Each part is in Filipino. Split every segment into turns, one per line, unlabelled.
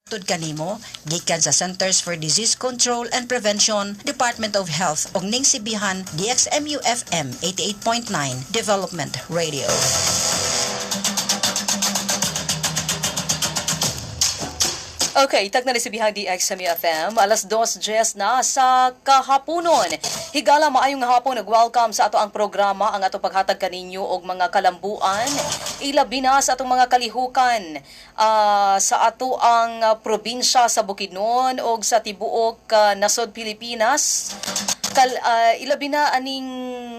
Tud kanimo, gikan sa Centers for Disease Control and Prevention, Department of Health ug ning sibihan DXMU FM 88.9 Development Radio.
Okay, tag na ni si Bihang DXMU FM, alas 2:10 na sa kahaponon. Higala maayong hapon, nag-welcome sa ato ang programa, ang ato paghatag kaninyo og mga kalambuan, ilabi na sa atong mga kalihukan sa ato ang probinsya sa Bukidnon og sa tibuok nasod Pilipinas. Ilabi na aning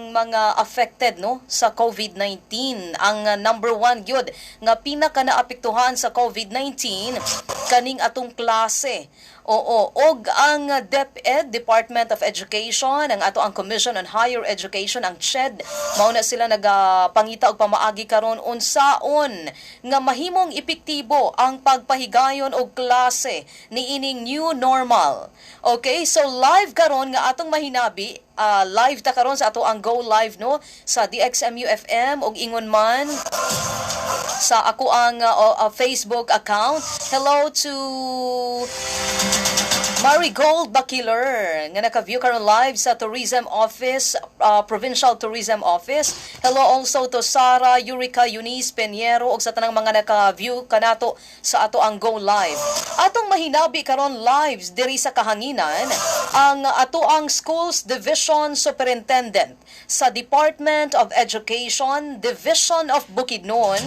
mga affected no sa COVID-19. Ang number one gyud nga pinaka naapektuhan sa COVID-19 kaning atong klase. Oo, og ang DepEd, Department of Education, ang ato ang Commission on Higher Education, ang CHED, mao na sila nagapangita og pamaagi karon unsaon nga mahimong epektibo ang pagpahigayon og klase niining new normal. Okay, so live karon nga atong mahinabi, live ta karon sa ato ang Go Live no sa DXMU FM og ingon man sa ako ang Facebook account. Hello to Marigold Bakiler nga naka-view karon live sa Tourism Office, Provincial Tourism Office. Hello also to Sara, Eureka, Eunice, Peñero ug sa tanang mga naka-view kanato sa ato ang Go Live. Atong mahinabi karon lives diri sa kahanginan ang ato ang Schools Division Superintendent sa Department of Education, Division of Bukidnon.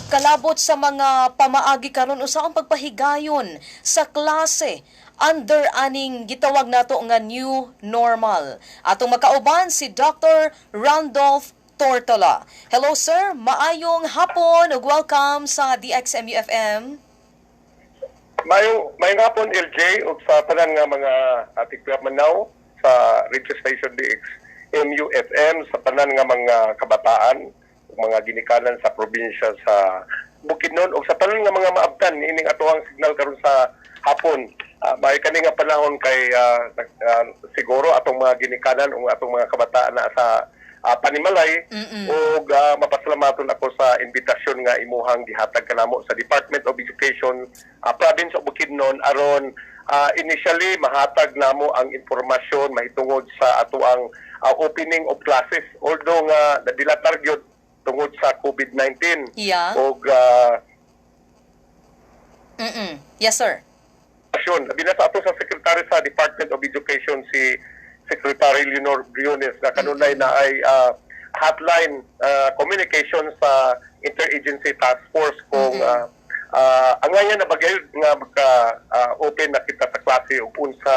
Kalabot sa mga pamaagi karon usaong pagpahigayon sa klase under aning gitawag nato nga new normal. Atong makauban si Dr. Randolph Tortola. Hello sir, maayong hapon ug welcome sa DXMU FM.
Mayong hapon LJ ug sa tanan nga mga ating manaw sa radio station DXMU FM, sa tanan nga mga kabataan, mga ginikanan sa probinsya sa Bukidnon o sa tanan nga mga maabtan ining atoang signal karon sa hapon. May kani nga panahon kay siguro atong mga ginikanan o atong mga kabataan na sa Panimalay o mapasalamaton ako sa imbitasyon nga imuhang gihatag kanamo sa Department of Education, Province of Bukidnon aron initially mahatag namo ang impormasyon mahitungod sa atoang opening of classes, although nga nadilatar gyud tungod sa COVID-19.
Yeah.
Og
Yes, sir.
Binasa ato sa Secretary sa Department of Education si Secretary Leonor Briones na kanunay na ay hotline communication sa Interagency Task Force kung ang ngayon na bagay nga maka-open na kita sa klase ug unsa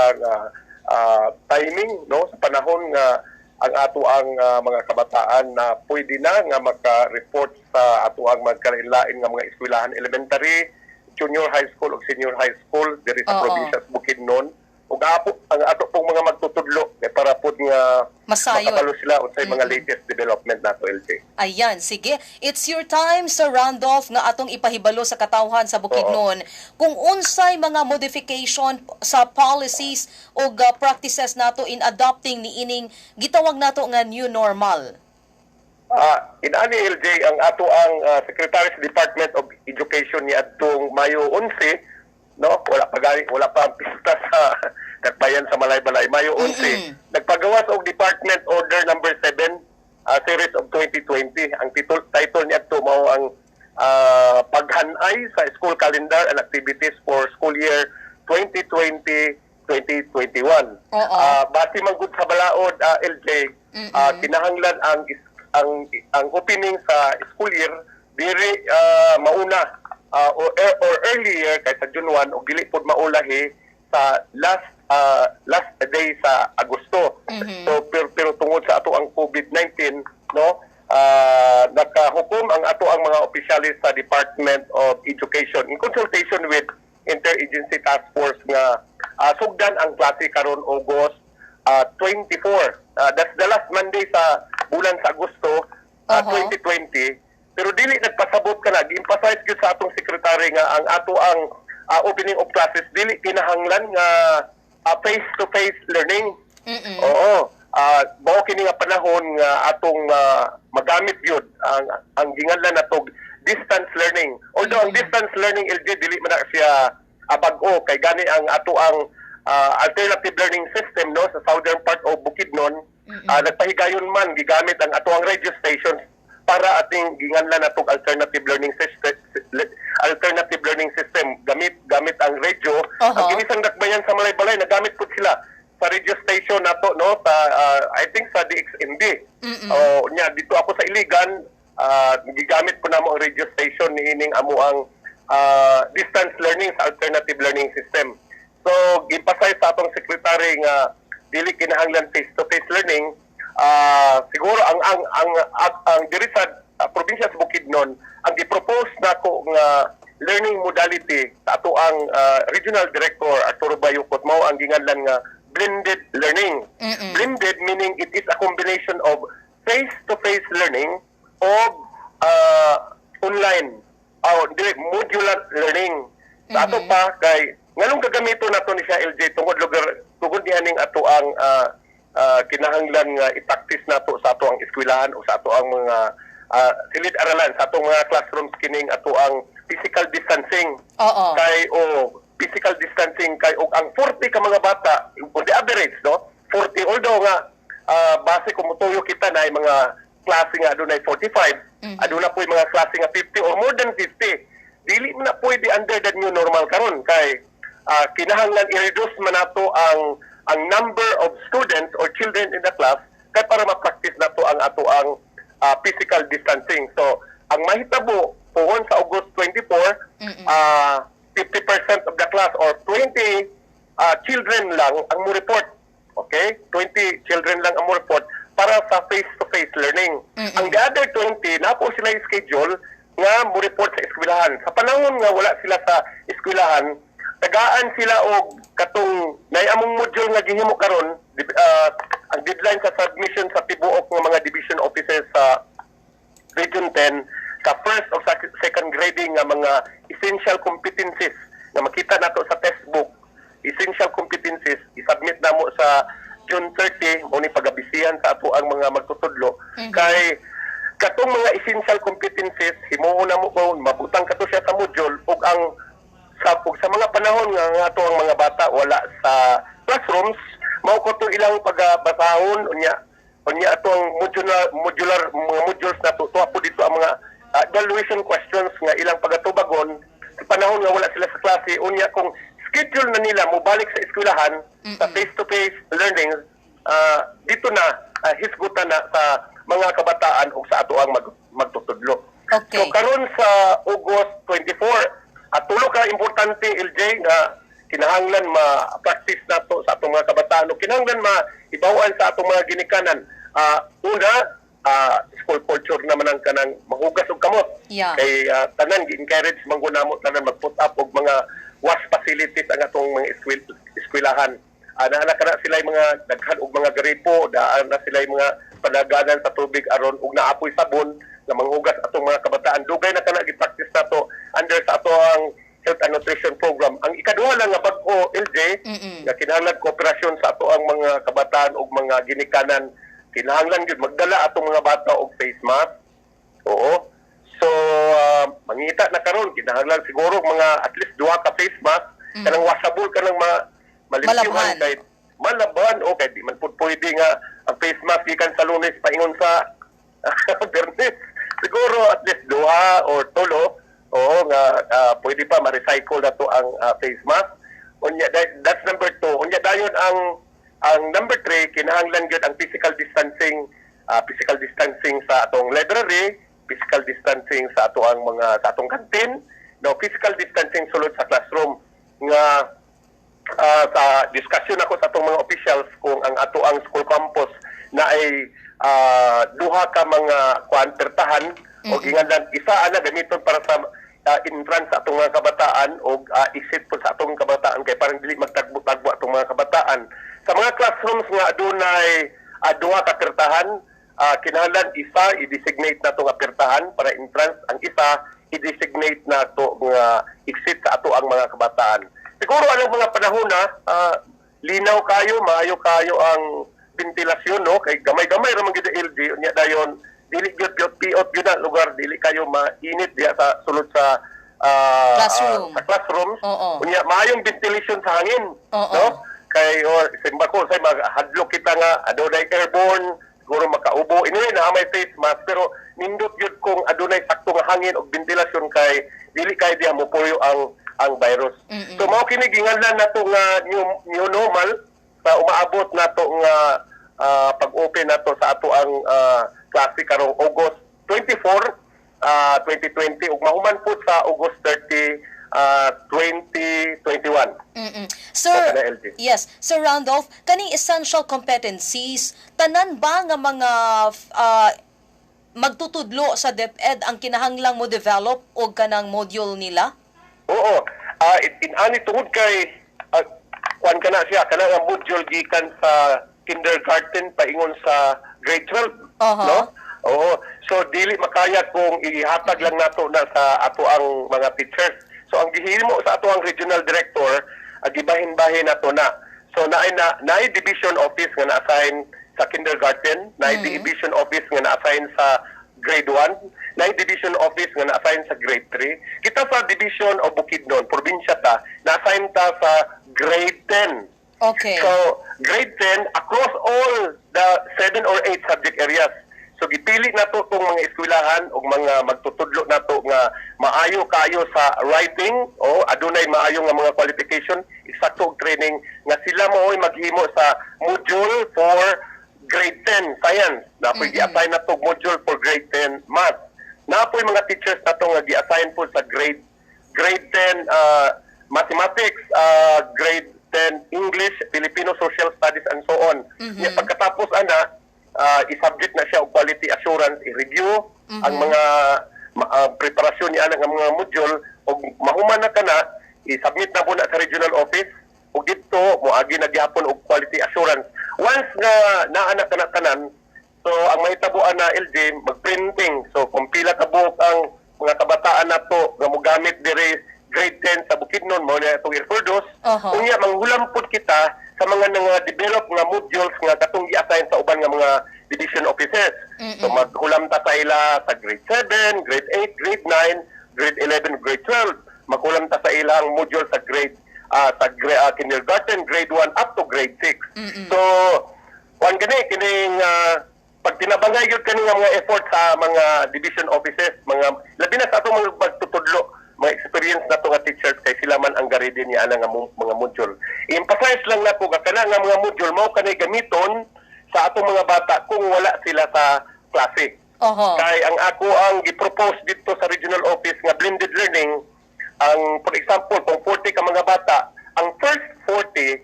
timing no sa panahon nga ang ato ang mga kabataan na pwede na nga maka-report sa ato ang magkalain-lain nga mga eskwelahan elementary, junior high school ug senior high school diri sa probinsya sa Bukidnon. Ug ang ato pong mga magtutudlo para pud nga
masayon
makabalo sila unsay mga latest development nato LJ.
Ayan, sige. It's your time, Sir Randolph, nga atong ipahibalo sa katawhan sa Bukidnon kung unsay mga modification sa policies o practices nato in adopting niining gitawag nato nga new normal.
Inani LJ ang ato ang Secretary sa Department of Education ni adtong Mayo 11, no? Wala pa ang pista sa Nagbayan sa Malay-Balay, Mayo 11. Nagpagawas og Department Order number 7, series of 2020. Ang title niya ito mao ang paghanay sa school calendar and activities for school year 2020-2021. Base man gud sa balaod LJ, kinahanglan ang opening sa school year diri mauna or earlier kaysa June 1 o dili pod maulahi sa last day sa Agosto. So pero tungod sa ato ang COVID-19 no, nakahukom ang ato ang mga opisyalis sa Department of Education in consultation with Interagency Task Force nga sugdan ang klase karon August 24. That's the last Monday sa bulan sa Agosto 2020. Pero dili nagpasabot ka na, gi-emphasize gyud sa atong sekretary nga ang ato ang opening of classes dili kinahanglan nga face-to-face learning. Oo. Bao kini nga panahon nga atong magamit gyud ang ginganlan natog distance learning. Although ang distance learning LJ dili man na siya bag-o kay gani ang ato ang alternative learning system no sa southern part of Bukidnon. Nagpahigayon man gigamit ang ato ang radio stations para ating ginganlan natong alternative learning system gamit ang radio. Ang ginisang dakbayan sa Malaybalay nagamit po sila sa radio station nato no sa I think sa DXMD. Nya dito ako sa Iligan gigamit po namo ang radio station niining amo ang distance learning sa alternative learning system. So gipasay sa atong secretary nga dili kinahanglan face-to-face learning. Siguro ang diri sa probinsya sa Bukidnon ang gi-propose nako nga learning modality sa ato ang regional director Arturo Bayukot mao ang ginganlan nga blended learning. Blended meaning it is a combination of face-to-face learning of online modular learning. Sa ato pa kay nganong gagamito nato ni siya LJ tungod dianing ato ang kinahanglan nga i-practice nato sa ato ang eskwelahan o sa ato ang mga silid-aralan sa atong mga classrooms kining ato ang physical distancing. Kay physical distancing kay og ang 40 ka mga bata on the average no 40 although nga base kumutuyo kita na mga klase nga adunay 45 aduna po mga klase nga 50 or more than 50 dili na pwede under the new normal karon kay kinahanglan i-reduce man nato ang number of students or children in the class kay para ma-practice nato ang ato ang physical distancing. So ang mahitabo puhon sa August 24 50% of the class or 20 children lang ang mo report. Okay? 20 children lang ang mo report para sa face-to-face learning. Ang the other 20, na po sila schedule nga mo report sa eskwelahan. Sa panahon nga wala sila sa eskwelahan, tagaan sila og katong nayamong module nga gihimo karon ang deadline sa submission sa tibuok ng mga division officers sa Region 10 sa first o second grading nga mga essential competencies na makita nato sa textbook, essential competencies isubmit namo sa June 30 mo ni pagabisihan sa ato ang mga magtutudlo kay katong mga essential competencies himuon namo ko mabutang kato siya sa module ug ang sa mga panahon nga ato ang mga bata wala sa classrooms mao ko to ilang pagbasahon unya ato ang modular mga modules nato to po dito ang mga evaluation questions nga ilang pagatubagon sa panahon nga wala sila sa klase unya kung schedule na nila mo balik sa eskwelahan sa face-to-face learning dito na hisgutan na sa mga kabataan o sa ato ang magtutudlo.
Okay.
So karon sa August 24 tulo ka importante LJ nga kinahanglan ma-practice nato sa atong mga kabataan o kinahanglan ma-ibawan sa atong mga ginikanan. Una school culture naman ang kanang mahugas og kamot. Kay tanan gi-encourage mangunamo tanan mag-put up og mga wash facilities ang atong mga eskwelahan. Naana kana sila mga daghan og mga gripo, daan na sila mga panaganan sa tubig aron og naapoy sabon nga manghugas atong mga kabataan. Dugay na kana gi-practice nato under sa ato ang health and nutrition program. Ang ikaduha lang nga bag-o LJ nga kinahanglan kooperasyon sa ato ang mga kabataan og mga ginikanan. Kinahanglan gyud magdala atong mga bata og face mask. Oo. So mangita na karon kinahanglan siguro mga at least duha ka face mask kanang washable kanang malimpyuhan kay malaban o kay di man pud pwede nga ang face mask gikan sa Lunes paingon sa Bernes. Siguro at least duha or tulo nga pwede pa ma-recycle na to ang face mask. Unya that's number 2. Unya dayon ang number 3 kinahanglan gyud ang physical distancing sa atong library, physical distancing sa ato ang mga sa atong canteen, no physical distancing sulod sa classroom nga sa discussion ako sa atong mga officials kung ang ato ang school campus na ay duha ka mga kwantertahan o ginganlan isa ana gamiton para sa entrance sa atong mga kabataan o exit po sa atong kabataan kay parang dili magtagbo-tagbo atong mga kabataan. Sa mga classrooms nga adunay duha ka pertahan, kinahanglan isa i-designate nato nga pertahan para entrance, ang isa i-designate nato nga exit sa ato ang mga kabataan. Siguro anong mga panahon na linaw kayo, maayo kayo ang ventilasyon no kay gamay-gamay ra man gid LG unya dayon dili gyud piot gyud na lugar, dili kayo mainit diya sa sulod sa
Classroom.
sa classrooms.
Oo.
Unya maayong ventilation sa hangin,
Oo.
no? Kay or simba ko say maghadlok kita nga adunay airborne, siguro makaubo. Anyway, na may face mask pero nindot gyud kung adunay sakto nga hangin og ventilasyon kay dili kay diha mopuyo ang virus. So mao kini ginganlan nato nga new normal sa umaabot nato nga pag-open nato sa ato ang klase karong August 24, 2020 ug mahuman po sa August 30, 2021.
Sir,
Kana, LG.
yes, Sir Randolph, kaning essential competencies, tanan ba nga mga magtutudlo sa DepEd ang kinahanglang mo develop og kanang module nila?
Oo. In-ani tungod kay kuan kana siya kana nga module gikan sa kindergarten paingon sa grade 12, no? Oo. So dili makaya kung ihatag lang nato na sa ato ang mga teachers. So ang gihimo sa ato ang regional director, gibahin-bahin nato na. So naay division office nga na-assign sa kindergarten, naay division office nga na-assign sa grade 1, naay division office nga na-assign sa grade 3. Kita sa division o Bukidnon, probinsya ta, na-assign ta sa grade 10.
Okay.
So, grade 10 across all the 7 or 8 subject areas. So, gipili na to itong mga eskwelahan o mga magtutudlo na to nga maayo kayo sa writing o adunay maayo nga mga qualification, eksakto training nga sila mao'y maghimo sa module for grade 10 science. Napoy gi-assign na to module for grade 10 math. Napoy mga teachers na to nga gi-assign po sa grade 10 mathematics, grade 10 English, Filipino Social Studies, and so on. Pagkatapos i-subject na siya og quality assurance, i-review ang mga preparasyon niya ng mga module og mahuman na kana, i-submit na po na sa regional office ug dito moagi na gihapon og quality assurance. Once nga naa na tanan, so ang mahitabuan na LJ mag-printing. So kung pila ka buok ang mga kabataan nato nga mogamit diri grade 10 sa Bukidnon mo na itong Irfurdos, unya manghulam pod kita sa mga develop nga modules nga katong gi-assign sa uban nga mga division offices. So maghulam ta sa ila sa grade 7, grade 8, grade 9, grade 11, grade 12. Maghulam ta sa ilang module sa grade kindergarten, grade 1 up to grade 6. So kuan kining pag tinabangay gyud kani nga mga effort sa mga division offices, mga labi na sa ato mga magtutudlo, mga experience na to nga teachers kay sila man ang garidi niya nga mga module. I-emphasize lang na po kana nga mga module mao kanay gamiton sa atong mga bata kung wala sila sa klase. Kay ang ako ang gi-propose dito sa regional office nga blended learning, ang for example kung 40 ka mga bata, ang first 40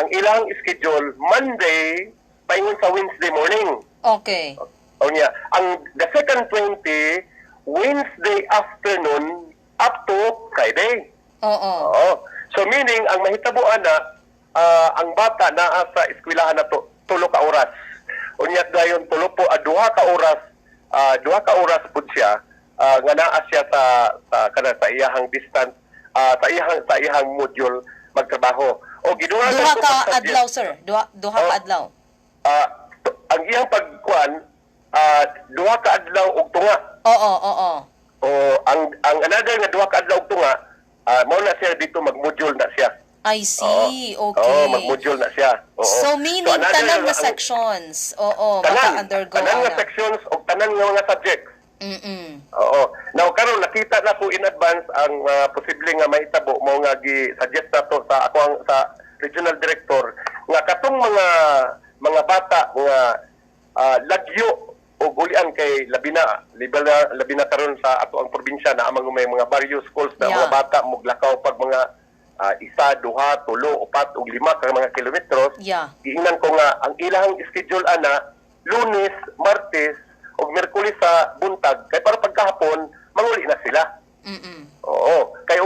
ang ilang schedule Monday paingon sa Wednesday morning.
Okay.
Ang the second 20 Wednesday afternoon up to Friday. Oo. So meaning ang mahitabuan na ang bata naa sa eskwelahan na to 3 ka oras. Unya dayon 3 po 2 ka oras, 2 ka oras pud siya nga naa siya sa iyahang distance, sa iyahang module magtrabaho. O giduha
ka adlaw, sir. Duha ka adlaw.
Ang iyang pagkuan 2 ka adlaw og tunga.
Oo.
O ang another nga 2 ka adlaw og tunga, mao na siya dito mag-module na siya.
I see. Okay.
mag-module na siya.
So meaning tanan nga sections. Maka-undergo
tanan nga sections o tanan nga mga subjects. Oo. Now karon nakita na po in advance ang posible nga mahitabo mo nga gi-suggest na to sa ako sa regional director nga katong mga bata nga lagyo o gulian kay labi na karon sa ato ang probinsya na amang may mga various schools na mga bata muglakaw pag mga 1, 2, 3, 4, 5 ka mga kilometros. Giingnan ko nga ang ilang schedule ana Lunes, Martes og Miyerkules sa buntag kay para pagkahapon manguli na sila. Oo. Kay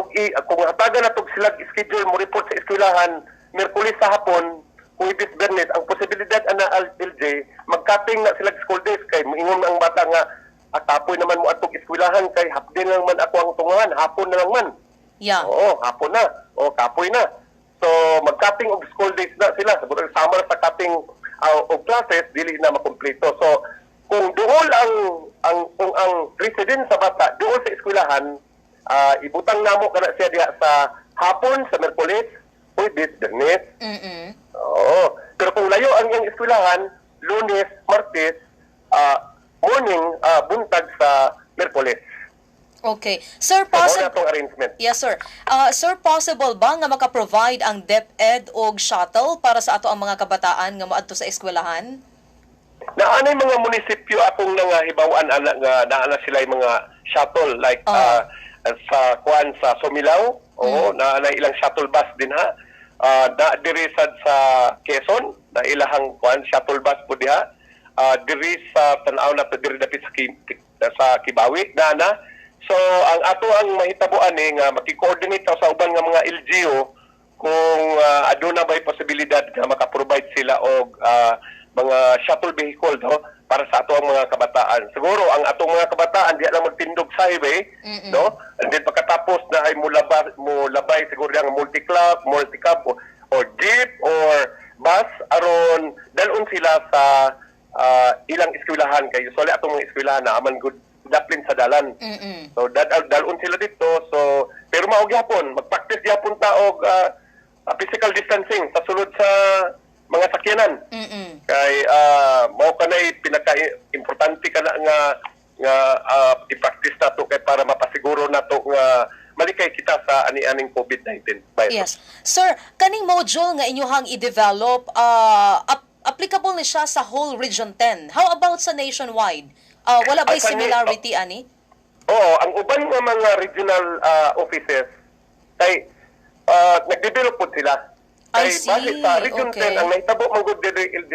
kung hatagan na tog sila schedule mo report sa eskwelahan Miyerkules sa hapon, Huwebes, Bernes, ang posibilidad ana LJ magkating na sila school days kay moingon ang bata nga atapoy naman mo atong eskwelahan kay hapden lang man ako ang tungan, hapon na lang man. Oo, hapon na. O kapoy na. So magkating og school days na sila. Siguro sama sa kating og classes dili na makumpleto. So kung duol ang resident sa bata duol sa eskwelahan, ibutang namo kana siya diha sa hapon sa Miyerkules, Huwebes, Biyernes. Oo. Pero kung layo ang iyang eskwelahan, Lunes, Martes, morning, buntag sa Miyerkules.
Okay. Sir,
Mao na tong arrangement.
Yes, sir. Sir, possible ba nga maka-provide ang DepEd og shuttle para sa ato ang mga kabataan nga moadto sa eskwelahan?
Naanay mga munisipyo akong nangahibawan ana nga naana sila mga shuttle like sa kuan sa Sumilao. Oo, naanay ilang shuttle bus din ha. Na diri sad sa Quezon na ilahang kuan shuttle bus po diha. Diri sa tan-aw na to diri dapit sa Kibawi na. So ang ato ang mahitabuan nga maki-coordinate sa uban nga mga LGU kung aduna ba'y posibilidad nga maka-provide sila og mga shuttle vehicle para sa ato ang mga kabataan. Siguro ang atong mga kabataan di lang magtindog sa highway, no? And then pagkatapos na ay mulabay siguro ang multi-cab or jeep or bus aron dalon sila sa ilang eskwelahan kay usually atong mga eskwelahan na aman good daplin sa dalan. So dalon sila dito. So pero mao gyapon mag-practice gyapon ta og physical distancing sa sulod sa mga sakyanan. Kay mao kanay pinaka-importante kana nga i-practice nato kay para mapasiguro nato nga malikay kita sa ani-aning COVID-19 virus.
Yes. Sir, kaning module nga inyuhang i-develop, applicable ni siya sa whole Region 10. How about sa nationwide? Wala ba'y similarity, ani?
Oo, ang uban nga mga regional offices kay nag-develop po sila.
I
Kay
see.
base sa Region 10, ang nahitabo mong good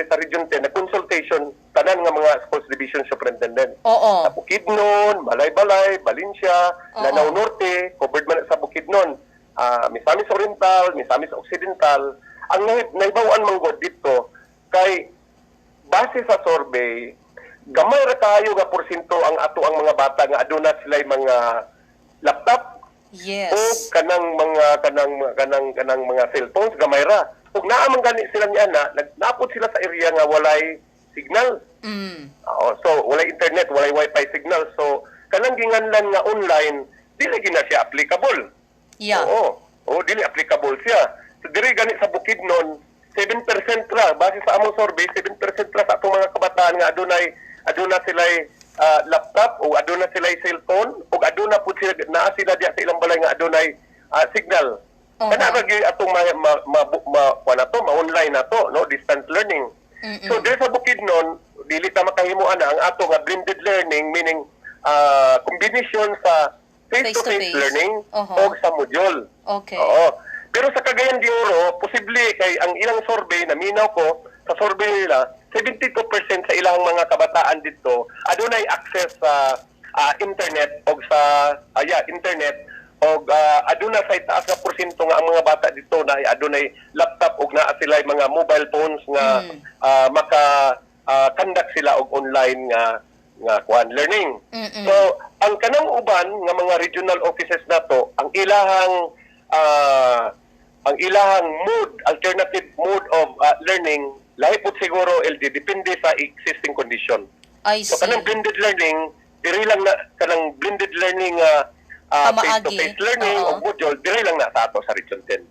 sa Region 10 na consultation tanan nga mga sports division superintendent.
Oo.
Sa Bukidnon, Balay-Balay, Valencia, Lanao Norte, covered man sa Bukidnon, Misamis Oriental, Misamis Occidental. Ang nahibawan mong good dito kay base sa survey, gamay ra kayo nga porsyento ang ato ang mga bata nga aduna sila mga laptop.
Yes.
O kanang mga cellphones gamay ra. Ug naa man gani sila niya naapod sila sa area nga walay signal. So walay internet, walay wifi signal. So kanang ginganlan nga online dili gina siya applicable.
Yeah.
Oo, dili applicable siya. So diri gani sa Bukidnon 7% ra base sa among survey 7% ra sa atong mga kabataan nga aduna sila'y laptop o aduna sila'y cellphone o aduna po sila naa sila diya sa ilang balay nga adunay signal. Kana ra gyud atong ma-online na to, no, distance learning. So there sa Bukidnon dili ta makahimuan ang ato nga blended learning, meaning combination sa face-to-face learning o sa module.
Okay.
Oo. Pero sa Cagayan de Oro, posible kay ang ilang survey na minaw ko sa survey nila 72% sa ilang mga kabataan dito adunay access sa internet o sa internet o aduna sa itaas nga porsyento nga ang mga bata dito na adunay laptop o naa sila mga mobile phones nga maka-conduct sila og online nga learning. So ang kanang uban nga mga regional offices nato ang ilahang alternative mode of learning lahi po siguro LD depende sa existing condition.
I see.
So kanang blended learning diri lang na kanang blended learning face-to-face learning o module diri lang na sa ato sa Region 10.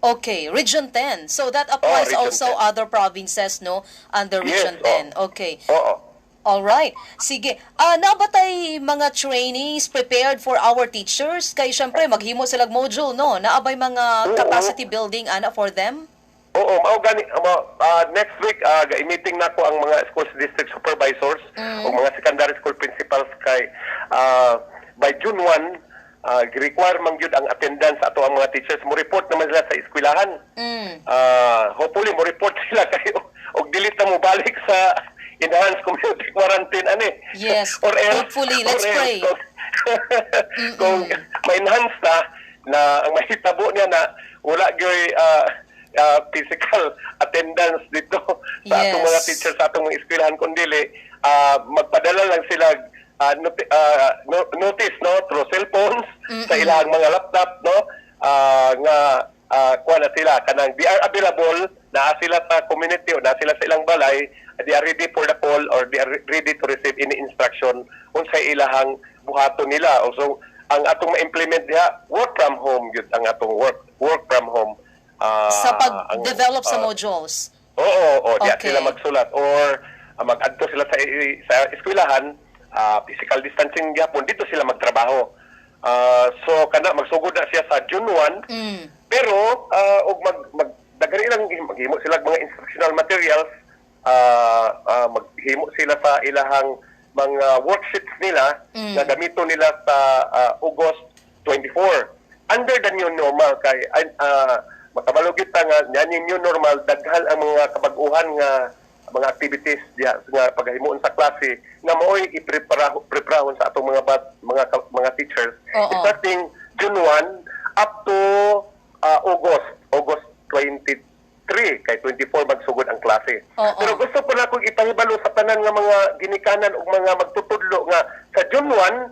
Okay, Region 10. So that applies
Region
also
10.
other provinces, no? Under Region 10. Okay.
Oo.
All right. Sige. Na ba tay mga trainees prepared for our teachers? Kay syempre maghimo silang module, no? Naabay mga capacity building ana for them?
Oo, next week i-meeting nako ang mga schools district supervisors o mga secondary school principals kay by June 1 require man gyud ang attendance ato ang mga teachers mo report naman sila sa eskwelahan. Hopefully mo report sila kayo og dili ta mo balik sa enhanced community quarantine ani.
Yes.
Or else,
hopefully, let's pray.
Kung ma-enhance na ang mahitabo niya na wala gyud physical attendance dito sa atong mga teachers sa atong mga eskwelahan kundi magpadala lang sila notice no through cellphones sa ilang mga laptop no nga kuha na sila kanang they are available naa sila sa community o naa sila sa ilang balay, they are ready for the call or they are ready to receive any instruction unsay ilahang buhaton nila. So ang atong ma-implement diha, work from home yun ang atong work from home.
Sa pag-develop sa modules.
Oo, diya
Okay.
sila magsulat or mag-adto sila sa eskwelahan, physical distancing gyapon, dito sila magtrabaho. So kana magsugod na siya sa June 1. Pero og daghan ilang maghimo sila mga instructional materials, maghimo sila sa ilahang mga worksheets nila na gamito nila sa August 24. Under the new normal kay makabalog kita nga yan yung new normal, daghal ang mga kabag-uhan nga mga activities diya nga paghimuon sa klase nga mao'y ipreparahon sa atong mga teachers. Starting June 1 up to August 23 kay 24 magsugod ang klase. Pero gusto ko na kong ipahibalo sa tanan nga mga ginikanan o mga magtutudlo nga sa June 1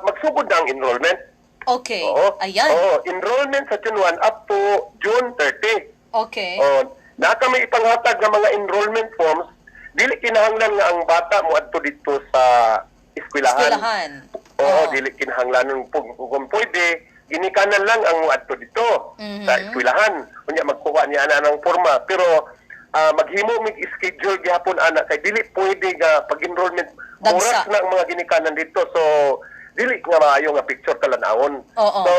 magsugod na ang enrollment.
Okay. Ayan.
Enrollment sa June 1 up to June 30.
Okay.
Na kami ipanghatag ng mga enrollment forms, dili kinahanglan nga ang bata mo adto dito sa eskwelahan. Dili kinahanglan kung pwede, ginikanan lang ang adto dito sa eskwelahan. Unya magkuha niya ana ng forma, pero maghimo mig schedule gyapon ana kay dili pwede nga pag-enrollment oras na ang mga ginikanan dito. So dili nga maayo nga picture kalanawon. So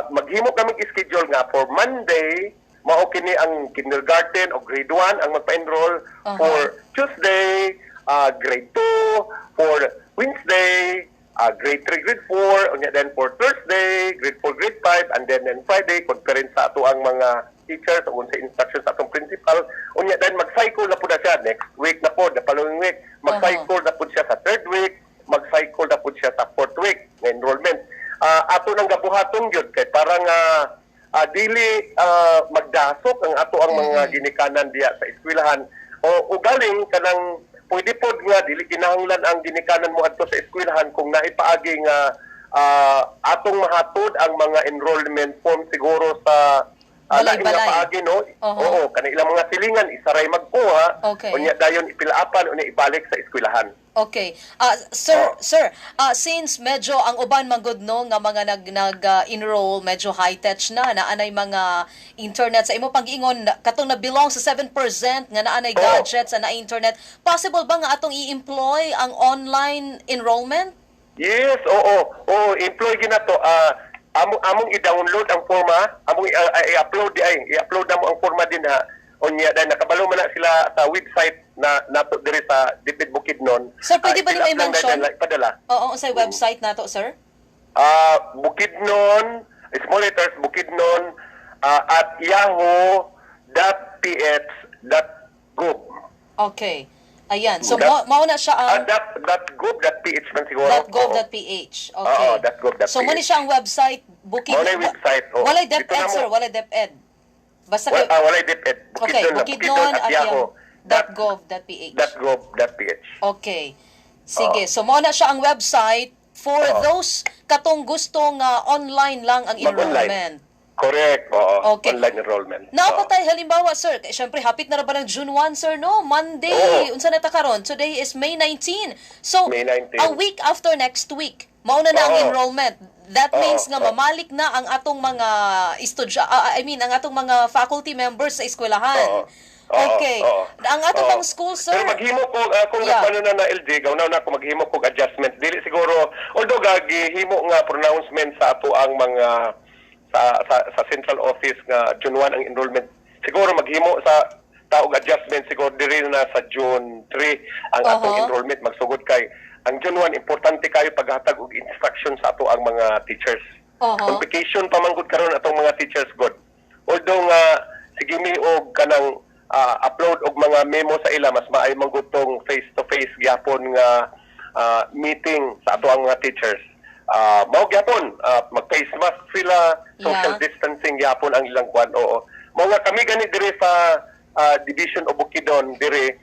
maghimo kami schedule nga for Monday mao kini ang kindergarten o grade 1 ang magpa-enroll, for Tuesday grade 2, for Wednesday grade 3, grade 4, unya then for Thursday grade 4, grade 5, and then Friday conference sa ato ang mga teachers o sa instructions sa atong principal, unya then mag-cycle na po na siya next week na po, the following week mag-cycle na po siya sa third week, mag-cycle na po siya sa fourth week ng enrollment. Ato nang gabuhaton yun kay parang dili magdasok ang ato ang mga ginikanan diya sa eskwelahan o galing kanang pwede pod nga dili kinahanglan ang ginikanan mo adto sa eskwelahan kung naipaagi nga atong mahatod ang mga enrollment form siguro sa laing nga paagi, no? Oo, kanilang mga silingan isaray magkuha, unya dayon ipilaapan unya ibalik sa eskwelahan.
Okay. Sir, since medyo ang uban manggod no nga mga nag-enroll medyo high-tech na naanay mga internet sa imo pag-ingon katong na belong sa 7% nga naanay gadgets na internet, possible ba nga atong i-employ ang online enrollment?
Yes, oo, employ ginato. Among i-download ang forma, among i-upload na mo ang forma din ha. Unya dahil nakabalo man na sila sa website na nato diri sa Dipit Bukidnon.
Sir, pwede ba nimo i-mention?
Padala.
Oo, sa website nato, sir?
Bukidnon, small letters, Bukidnon at yahoo.ph.gov.
Okay. Ayan. So, mauna siya ang...
.gov.ph man siguro.
.gov.ph. Okay.
Oo, .gov.ph.
So, muna siya ang website, Bukidnon.
Muna yung website.
Walay DepEd, sir. Walay DepEd. Basta
walay DepEd.
Okay, Bukidnon at .gov.ph.
.gov.ph.
Okay. Sige. So, muna siya ang website for those katong gustong online lang ang enrollment.
Correct. Oo.
Okay.
Online enrollment.
Naapatay halimbawa, sir, syempre hapit na ba ng June 1, sir, no? Monday. Unsa na ta karon? Today is May 19. So,
May 19.
a week after next week, mauna na ang enrollment. That means nga mamalik na ang atong mga ang atong mga faculty members sa eskwelahan. Okay. Ang atong pang school, sir.
Pero maghimo ko kung ano na LJ, gawnaw na ako maghimo ko adjustment. Dili siguro although gihimo nga pronouncement sa ato ang mga sa central office nga June 1 ang enrollment. Siguro maghimo sa taog adjustment siguro diri na sa June 3 ang atong enrollment magsugod kay ang June 1 importante kayo paghatag og instruction sa ato ang mga teachers. Vacation pa man gud karon atong mga teachers god. Although nga sige mi og kanang upload og mga memo sa ila mas maayo man gud tong face to face gyapon nga meeting sa ato ang mga teachers. Mao gyapon mag-face mask sila, social distancing gyapon ang ilang kwan. Oo. Mao nga kami gani diri sa Division of Bukidnon diri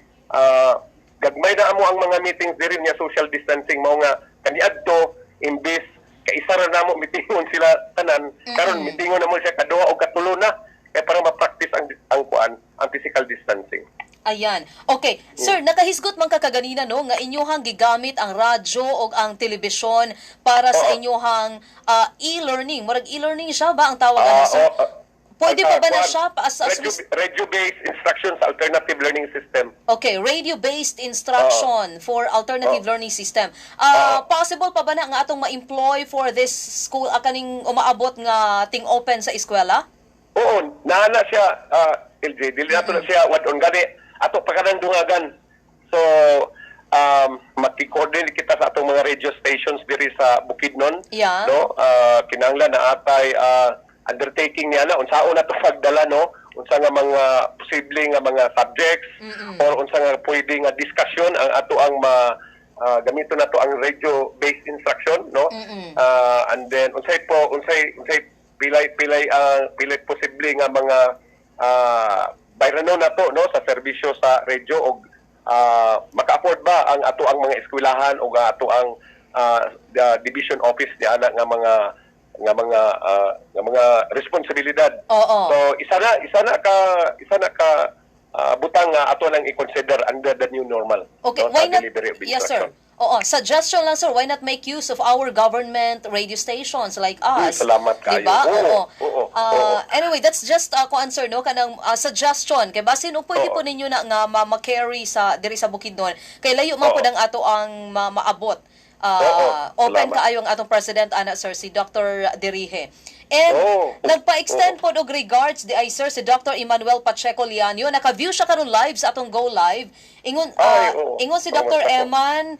gagmay na amo ang mga meetings diri niya social distancing mao nga kaniadto imbis kaisa ra namo mitingon sila tanan karon mitingon na mo siya kaduha o katulo na kay para ma-practice ang kuan
Ayan. Okay. Sir, nakahisgot man ka kaganina no nga inyohang gigamit ang radyo o ang telebisyon para sa inyohang e-learning. Murag e-learning siya ba ang tawag sir? Pwede pa ba na siya
radio-based instruction sa alternative learning system?
Okay, radio-based instruction for alternative learning system. Possible pa ba na nga atong ma-employ for this school kaning umaabot nga ting open sa eskwela?
Oo, naana siya LJ, dili nato na siya wadon gani ato pa kanang dungagan. So maki-coordinate kita sa atong mga radio stations diri sa Bukidnon.
Yeah.
No? Kinahanglan na atay undertaking niya na unsaon na to pagdala no unsa nga mga posible nga mga subjects or unsa nga pwede nga discussion ang ato ang gamito na to ang radio based instruction no and then unsay pilay posible nga mga bayrano na to no sa serbisyo sa radio og maka-afford ba ang ato ang mga eskwelahan o ato ang division office niya nga mga responsibilidad. So isa na ka butang nga ato lang i-consider under the new normal.
Okay,
no,
why not?
Yes
sir. Suggestion lang sir, why not make use of our government radio stations like us?
Salamat kayo.
Diba?
Oo.
Anyway, that's just answer no kanang suggestion kay basin pwede po ninyo na nga ma-carry sa diri sa Bukidnon kay layo man pud ang ato ang maabot. Open kaayo ang atong president ana sir si Dr. Dirihe. And nagpa-extend po og regards di ay sir si Dr. Emmanuel Pacheco Lianio. Naka-view siya karon live sa atong Go Live. Ingon si Dr. Eman,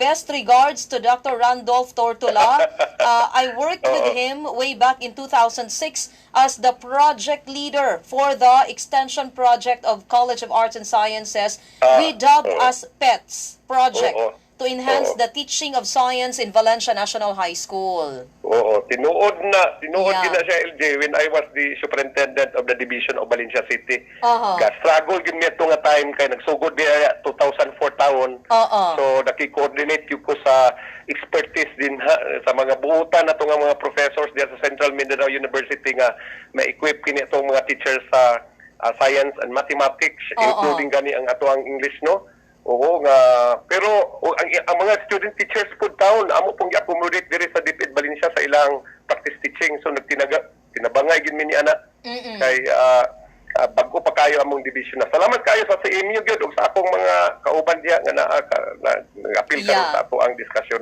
best regards to Dr. Randolph Tortola. I worked with him way back in 2006 as the project leader for the extension project of College of Arts and Sciences we dubbed as PETS project. To enhance the teaching of science in Valencia National High School.
Tinuod gina siya LJ when I was the superintendent of the division of Valencia City. Struggle gid mi nga time kay nagsugod diya 2004 taon. So naki-coordinate ko sa expertise din sa mga buutan nato nga mga professors diya sa Central Mindanao University nga ma-equip kini itong mga teachers sa science and mathematics including gani ang ato ang English no. Oo nga, pero ang mga student teachers po taon amo pong i-accommodate diri sa DepEd Valencia sa ilang practice teaching so tinabangay gid mi ni ana kay bago pa kayo among division na. Salamat kayo sa CMU gyud ug sa akong mga kauban diha nga nag-appeal karon sa ato ang diskusyon.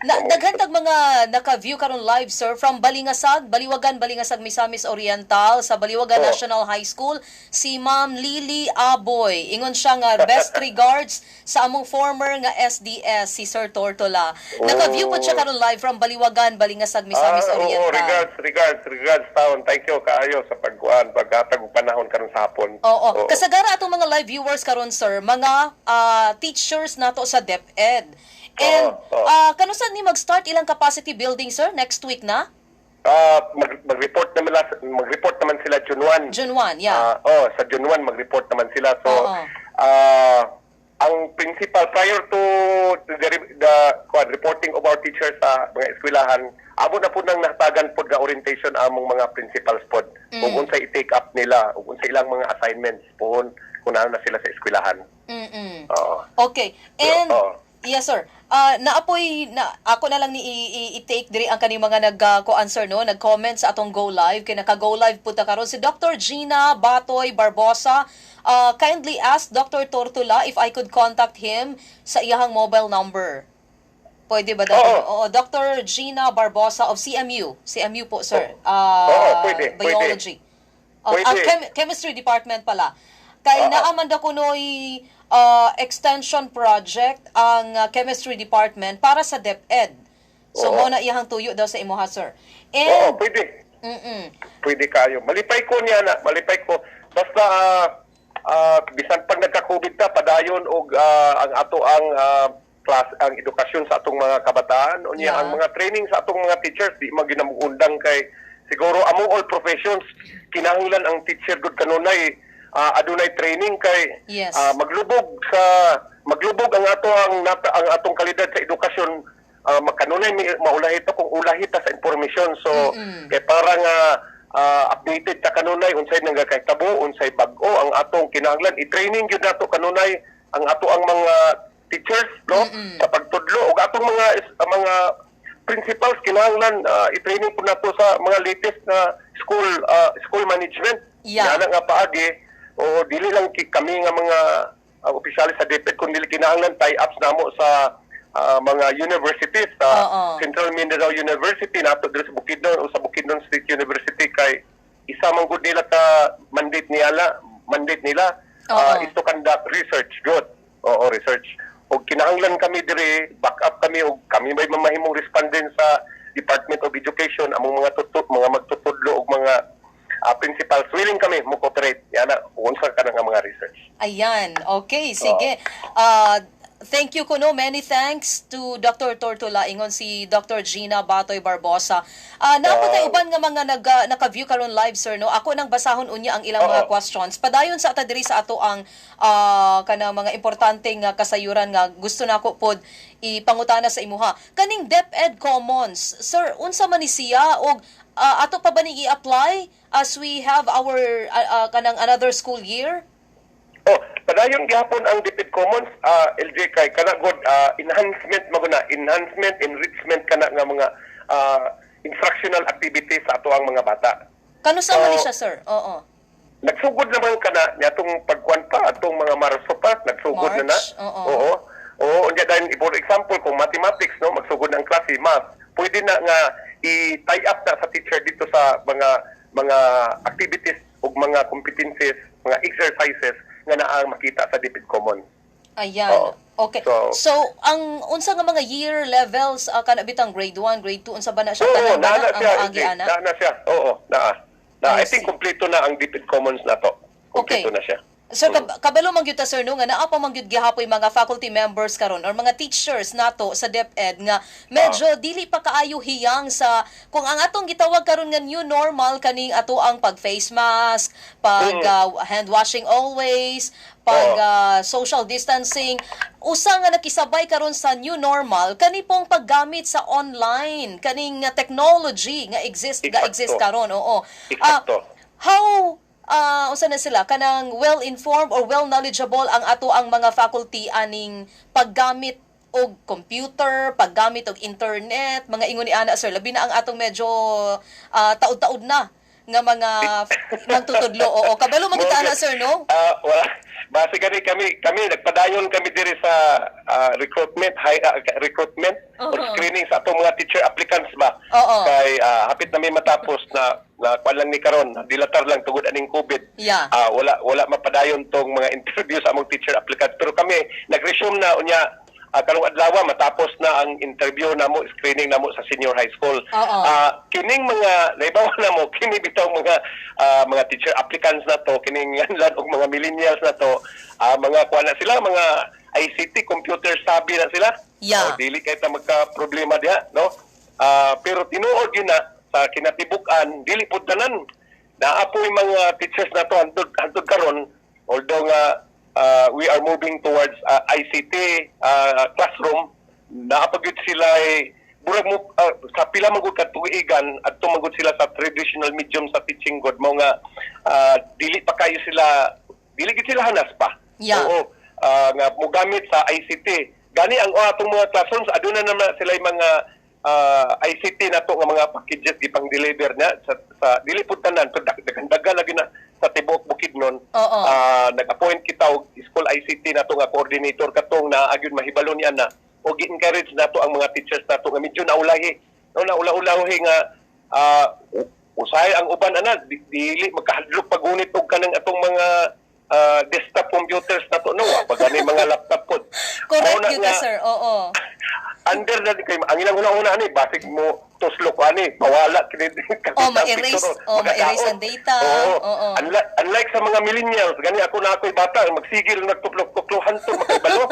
Daghantag mga naka-view karon live sir from Baliwag, Balingasag, Misamis Oriental sa Baliwagan National High School si Ma'am Lily Aboy. Ingon siya nga best regards sa among former nga SDS si Sir Tortola. Naka-view po siya karon live from Baliwagan, Balingasag, Misamis Oriental.
Regards taon. Thank you kaayo sa paghatag og panahon karon sa hapon.
Kasagara atong mga live viewers karon sir, mga teachers nato sa DepEd. And kanusa ni mag-start ilang capacity building sir next week na?
Mag-report naman sila June 1.
June 1, yeah.
Sa June 1 mag-report naman sila. So ang principal prior to the reporting of our teachers sa mga eskwelahan, amo na po nang nahatagan po ga orientation among mga principals po kung unsay i-take up nila, kung unsay ilang mga assignments po kung na sila sa eskwelahan.
Okay. And yes sir. Naapoy na ako na lang ni i-take diri ang kaning mga nag-answer no, nag-comment sa atong Go Live kay naka-Go Live punta karon si Dr. Gina Batoy Barbosa. Kindly ask Dr. Tortola if I could contact him sa iyang mobile number. Pwede ba daw? Dr. Gina Barbosa of CMU. CMU po, sir.
Pwede.
Biology.
Pwede.
Chemistry department pala. Kay naaman da kunoy extension project ang chemistry department para sa DepEd. So mo na iyang tuyo daw sa imuha, sir. And
pwede. Pwede kayo. Malipay ko niya na. Basta bisan pag nagka-COVID ta padayon og ang ato ang class ang edukasyon sa atong mga kabataan unya ang mga training sa atong mga teachers di maginamuundang kay siguro among all professions kinahanglan ang teacher gud kanunay adunay training kay maglubog ang atong kalidad sa edukasyon kanunay maulahi ta kung ulahi ta sa impormasyon so kay parang updated ta kanunay unsay nagakahitabo unsay bag-o ang atong kinahanglan i-training gyud nato kanunay ang ato ang mga teachers no sa pagtudlo ug atong mga principals kinahanglan i-training po nato sa mga latest na school management.
Yeah.
Nga paagi o dili lang kami nga mga opisyalis sa DepEd kundi kinahanglan tie-ups namo sa mga universities sa Central Mindanao University nato diri sa Bukidnon o sa Bukidnon State University kay isa man gud nila ka mandate nila is to conduct research good research og kinahanglan kami diri back up kami og kami may mamahimong respondent sa Department of Education among mga magtutudlo og mga principals willing kami mo cooperate yana unsa ka nga mga research.
Ayan, okay, sige. Thank you kuno, many thanks to Dr. Tortola ingon si Dr. Gina Batoy Barbosa. Napatay uban nga mga naka-view karon live sir no. Ako nang basahon unya ang ilang mga questions. Padayon sa diri sa ato ang kanang mga importanteng kasayuran nga gusto nako pod ipangutana sa imuha. Kaning DepEd Commons, sir, unsa man ni siya og ato pa ba ni i-apply as we have our kanang another school year?
Padayon gihapon ang DepEd Commons LJ kay kana god enhancement enrichment kana nga mga instructional activities sa ato ang mga bata.
Kanusa man ni siya sir? Oo.
Nagsugod naman kana nyatong pagkuan pa atong mga Marso pa nagsugod na. Oo, unya dahil for example kung mathematics no magsugod ang klase math, pwede na nga i-tie up na sa teacher dito sa mga activities ug mga competencies, mga exercises nga naa makita sa DepEd Commons.
Ayan. Okay. So ang unsa nga mga year levels kana bitang grade 1, grade 2 unsa ba na siya
tanan
ang giana?
Na siya. Oo, I think kompleto na ang DepEd Commons na to. Kompleto na siya.
Sir, kabalo man gyud ta sir no nga naa pa man gyud gihapoy mga faculty members karon or mga teachers nato sa DepEd nga medyo dili pa kaayo hiyang sa kung ang atong gitawag karon nga new normal kaning ato ang pag face mask, pag hand washing always, pag social distancing, usa nga nakisabay karon sa new normal kani pong paggamit sa online kaning technology nga exist karon. How unsa na sila kanang well-informed or well-knowledgeable ang ato ang mga faculty aning paggamit og computer, paggamit og internet, mga ingon ni ana sir, labi na ang atong medyo taud-taud na nga mga magtutudlo. Oo, kabalo man kita ana sir no?
Wala. Base kami nagpadayon kami diri sa recruitment or screening sa atong mga teacher applicants ba. Kay hapit na may matapos na kuan lang ni karon, dilatar lang tugod aning COVID.
Yeah.
Wala mapadayon tong mga interview sa among teacher applicants pero kami nag-resume na unya karong adlaw matapos na ang interview namo, screening namo sa senior high school. Kining mga naibawa namo kini bitaw mga teacher applicants na to kining lan og mga millennials na to mga kuan na sila mga ICT computer savvy na sila.
Yeah.
Dili kay ta magka problema diha no. Pero tinuod gyud na sa kinatibukan dili pud tanan naapoy mga teachers na to hangtod karon although nga we are moving towards ICT classroom. Naapagod sila burag mo sa pila magud katuigan adto magud sila sa traditional medium sa teaching god mo nga dili pa kayo sila dili gid sila hanas pa.
Yeah.
Oo, nga mogamit sa ICT. Gani ang atong mga classrooms aduna naman sila mga ICT na to nga mga packages gipang deliver na sa dili pud tanan pero dagan lagi na sa tibuok Bukidnon. Nag-appoint kita og school ICT na to nga coordinator katong na agyud mahibalo niya na o gi-encourage nato ang mga teachers nato nga medyo naulahi nga usay ang uban ana dili magkahadlok pagunit og kanang atong mga desktop computers nato no pag ani mga laptop pod.
Correct yun sir. Oo.
Under na kay ang ilang una ani basig mo tuslok ani bawala kini
ma-erase ang data.
Unlike sa mga millennials gani ako na ako'y bata magsigil nagtuplok-tuklohan to makibalo.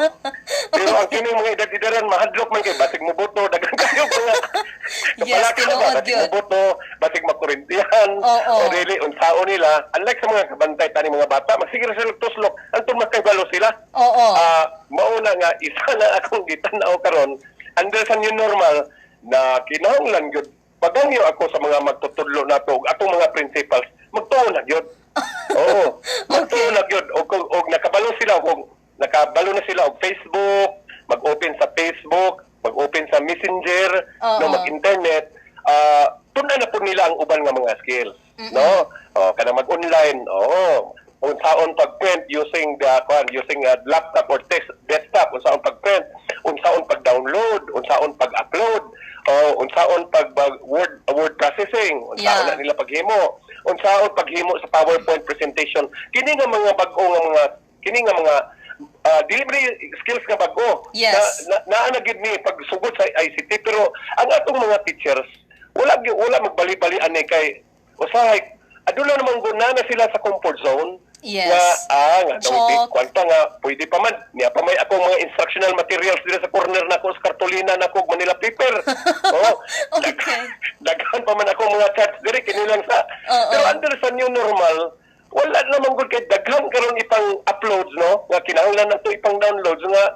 Pero ang kini mga edad-edaran mahadlok man kay basig mo boto daghang kayo mga
yes, tinuod yun.
Boto basig makurintihan o dili unsaon nila unlike sa mga kabantay tani mga bata magsigil sila tuslok antong makibalo sila. Mauna nga isa na akong gitanaw karon under sa new normal na kinahanglan gyud pagangyo ako sa mga magtutudlo nato atong mga principals magtuo na gyud. Magtuo na gyud o kung sila og Facebook, mag-open sa Facebook, mag-open sa Messenger, no, mag-internet, tunan na po nila ang uban nga mga skills, no? Kana mag-online, unsaon pag-print using laptop or desktop, unsaon pag-print, unsaon pag-download, unsaon pag-upload, unsaon word processing, unsaon na nila paghimo, unsaon paghimo sa PowerPoint presentation. Kini nga mga bag-o nga mga delivery skills nga bag-o.
Yes.
Na gid ni pagsugod sa ICT, pero ang atong mga teachers wala magbali-bali ani kay usahay aduna naman guna na sila sa comfort zone.
Yes.
Nga daw kwanta nga pwede pa man niya pa may akong mga instructional materials dito sa corner nako sa kartolina nako Manila paper.
Okay.
Daghan pa man akong mga charts diri kini lang sa pero under sa new normal wala naman gud kay daghan karon ipang uploads, no, nga kinahanglan nato ipang downloads nga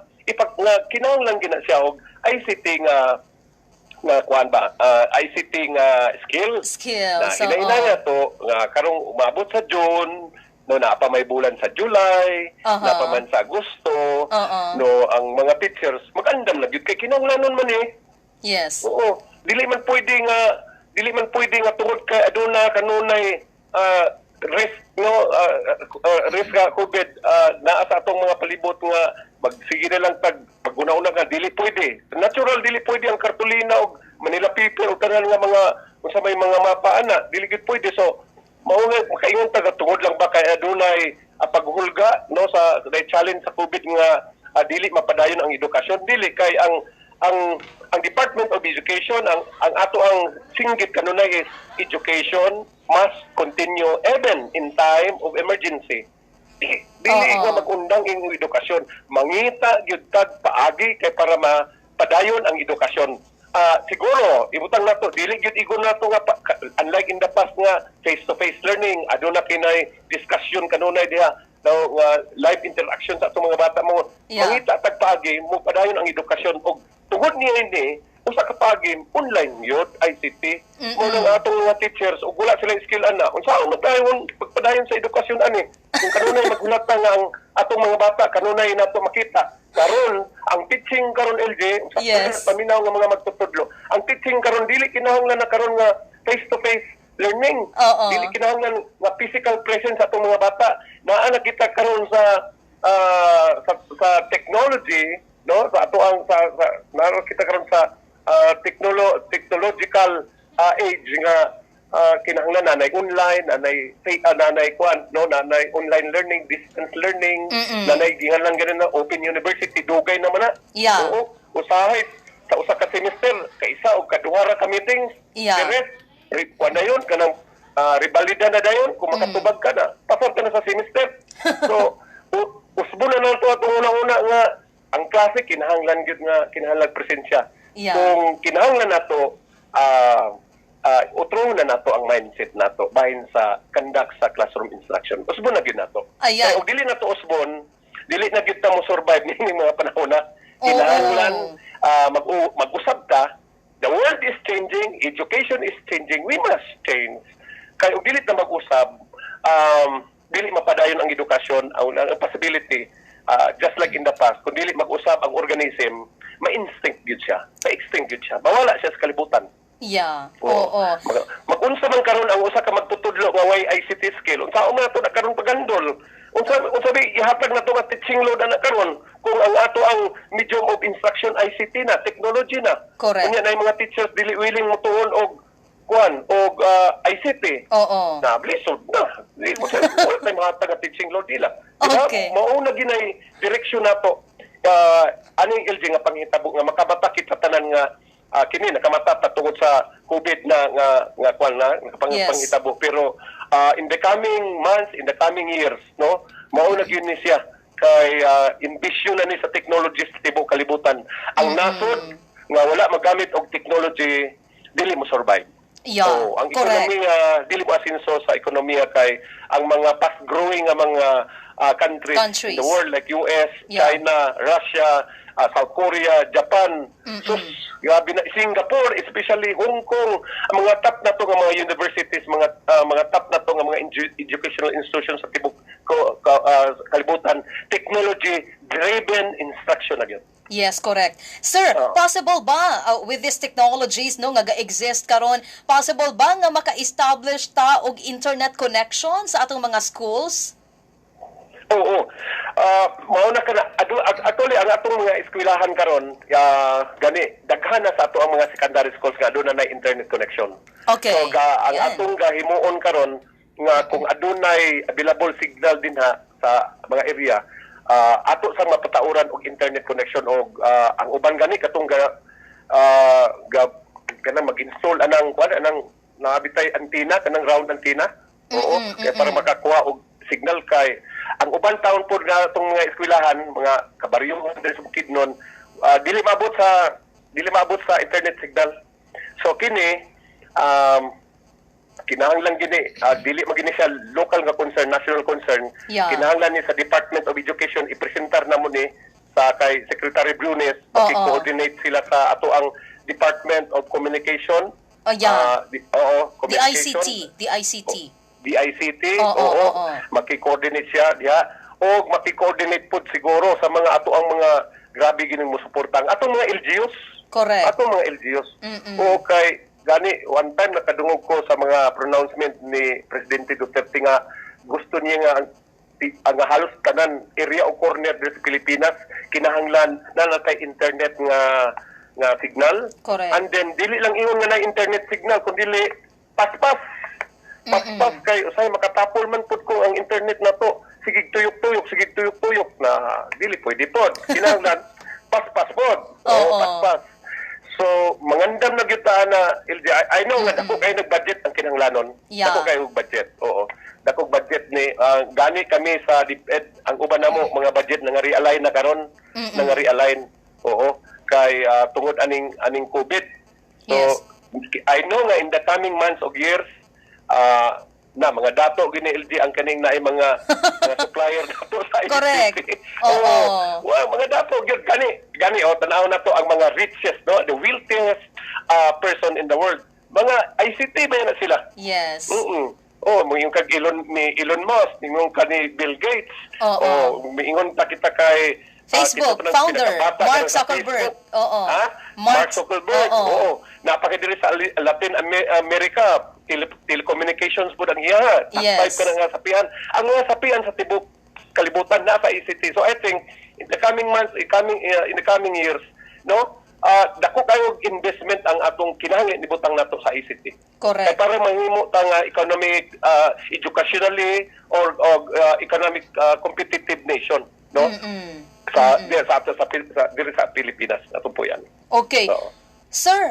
kinahanglan gina siya og ICT nga kuan ba ICT nga skills na hinahinayan to nga karong umabot sa June, no, na pa may bulan sa July, na pa man sa Agosto, no, ang mga teachers magandam na gyud kay kinahanglanon man
Yes.
Oo, dili man pwede nga tungod kay aduna kanunay risk, no, risk nga COVID naa sa atong mga palibot nga magsige na lang pag-una-una nga dili pwede. Natural dili pwede ang kartolina og Manila paper o tanan nga mga unsa may mga mapa ana, dili gid pwede. So mao nga makaingon ta tungod lang ba kay adunay paghulga, no, sa challenge sa COVID nga dili mapadayon ang edukasyon, dili kay ang Department of Education ang ato ang singgit kanunay is education must continue even in time of emergency. Dili nga mag-undang ing edukasyon, mangita gyud tag paagi kay para mapadayon ang edukasyon. Siguro ibutang nato dili gyud igon nato nga unlike in the past nga face-to-face learning, aduna kinay discussion kanunay diha live interaction sa atong mga bata mo. Mangita tag paagi mo padayon ang edukasyon og tungod niya ini usa ka pagi online yun ICT mo nang atong mga teachers ug wala sila skill ana unsaon magdayon pagpadayon sa edukasyon ani kung kanunay maghulata nga ang atong mga bata kanunay nato makita karon ang teaching karon LJ sa paminaw nga mga magtutudlo ang teaching karon dili kinahanglan na karon nga face to face learning. Dili kinahanglan nga physical presence sa atong mga bata naa na kita karon sa technology, no, sa ato ang naroon kita karon sa technological age nga kinahanglan nanay online, nanay kwan, no, nanay online learning, distance learning, nanay gingan lang ganun na open university dugay naman na. Oo, usahay sa usa ka semester kaisa og kaduha ra ka meetings. Kwan na yun kanang ribalida na dayon kung makatubag ka na pasar ka na sa semester. So usbo na lang to atong una-una nga ang klase kinahanglan gid nga kinahanglan presensya. Kung kinahanglan nato utro na nato ang mindset nato bahin sa conduct sa classroom instruction. Usbon na gid nato. Kaya og dili nato usbon, dili na gid ta mo survive ning mga panahon na kinahanglan mag-usab ta. The world is changing, education is changing, we must change. Kaya og dili na mag-usab, dili mapadayon ang edukasyon, ang possibility, just like in the past, kung dili mag-usab ang organism, ma-instinct yun siya, ma-extinct yun siya, mawala siya sa kalibutan. Mag-unsa man karon ang usa ka magtutudlo nga way ICT skill, unsa man nato na karon pagandol, unsa bi ihatag nato nga teaching load na karon kung ang ato ang medium of instruction ICT na, technology na. Unya na mga teachers dili willing mo tuon og ICT. Na blisod na. Di mo sa wala tay mahatag nga teaching load nila. Mao na ginay direksyon nato. Aning LG nga panghitabo nga makabata kita tanan nga kini nakamata tungod sa COVID na nga kwan na panghitabo, pero in the coming months, in the coming years, no, mao na gyud ni siya kay ambisyon na ni sa technology sa tibok kalibutan. Ang nasod nga wala magamit og technology dili mo survive. So, ang ekonomiya dili mo asenso sa ekonomiya kay ang mga fast growing nga mga countries in the world like US, China, Russia, South Korea, Japan, grabe na, Singapore, especially Hong Kong, ang mga top na to nga mga universities, mga top na to nga mga educational institutions sa tibok kalibutan, technology-driven instruction na yun.
Yes, correct. Sir, possible ba with these technologies no nga ga-exist karon, possible ba nga maka-establish ta og internet connection sa atong mga schools?
Oo. Mauna ka na, actually, ang atong mga eskwelahan karon, gani, daghan na sa ato ang mga secondary schools nga doon na internet connection.
Okay.
So, ang atong gahimuon karon nga kung adunay available signal din ha sa mga area, ato sang mapatauran og internet connection og ang uban gani katong kanang mag-install anang nabitay antenna, kanang round antenna. Oo, kaya para makakuha og signal kay ang uban taon po na itong mga eskwelahan, mga kabaryong diri sa Bukidnon, dili maabot sa internet signal. So kini kinahanglan gini dili magini siya local nga concern, national concern.
Yeah.
Kinahanglan ni sa Department of Education ipresentar namo ni sa kay Secretary Brunes, maki-coordinate sila sa ato ang Department of Communication.
DICT.
DICT, maki-coordinate siya diha o maki-coordinate pud siguro sa mga ato ang mga grabe gining mosuportang atong mga LGUs.
Correct.
Atong mga LGUs. O kay gani one time nakadungog ko sa mga pronouncement ni Presidente Duterte nga gusto niya nga ang halos tanan area o corner sa Pilipinas kinahanglan na natay internet nga signal.
Correct.
And then dili lang ingon nga na internet signal kundi paspas kay usay makatapol man pud ko ang internet na to sigig tuyok na dili pwede pod kinahanglan paspas pod. Paspas. So, mangandam na gyud ta na LG. I know nga dako kay nag-budget ang kinahanglanon.
Yeah.
Dako kay budget. Oo. Dako budget ni gani kami sa DepEd ang uban namo mga budget nga realign na karon, nga realign. Oo. Kay tungod aning COVID. So,
Yes.
I know nga in the coming months or years na mga dato gini LG ang kaning naay mga supplier dato sa ICT.
Correct.
Mga dato gyud gani tanaw na to ang mga richest, no, the wealthiest person in the world. Mga ICT ba na sila?
Yes.
Yung kag Elon Musk, yung kani Bill Gates. Ingon ta kita kay
Facebook founder Mark Zuckerberg.
Mark Zuckerberg. Napakadiri sa Latin America, telecommunications po ang iya.
Yes.
Ka nga sapian. Ang mga sapian sa tibok kalibutan na sa ICT. So I think in the coming months, in the coming years, no, dako kayo investment ang atong kinahanglan ibutang nato sa ICT.
Correct.
Kaya para mahimo ta nga economic, educationally or economic competitive nation, no? Sa Pilipinas ato po yan.
Okay.
So,
Sir,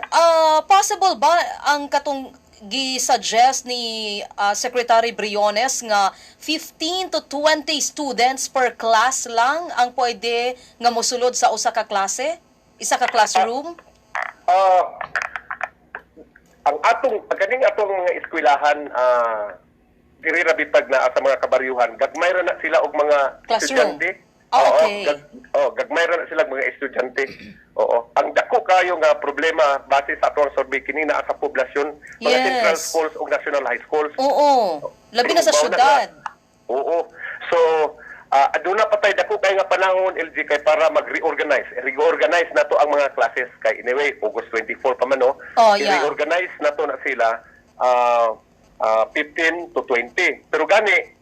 possible ba ang katong gi-suggest ni Secretary Briones nga 15 to 20 students per class lang ang pwede nga mosulod sa usa ka klase? Isa ka classroom?
Ang kaning atong mga eskwelahan diri ra bitag na sa mga kabaryuhan, gagmay ra na sila og mga
Classroom.
estudyante.
Okay.
Gagmay ra na sila mga estudyante. Oo. Ang dako kayo nga problema base sa atong survey kini naa sa poblasyon, mga
Yes.
central schools ug national high schools.
Oo. Labi na sa syudad.
Oo. So, aduna patay dako kay nga panahon LG kay para mag-reorganize. Reorganize na to ang mga classes kay anyway August 24 pa man no. I-reorganize na to na sila 15 to 20. Pero gani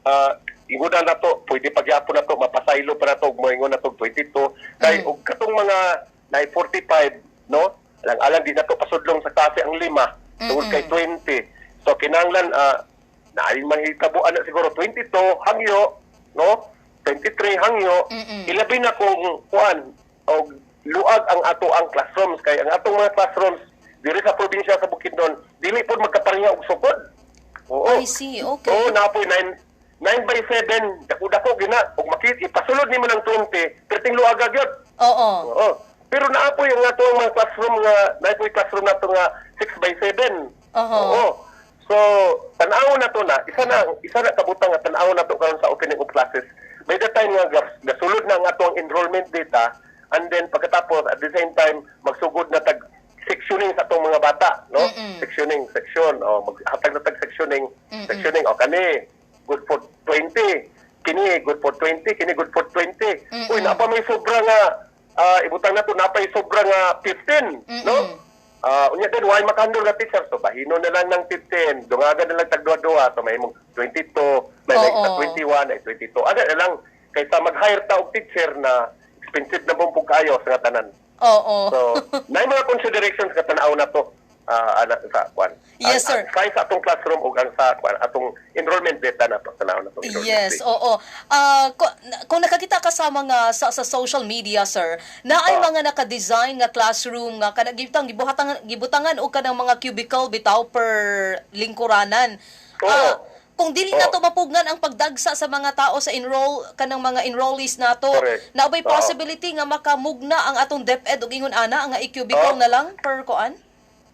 ingunan na to, pwede pagyapon na to, mapasaylo pa na to, moingon na to 22. Kay og katong mga 945, no? Alang di na to pasudlong sa klase ang 5, tungod kay 20. So kinahanglan naay mahitabuan na siguro 22 hangyo, no? 23 hangyo. Ilabi na kung kuan og luag ang ato ang classrooms kay ang atong mga classrooms diri sa probinsya sa Bukidnon dili pod magkapareha og sukod. Oo.
I see, okay.
Oo, napoy 9/7 dako-dako gina ug ipasulod nimo ng 20 perting luag gyud. Oo. Pero naapoy ang ato mga classroom nga naapoy classroom nato nga 6/7. Oo. So tan-aw na to na isa na kabutang nga tan-aw na to karon sa opening of classes. By the time nga gasulod na ang atong enrollment data and then pagkatapos at the same time magsugod na tag sectioning sa atong mga bata, no? Section maghatag na tag sectioning o kani good for 20 kini good for 20, kini good for 20. Uy, napa may sobra nga ibutang nato napay sobra nga 15, no? Unya din why makahandol nga teacher, so bahino na lang ng 15, dungagan na lang tagduwa-duwa, so may 22, may sa 21 ay 22. Ano na lang kaysa mag-hire ta og teacher na expensive na bumpog kayo sa tanan.
Oo.
So, na mga considerations ka tanaw na to anak sa kwan.
Yes, sir.
Ang sa atong classroom ug ang sa kwan atong enrollment data na to tanaw na to.
Yes, oo. Kung nakakita ka sa mga sa social media, sir, na ay mga naka-design nga classroom nga kanang gibutangan o kanang mga cubicle bitaw per lingkuranan. Kung dili na to mapugnan ang pagdagsa sa mga tao sa kanang mga enrollees nato, naabay possibility nga makamugna ang atong DepEd ug ingon ana nga i-cubicle na lang per kuan?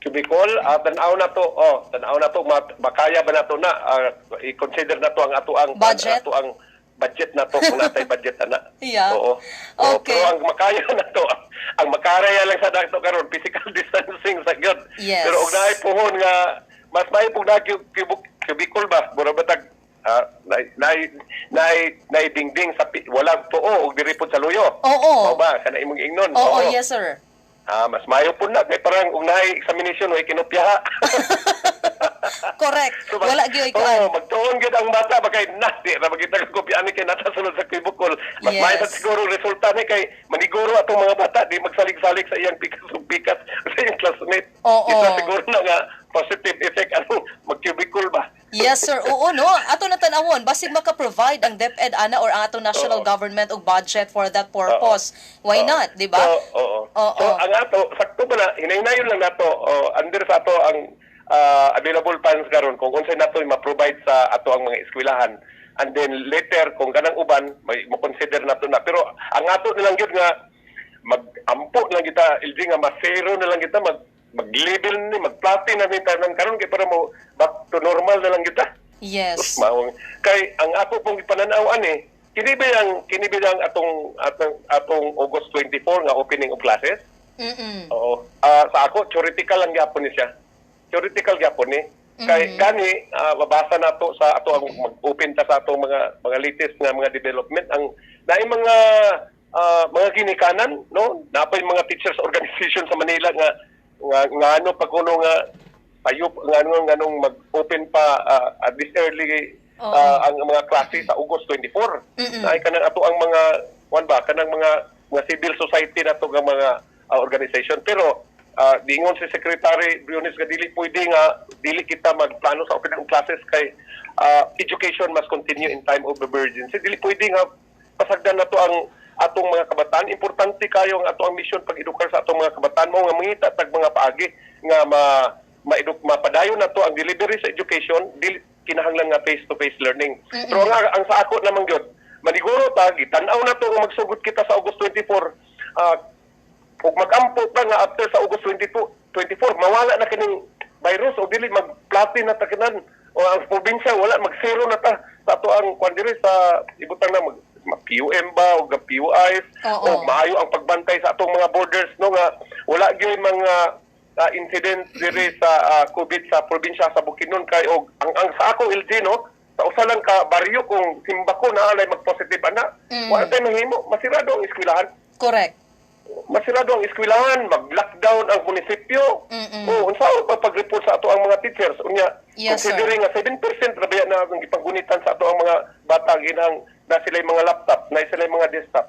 Cubicle, tanaw na to, makaya ba na to na, i-consider na to ang
budget?
ato ang budget na to, kung natay budget na.
Yeah.
Oo.
Okay.
Pero ang makaya na to, ang makaraya lang sa dato karon physical distancing sa gyud.
Yes.
Pero og naay puhon nga, mas may pug na cubicle ba, mura batag, nay dingding sa walang tuo og diri pod sa luyo.
Oo.
O ba, kana imong ingnon.
Oo, yes, sir.
Mas mayo po na. Kaya parang unahay examination, way kinopya.
Correct. Wala gyud ikaw.
Magtuon gyud ang bata bakay nati ra magita ko kopya ani kay natasunod sa kibukol. Mas mayo siguro resulta ni kay maniguro atong mga bata di magsalig-salig sa iyang pikas sa iyang classmate. Ito siguro na nga positive effect mag-cubicle ba?
Yes, sir. Oo, no. Ato na tanawon, basig maka-provide ang DepEd ana or ang atong national government og budget for that purpose. Why not, di ba?
So, ang ato, sakto ba na, hinaynayon lang nato, under sa ato ang available funds karon kung unsay nato ma-provide sa ato ang mga eskwelahan. And then later, kung kanang uban, may mo-consider nato na. Pero ang ato nilang yun nga, mag-ampo lang kita, LG nga, masero na lang kita, mag-level ni, mag-platin na kita ng karon kay para mo back to normal na lang kita.
Yes.
Kay ang ako pong ipananawan kini ba atong August 24 nga opening of classes? Oo. Sa ako theoretical lang gyapon ni siya. Theoretical gyapon ni. Kay gani mabasa nato sa ato ang mag-open ta sa atong mga latest nga mga development ang naay mga ginikanan, no? Napay mga teachers organization sa Manila nga ano pagkuno nga payop nganong mag-open pa at this early ang mga klase sa August 24. Ay kanang ato ang mga kanang mga civil society nato nga mga organization, pero dingon si Secretary Briones nga dili kita magplano sa opening classes kay education must continue in time of emergency. Dili pwede nga pasagdan nato ang atong mga kabataan. Importante kayo ang atong mission pag-edukar sa atong mga kabataan mo nga mangita tag mga paagi nga mapadayon nato ang delivery sa education, dili kinahanglan nga face-to-face learning. Pero ang sa ako naman gyud, maniguro ta gitan-aw nato kung magsugod kita sa August 24. Ug mag-ampo pa nga after sa August 24 mawala na kining virus o dili mag-platin na takinan o ang probinsya wala mag-zero na ta sa ato ang kwandiri sa ibutang na PUM ba o PUIs o maayo ang pagbantay sa atong mga borders, no, nga wala gyud mga incident diri sa COVID sa probinsya sa Bukidnon kay og ang sa ako LG, no, sa usa lang ka baryo kung Simbako na alay mag-positive ana, wala tay mahimo, masirado ang eskwelahan.
Correct.
Masirado ang eskwelahan, mag-lockdown ang munisipyo. Unsa pag-report sa ato ang mga teachers? Unya, considering nga 7% rabaya na ang ipagunitan sa ato ang mga bata ginang na sila mga laptop, na sila mga desktop.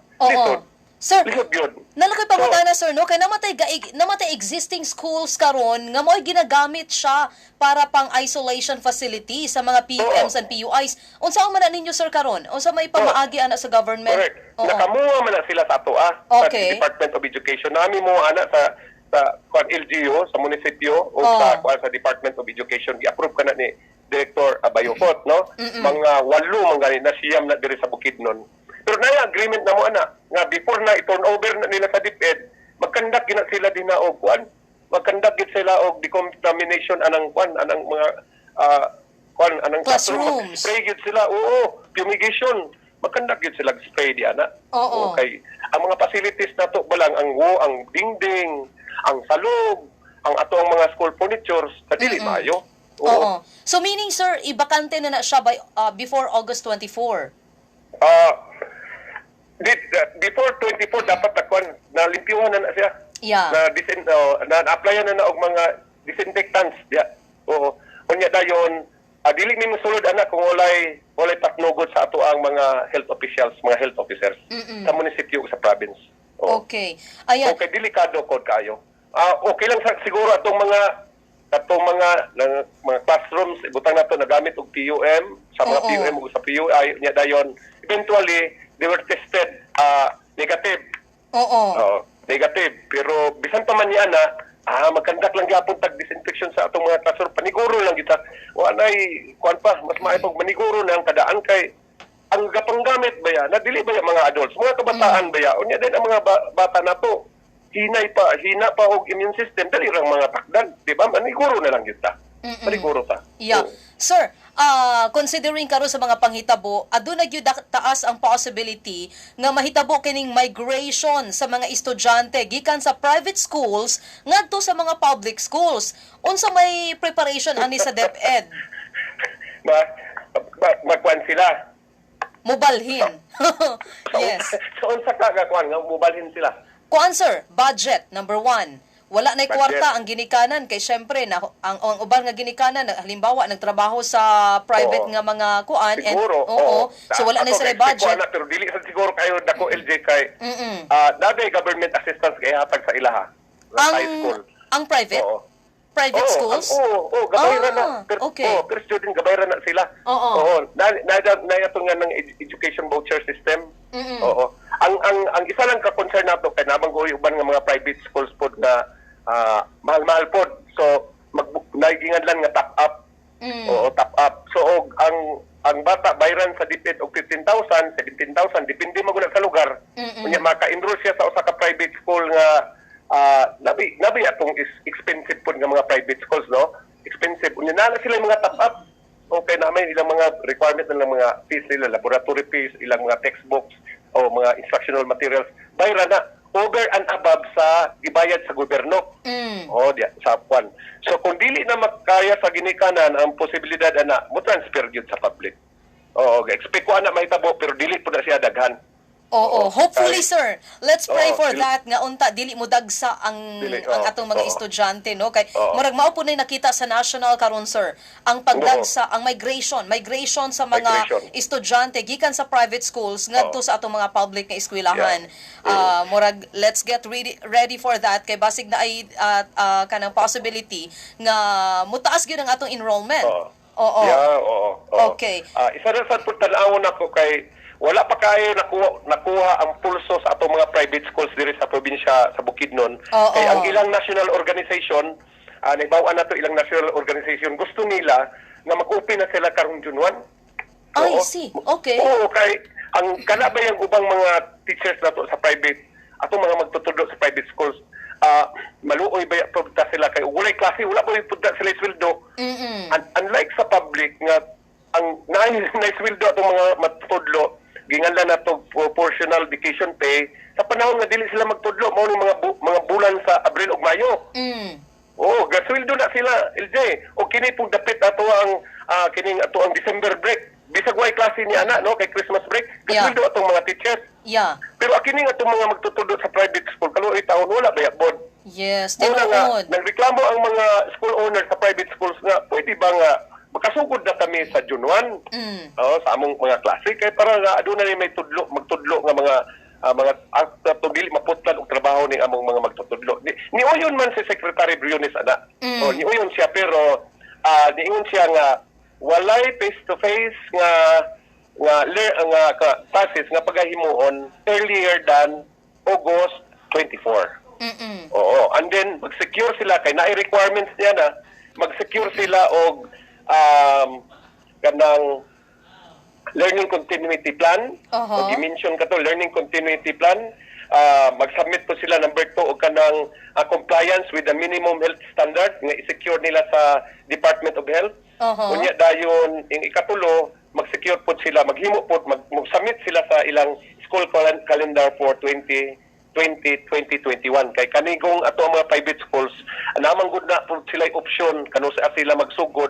Sir,
lisod yun.
Nalakay pangutana, sir, no? Kaya namatay existing schools karon nga mo'y ginagamit siya para pang isolation facility sa mga PUMs and PUIs. Unsa man na ninyo, sir, karon? Unsa may pamaagi ana sa government?
Correct. Nakamuha man na sila sa ato sa Department of Education. Nami mo ana sa LGU, sa munisipyo o sa Department of Education. I-approve ka na ni Director Abayofot, no? Mga 8 mga na siyam na diri sa Bukidnon. Pero na agreement na mo ana nga before na i-turn over na nila sa DepEd, magkandak gina sila din na og magkandak gid sila og decontamination anang mga anang
classrooms.
Spray gid sila, fumigation. Magkandak gid sila spray di ana. Okay. Ang mga facilities nato balang ang dingding, ang salog, ang ato ang mga school furnitures kadili maayo.
So meaning, sir, ibakante na siya by before August 24.
before 24 dapat na limpyuhan na siya.
Yeah.
Na-applyan na og mga disinfectants diya. Oo. Unya dayon, dili mi mosulod ana kung walay patnugod sa ato ang mga health officials, mga health officers sa munisipyo sa province. Oo.
Okay. Ayan.
Okay, delikado kod kayo. Okay lang siguro atong mga classrooms ibutang nato nagamit og PUM sa mga PUM ug sa PUI nya dayon eventually they were tested negative. Oo, negative. Pero bisan pa man niya na magkandak lang gyapon tag disinfection sa atong mga classroom. Paniguro lang kita. Walay kuan pa mas maayog maniguro na ang kadaan kay ang gapanggamit ba ya? Nadili ba ya mga adults? Mga kabataan ba ya? Unya din ang mga bata na to. Hina pa og immune system dali rang mga takdan, di ba? Maniguro na lang kita. Maniguro ta.
Yeah. Sir, considering karon sa mga panghitabo, aduna gyud taas ang possibility nga mahitabo kining migration sa mga estudyante gikan sa private schools ngadto sa mga public schools. Unsa may preparation ani sa DepEd?
Magkuan sila.
Mobalhin. Yes.
So unsa ka kuan nga mobalhin sila?
Kuan sir, budget number 1. Wala na'y
Budget.
kwarta ang ginikanan kay syempre na ang uban nga ginikanan halimbawa nagtrabaho sa private nga mga kuan
Siguro,
oo. So wala na sila budget.
Pero dili sa siguro kayo dako LJ kay dati government assistance kay hatag sa ilaha. High school.
Ang private?
Oo.
Private schools?
Gabayran na.
Okay.
Per student gabayran na sila.
Oo.
Na ito nga ng education voucher system. Oo. Ang isa lang ka concern nato kay namang uban nga mga private schools pod na mahal-mahal pod. So naigingan lang nga top up. Oo, top up. So ang bata bayran sa DepEd og 15,000, 17,000 depende maguna sa lugar. Unya maka-enroll siya sa usa ka private school nga nabi atong expensive po nga mga private schools, no? Expensive. Unya na sila mga top up. Okay na may ilang mga requirement ng mga fees nila, laboratory fees, ilang mga textbooks o mga instructional materials. Bayra na over and above sa ibayad sa gobyerno. Diya, sa kwan. So kung dili na makaya sa ginikanan ang posibilidad ana mo transfer gyud sa public. Expect ko ana mahitabo pero dili po na siya daghan.
Hopefully sir. Let's pray for that nga unta dili mo dagsa ang atong mga estudyante no kay murag mao po nay nakita sa national karon sir ang pagdagsa ang migration sa mga estudyante gikan sa private schools ngadto sa atong mga public nga eskwelahan. Murag let's get ready for that kay basig na ay kanang possibility nga mutaas gyud ang atong enrollment. Okay.
Isa ra sa pagtan-awon ako kay wala pa kayo nakuha ang pulso sa atong mga private schools diri sa probinsya sa Bukidnon. Kay ang ilang national organization, naibawan na to ilang national organization, gusto nila nga mag-open na sila karong June 1.
I see. Okay.
Oo, kay ang kana ba yung ubang mga teachers nato sa private, atong mga magtutudlo sa private schools, maluoy ba yung sila kay walay klase, wala ba yung sila sweldo. Unlike sa public nga ang naisweldo atong mga matutudlo ginganlan na to proportional vacation pay sa panahon nga dili sila magtudlo mao ni mga bulan sa Abril ug Mayo. Gasweldo na sila LJ. O kini pug dapit ato ang kining ato ang December break. Bisag way klase ni ana no kay Christmas break. Gasweldo atong mga teachers. Pero kining atong mga magtutudlo sa private school kaluoy taon wala ba bod.
Yes,
tinuod. Nagreklamo ang mga school owners sa private schools nga pwede ba nga makasugod na kami sa June 1 sa among mga klase kay para nga aduna ni may magtudlo nga mga dili maputlan og trabaho ni among mga magtutudlo. Ni uyon man si Secretary Briones ana. Ni uyon siya pero niingon siya nga walay face to face nga classes nga pagahimuon earlier than August 24. And then mag-secure sila kay naay requirements niya na mag-secure sila og kanang learning continuity plan. I-mention ka to, learning continuity plan. Mag-submit po sila number 2 og kanang compliance with the minimum health standard nga i-secure nila sa Department of Health. Unya dayon ing ikatulo mag-secure po sila, maghimo po mag-submit sila sa ilang school calendar for 2021 kay kanigong ato mga private schools namang gud na po sila option kano sa sila magsugod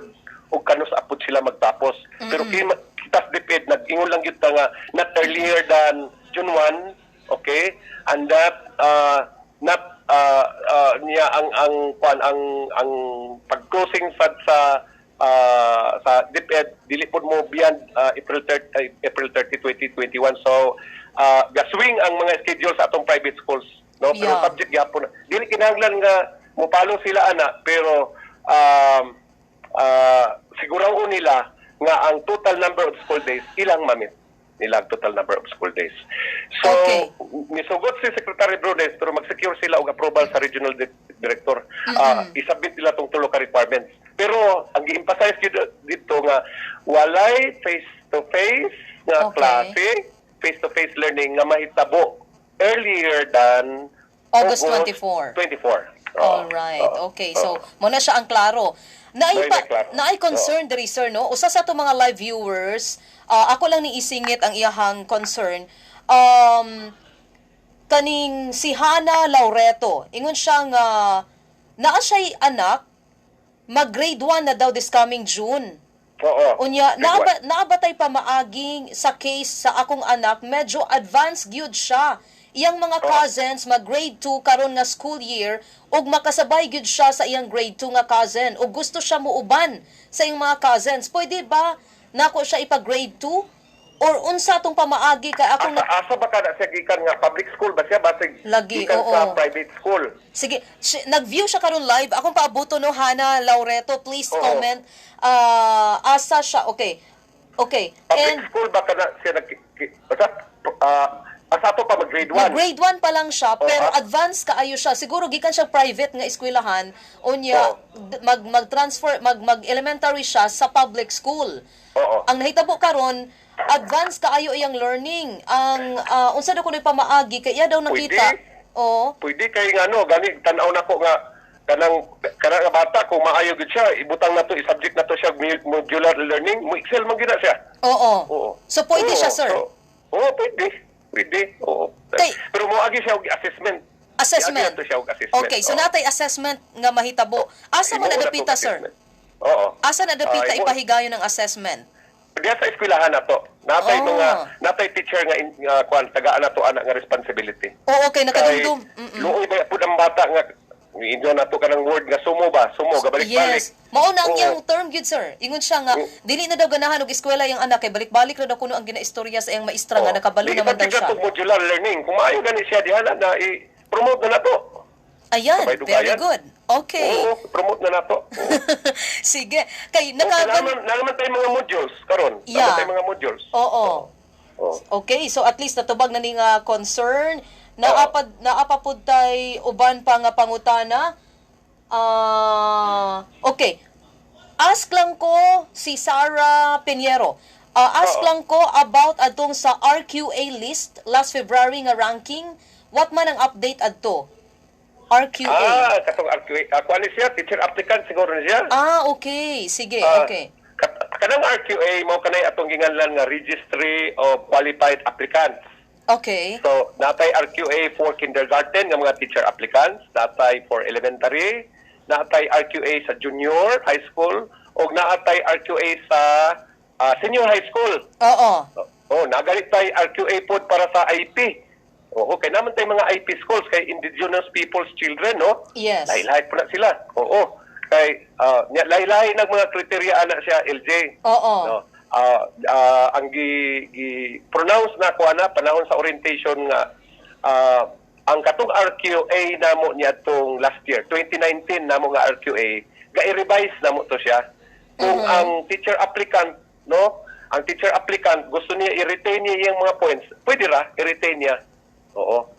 o kano sa apod sila magtapos. Pero kita DepEd nag-ingon lang gyud nga not earlier than June 1, okay, and that not niya ang pag-closing sa DepEd dili pud mo beyond April 30, 2021. So gaswing ang mga schedule sa atong private schools, no? Pero
Yeah.
subject gyapon dili kinahanglan nga mopalo sila ana, pero siguraon nila nga ang total number of school days ilang mamit nila ang total number of school days. So,
Okay.
misugot si Secretary Brunes pero mag-secure sila og approval sa regional director. Isubmit nila tong tulo ka requirements. Pero ang gi-emphasize dito nga walay face-to-face nga
Okay.
klase, face-to-face learning nga mahitabo earlier than
August 24.
24.
All right. Okay. So, muna siya ang klaro. Naay
Very klaro.
naay concern diri sir, no? Usa sa ato mga live viewers, ako lang ni isingit ang iyahang concern. Kaning si Hana Laureto, ingon siya nga naa siya'y anak, mag-grade 1 na daw this coming June.
Oo.
Unya, naabatay pa maaging sa case sa akong anak, medyo advanced gyud siya. Iyang mga cousins mag-grade 2 karon nga school year ug makasabay gyud siya sa iyang grade 2 nga cousin ug gusto siya muuban sa iyang mga cousins. Pwede ba nako siya ipa-grade 2? Or unsa tong pamaagi kay akong
Asa ba ka na siya gikan nga public school ba siya basig
Lagi,
gikan
oo.
sa private school?
Sige, nag-view siya karon live. Akong paabuto no, Hana Laureto, please
Oo.
comment. Asa siya? Okay. Okay.
Public school ba ka na siya asa to pa mag-grade 1?
Mag-grade 1 pa lang siya, pero
Oo.
advanced kaayo siya. Siguro gikan siya private nga eskwelahan, unya mag-transfer, mag-elementary siya sa public school.
Oo.
Ang nahitabo karon, advanced kaayo iyang learning. Ang unsa daw kunoy pamaagi kay iya daw nakita. Oo.
Pwede kay nga no, gani tan-aw nako nga kanang nga bata kung maayo gid siya, ibutang nato i-subject nato siya modular learning, mo excel man gid na siya.
Oo.
Oo.
So pwede
Oo,
siya, sir.
Pwede. Pwede. Oo.
Kay-
Pero mo agi siya og assessment.
Assessment.
Iagi nato siya og assessment.
Okay, so
Oo.
natay assessment nga mahitabo. Asa man
Ibuo na
nadapita,
tong
sir?
assessment. Oo.
Asa nadapita
Ibuo-
ipahigayon ng assessment?
Diya sa eskwelahan nato. Natay
Oh.
natay teacher nga kuan tagaan nato ana nga responsibility.
Oo, okay, nakadumdum.
Luoy ba pud ang bata nga inyo nato kanang word nga sumo ba? Sumo gabalik-balik.
Yes. Mao na ang
Oo.
iyang term gyud, sir. Ingon siya nga dili na daw ganahan og eskwela yung anak kay balik-balik ra daw kuno ang ginaistorya sa iyang maestra nga nakabalo naman daw siya.
Ito modular learning. Kung maayo gani siya diha na i-promote na nato.
Ayan,
Sabay
very
dugayan.
good. Okay.
Oo, promote na nato.
Sige. Kay
Nalaman tayo mga modules karon.
Yeah.
Nalaman tayo mga modules.
Oo.
Oo.
Okay, so at least natubag na ning concern. Naapapud tay uban pa nga pangutana. Okay. Ask lang ko si Sarah Pinheiro. Ask lang ko about atong sa RQA list last February nga ranking. What man ang update adto? RQA.
Katong RQA. Ako ano siya? Teacher applicant siguro niya.
Okay. Sige,
Ah,
okay.
Kanang RQA, mo kanay atong ginganlan nga Registry of Qualified Applicants.
Okay.
So, natay RQA for kindergarten nga mga teacher applicants, natay for elementary, natay RQA sa junior high school, o natay RQA sa senior high school.
Oo.
Nagalit tay RQA pod para sa IP. Oo, kay naman tay mga IP schools kay indigenous people's children, no?
Yes.
Lahi-lahi po na sila. Oo. Kay lahi-lahi ng mga kriteriya ana siya LJ.
Oo.
No? Ang gi-pronounce na ko ana panahon sa orientation nga ang katong RQA namo niya tong last year 2019 namo nga RQA ga-revise namo to siya kung ang teacher applicant ang teacher applicant gusto niya i-retain niya iyang mga points, pwede ra i-retain niya.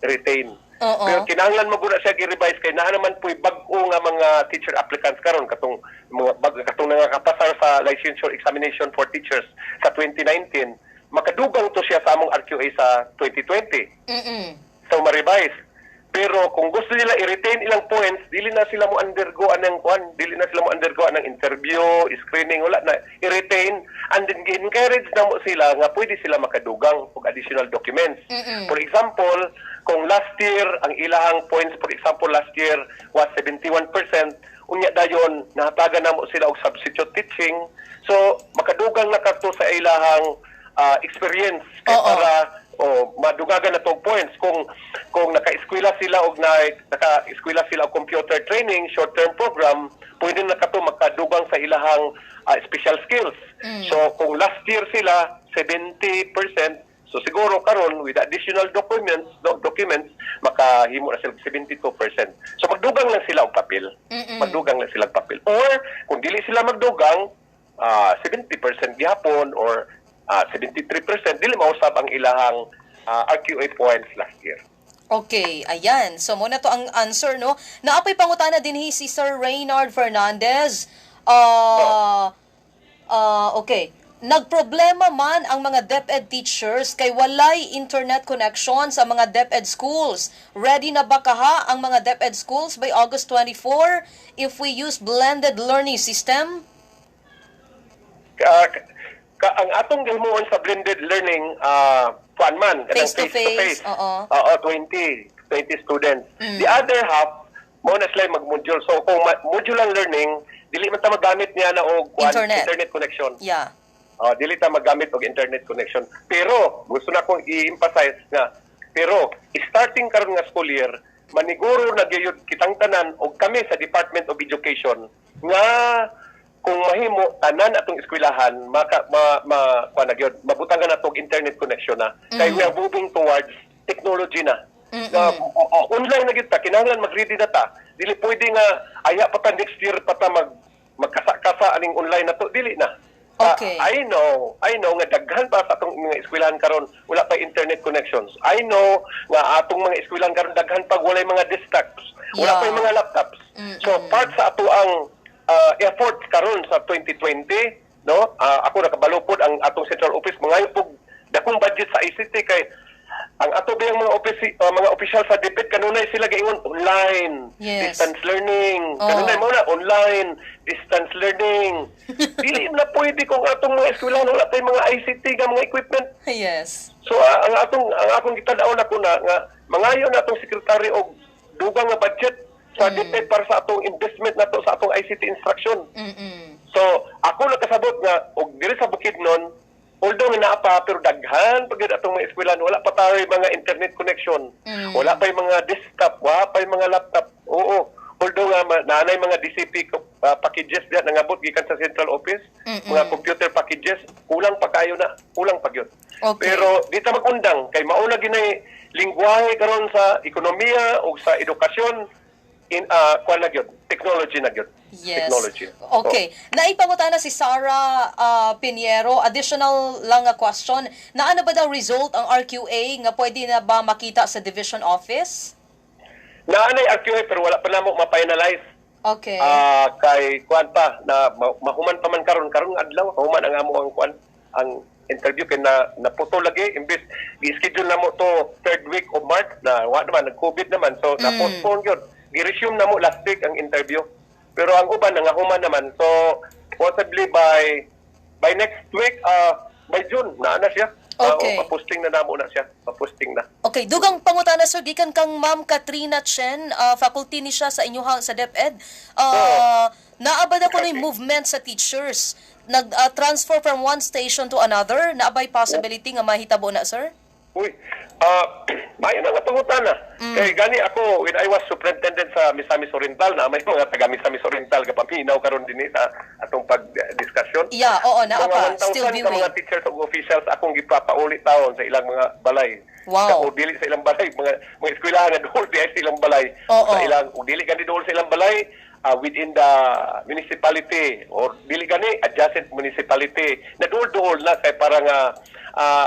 I-retain.
Oo.
Pero kinahanglan mo guna siya i-revise kay naa naman puy bag-o nga mga teacher applicants karon katong mga katong nakapasar sa licensure examination for teachers sa 2019 makadugang to siya sa among RQA sa 2020. So ma-revise. Pero kung gusto nila i-retain ilang points, dili na sila mo undergo anang interview, screening, wala na i-retain and then encourage na mo sila nga pwede sila makadugang og additional documents. For example, kung last year ang ilahang points, for example last year was 71%, unya dayon nahatagan na mo sila og substitute teaching. So makadugang na kadto sa ilahang experience kay para madugagan na tong points kung naka-eskwela sila og naka-eskwela sila og computer training short-term program, pwede na kato makadugang sa ilahang special skills. So kung last year sila 70%, so siguro karon with additional documents makahimo na sila 72%. So magdugang lang sila og papel. Magdugang lang sila og papel. Or kung dili sila magdugang 70% gihapon or 73%, dili mausab ang ilahang RQA points last year.
Okay, ayan. So muna to ang answer, no? Naapay pangutana din si Sir Reynard Fernandez. Okay. Nagproblema man ang mga DepEd teachers kay walay internet connection sa mga DepEd schools. Ready na ba kaha ang mga DepEd schools by August 24 if we use blended learning system?
Ang atong gilmuon sa blended learning, face-to-face, 20 students. The other half, mo na sila mag-module. So kung modular learning, dili man ta magamit niya na og internet connection.
Yeah.
Dili ta magamit og internet connection. Pero gusto na kong i-emphasize nga, pero starting karon nga school year, maniguro na gyud kitang tanan og kami sa Department of Education nga kung mahimo tanan atong eskwelahan mabutangan natong internet connection na kay we are moving towards technology na. Online na gyud ta, kinahanglan mag-ready na ta. Dili pwede nga aya pa ta next year pa ta magkasa-kasa aning online na to, dili na.
Okay.
I know nga daghan pa sa atong mga eskwelahan karon wala pa internet connections. I know nga atong mga eskwelahan karon daghan pa walay mga desktops, wala pa yung mga laptops. So part sa ato ang efforts karon sa 2020, no? Ako nakabalupod ang atong central office mga pug dakong budget sa ICT kay ang ato biyang mga official sa DepEd kanunay sila gaingon online, distance learning. Kanunay mo na online, distance learning. Dili na pwede kung atong mga eskwelahan wala tay mga ICT nga mga equipment.
Yes.
So ang akong gitadaon ako na nga mangayo na atong sekretary og dugang nga budget sa DepEd para sa atong investment nato sa atong ICT instruction. So ako nakasabot nga og diri sa Bukidnon, although naa pa pero daghan pagid atong mga eskwelahan wala pa tayo mga internet connection. Wala pa yung mga desktop, wala pa yung mga laptop. Oo. Although nga naanay mga DCP packages diyan nangabot gikan sa central office, mga computer packages, kulang pa kayo na, kulang pa gyud.
Okay.
Pero di ta magundang kay mauna ginay lingwahe karon sa ekonomiya o sa edukasyon kuan na gyud, technology na gyud.
Yes.
Technology.
Okay. Naipangutana si Sarah Piniero. Additional lang nga question. Naano ba daw result ang RQA nga pwede na ba makita sa division office?
Naanay RQA pero wala pa namo ma-finalize.
Okay.
Kay kuan pa na mahuman pa man karon adlaw, mahuman ang amo ang interview kay na puto lagi imbis i-schedule namo to third week of March na wa naman nag-COVID naman so na-postpone gyud. I-resume na mo last week ang interview. Pero ang uban nangahuman naman. So, possibly by next week, by June, na siya.
Okay.
Paposting na namo na siya. Paposting na.
Okay, dugang pangutana sir, gikan kang Ma'am Katrina Chen, faculty ni siya sa inyong sa DepEd. Naabad ako na yung movement sa teachers. Nag-transfer from one station to another. Naabay possibility nga mahitabo na, sir?
Uy, mayo na nga pangutana. Kay gani ako, when I was superintendent sa Misamis Oriental, na may mga taga Misamis Oriental kapaminaw karon din sa atong pag-discussion.
Yeah, oo, naapa. Still
Mga 1,000
viewing.
ka mga teachers o officials akong gipapaulit taon sa ilang mga balay.
Wow.
O dili sa ilang balay, mga eskwelahan na dool di sa ilang balay.
Oo.
Sa ilang, o dili gani dool sa ilang balay, within the municipality or dili gani adjacent municipality na dool na kay para nga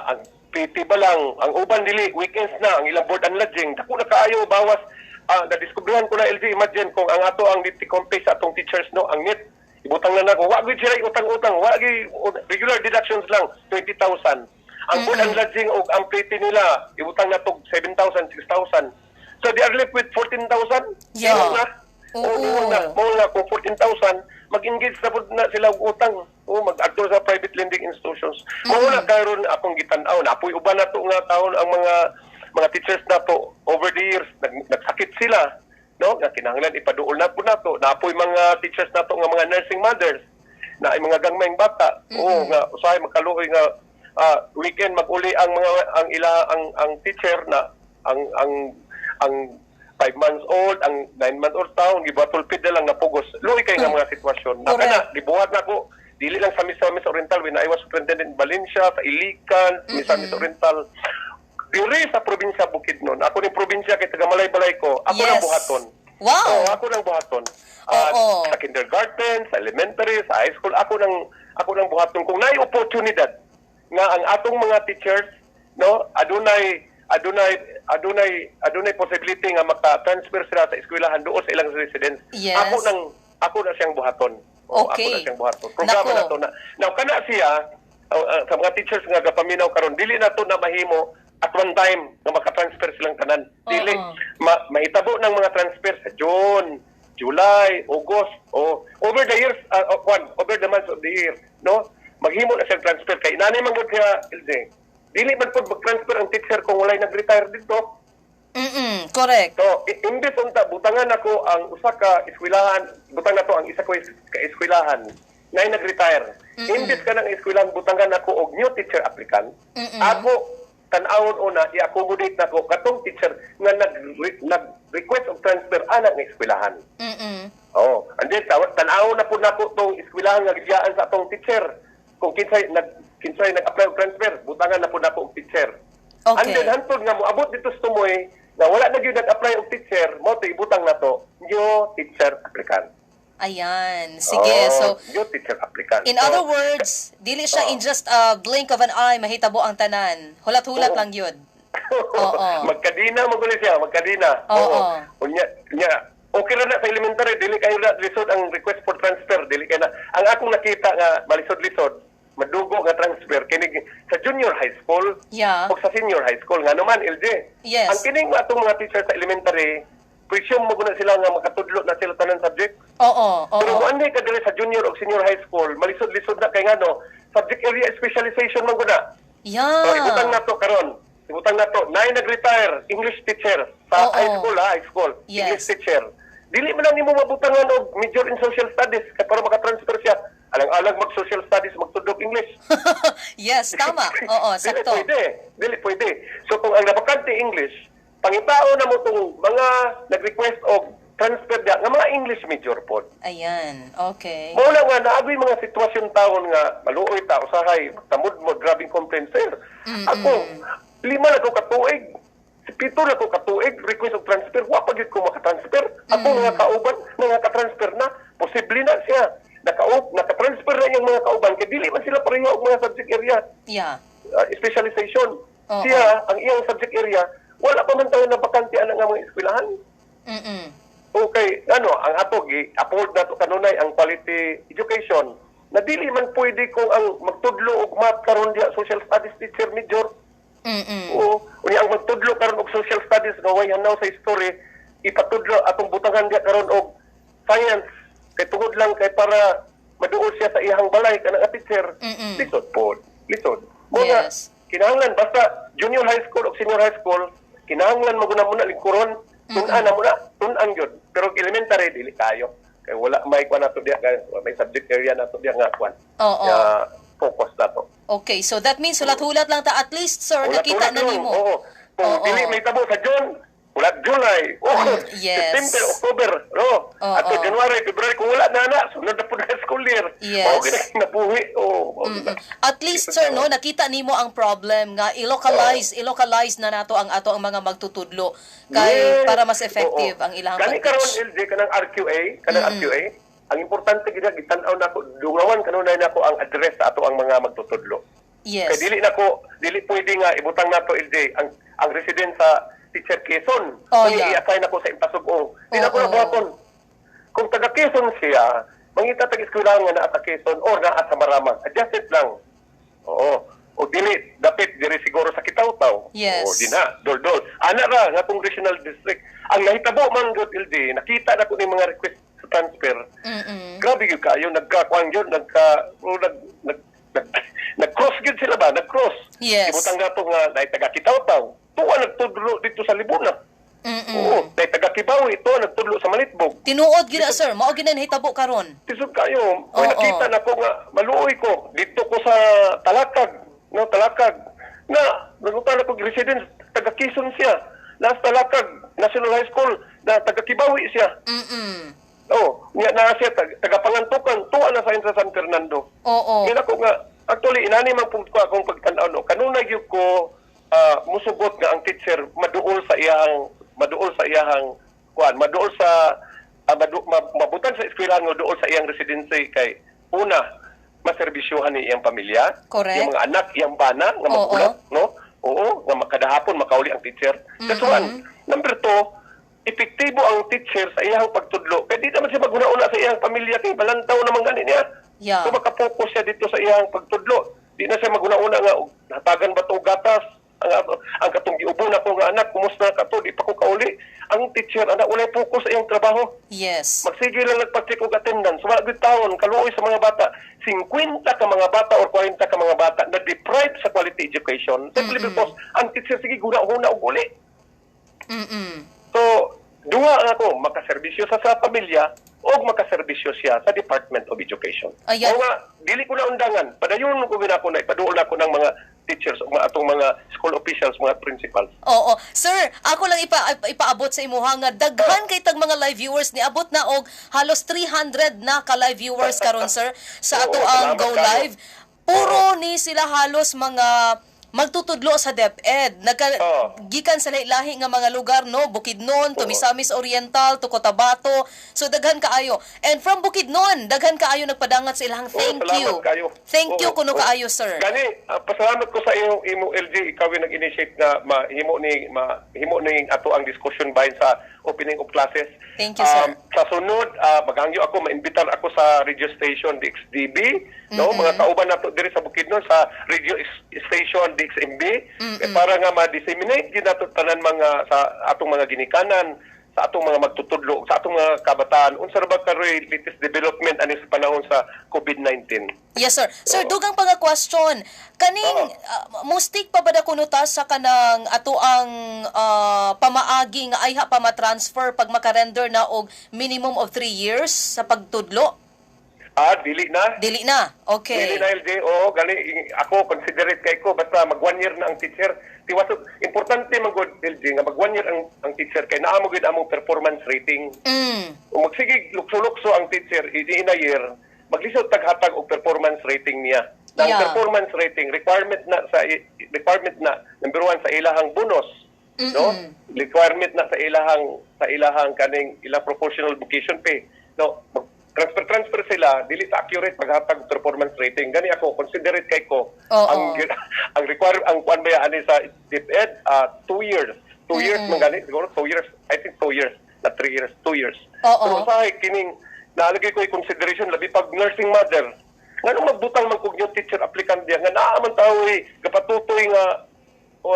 ang PT ba lang ang uban dili weekends na ang ilang board and lodging dako na kaayo bawas na-discoveryhan ko na LG imagine kung ang ato ang NIT compare sa atong teachers no ang NIT ibutang na nako wa gyud sila utang-utang wa gyud regular deductions lang 20,000 ang board and lodging og ang PT nila ibutang na tog 7,000 6,000 so they are left with 14,000
Yeah.
Mo na kung 14,000 mag-engage na sila og utang o mag-adto sa private lending institutions. Mo na karon akong gitan-aw na apoy uban nato nga taon ang mga teachers nato over the years nagsakit sila no nga kinahanglan ipaduol na po nato na apoy mga teachers nato nga mga nursing mothers na ay mga gangmayng bata o nga usahay makaluoy nga weekend maguli ang mga ang teacher na ang 5 months old, ang 9 months old taon, gibatulpid na lang napugos. Luoy kay nga mga sitwasyon.
Correct.
Nakana, gibuhat na ko, dili lang sa Misamis Oriental, when I was superintendent in Valencia, sa Ilican, Misamis Oriental, diri sa probinsya Bukidnon. Ako ni probinsya kay taga-Malay-Balay ko, ako
Yes.
nang buhaton.
Wow!
Oo, ako nang buhaton.
Oo.
Sa kindergarten, sa elementary, sa high school, ako nang buhaton. Kung naay oportunidad nga ang atong mga teachers, no, adunay possibility nga maka-transfer sila sa eskwelahan doon sa ilang residence.
Yes.
Ako na siyang buhaton. O,
Okay.
Ako na siyang buhaton. Programa
Nako.
na to na. Now, kana siya, sa mga teachers nga gapaminaw karon, dili na to na mahimo at one time na maka-transfer silang tanan. Dili. Mahitabo ng mga transfer sa June, July, August, o over the years, over the months of the year, no? Maghimo na siyang transfer. Kay inani man gud siya, LJ. Dili man po mag-transfer ang teacher kung walay nag-retire dito.
Correct.
So, imbis unta, butangan ako ang usa ka eskwelahan, butang na to ang isa ko ka eskwelahan na nag-retire. Imbis ka ng eskwelahan, butangan ako og new teacher applicant. Ako, tan-awon una, i-accommodate na ko katong teacher nga nag-request of transfer anak ng eskwelahan. Oh, and then tan-awon na po na ko tong eskwelahan nga gidiyaan sa atong teacher. Kung kinsay nag-apply og transfer, butangan na po na ko og teacher.
Okay.
And then hantod nga moabot dito sa tumoy na wala na gyud nag-apply og teacher, mo to ibutang na to new teacher applicant.
Ayan. Sige. So,
new teacher applicant.
in other words, dili siya in just a blink of an eye, mahitabo ang tanan. Hulat-hulat lang yun. Oo.
Magkadina mo siya, magkadina.
Oo.
Unya, okay ra na sa elementary, dili kayo na lisod ang request for transfer, dili kay na. Ang akong nakita nga malisod-lisod, madugo nga transfer kinig sa junior high school
Yeah.
o sa senior high school nga naman LJ.
Yes.
Ang kining atong mga teacher sa elementary, presume mo guna sila nga makatudlo na sila tanan subject.
Oo.
Pero kung anday ka diri sa junior o senior high school, malisod-lisod na kay ngano, subject area specialization man guna. So ibutang na to karon. Ibutang na to. Nay nag-retire English teacher sa high school,
Yes.
English teacher. Dili man lang nimo mabutangan og major in social studies kay para maka-transfer siya. Alang-alang mag-social studies, magtudlok English.
Yes, tama. Oo, sakto.
Dili pwede. So kung ang napakante English, pangitao na mo itong mga nag-request o transfer niya, nga mga English major po.
Ayan. Okay.
Muna nga, naagoy mga sitwasyon taon nga, maluoy ta, usahay, tamod mo, grabing complaint, sir. Ako, 5 na ko katuig. 7 na ko katuig, request of transfer, wapagit ko makatransfer. Ako mga kauban, mga katransfer na, posible na siya. Naka-transfer na yung mga kauban, kaya dili man sila pareho og mga subject area.
Yeah.
Specialization. Siya, ang iyang subject area, wala pa man tayo na bakante ang mga eskwelahan. Okay, ang ato gi-uphold na to kanunay ang quality education. Na dili man pwede kung ang magtudlo og math karon diya social studies teacher major. Oo, unya ang magtudlo karon og social studies nga way hanaw sa history, ipatudlo atong butangan diya karon og science kay tungod lang kay para maduol siya sa iyang balay kanang teacher. Lisod po. Lisod. Muna,
Yes.
kinahanglan basta junior high school o senior high school, kinahanglan maguna lingkuron, tunan muna, tunan gyud. Pero elementary dili kayo. Kay wala may kwan nato diya, may subject area nato diya nga kwan.
Oo.
Ya focus nato.
Okay, so that means hulat-hulat lang ta at least, sir, nakita na nimo.
Oo. Kung dili may tabo sa June, wala July,
yes.
September, October, no? At January, February, kung wala na, sunod na po na school year.
Yes.
O, kinabuhi.
At least, sir, no, nakita nimo ang problem nga i-localize na nato ang mga magtutudlo kay para mas effective ang ilang
Kani karon LJ kanang RQA, ang importante gid gitan-aw nako dungawan kanunay nako ang address sa ato ang mga magtutudlo.
Yes.
Kay dili pwede nga ibutang nato LJ ang resident sa teacher Quezon. I-assign ako sa Impasugong. Di na ko nabuhaton. Kung taga Quezon siya, mangita tag-eskwelahan nga naa sa Quezon o naa sa Maramag. Adjust it lang. Oo. O dili, dapit diri siguro sa Kitaw-Taw.
Yes.
O di na, dol-dol. Ana ra nga congressional district. Ang nahitabo man gud LD, nakita na ko ni mga request sa transfer. Grabe gyud kayo nagkakuan gyud, nag-cross gyud sila ba? Nag-cross.
Yes.
Ibutang nato nga dahil taga Kitaw-Taw. Tuwa nagtudlo dito sa Libuna. Oo, dahil taga Kibawi, ito nagtudlo sa Malitbog.
Tinuod gina, sir, mao gina nahitabo karon.
Tisod kayo, may nakita na ko nga, maluoy ko, dito ko sa Talakag, no, talakag. Na, nagutan ako residence, taga Quezon siya. Nas talakag, National High School, na taga Kibawi siya. Oh, nga siya, taga Pangantukan, tuwa na sa San Fernando.
Oo.
Kaya ako nga, actually, inani man po ko akong pagtanaw, no, kanuna gyud ko musugot nga ang teacher maduol sa iyang mabutan sa eskwelahan nga duol sa iyang residency kay una maserbisyohan ni iyang pamilya,
Correct.
iyang mga anak, iyang bana nga magulat, no? Oo, nga makadahapon makauli ang teacher. That's one. Number two, epektibo ang teacher sa iyang pagtudlo. Kaya di naman siya maguna-una sa iyang pamilya kay balantaw naman gani niya.
Yeah.
So makapokus siya dito sa iyang pagtudlo. Di na siya maguna-una nga hatagan ba to gatas ang katong giubo na ko nga anak kumusta ka to di pa ko kauli. Ang teacher ana walay focus sa iyang trabaho.
Yes.
Magsige lang nagpa-check og attendance. Wala gid taon kaluoy sa mga bata. 50 ka mga bata or 40 ka mga bata na deprived sa quality education simply because ang teacher sige guna-una og uli. So, duha ako makaserbisyo sa pamilya o makaserbisyo siya sa Department of Education.
Ayan.
O nga, dili ko na undangan. Padayon ko ginako na ipaduol ako ng mga teachers o atong mga school officials, mga principals.
Oo. Sir, ako lang ipaabot sa imuha nga daghan kay tag mga live viewers ni abot na og halos 300 na ka live viewers karon sir sa ato ang
salamat
Go
kayo.
Live. Puro ni sila halos mga magtutudlo sa DepEd. Gikan sa lahi nga mga lugar, no? Bukidnon, Tumisamis Oriental, to Cotabato. So daghan kaayo. And from Bukidnon, daghan kaayo nagpadangat sa ilang thank you.
Salamat kayo.
Thank you kuno kaayo sir.
Gani, pasalamat ko sa imo LG, ikaw yung nag-initiate na mahimo ni ato ang discussion bahin sa opening of classes.
Thank you, sir.
Sa sunod, maghangyo ako, maimbitar ako sa radio station DXDB, no? Mga kauban nato diri sa Bukidnon sa radio station DXMB para nga ma-disseminate din nato tanan mga sa atong mga ginikanan, sa atong mga magtutudlo, sa atong mga kabataan unsa ra ba karoy latest development ani sa panahon sa COVID-19.
Yes, sir. Sir, dugang pa nga question. Kaning, mustik pa ba da kunuta sa kanang ato ang pamaagi nga ayha pa ma-transfer pag makarender na og minimum of 3 years sa pagtudlo?
Dili na.
Dili na. Okay.
Dili na LJ, gani ako considerate kay ko basta mag 1 year na ang teacher. Tiwasod importante man gud LJ nga mag 1 year ang teacher kay naa mo gid among performance rating. Kung magsige lukso-lukso ang teacher in a year, maglisod taghatag og performance rating niya. Ang performance rating requirement na number 1 sa ilahang bonus, no? Requirement na sa ilahang kaning ilang proportional vocation pay. No, transfer sila dili ta accurate paghatag og performance rating. Gani ako considerate kay ko ang require ang kuan ba ani sa DepEd 2 years. 2 years man gani siguro 2 years. I think 2 years, not 3 years, 2 years. Pero sa kining naalagay ko yung consideration labi pag nursing mother. Ngano magbutang man kog new teacher applicant diya nga naa man tawo kapatutoy nga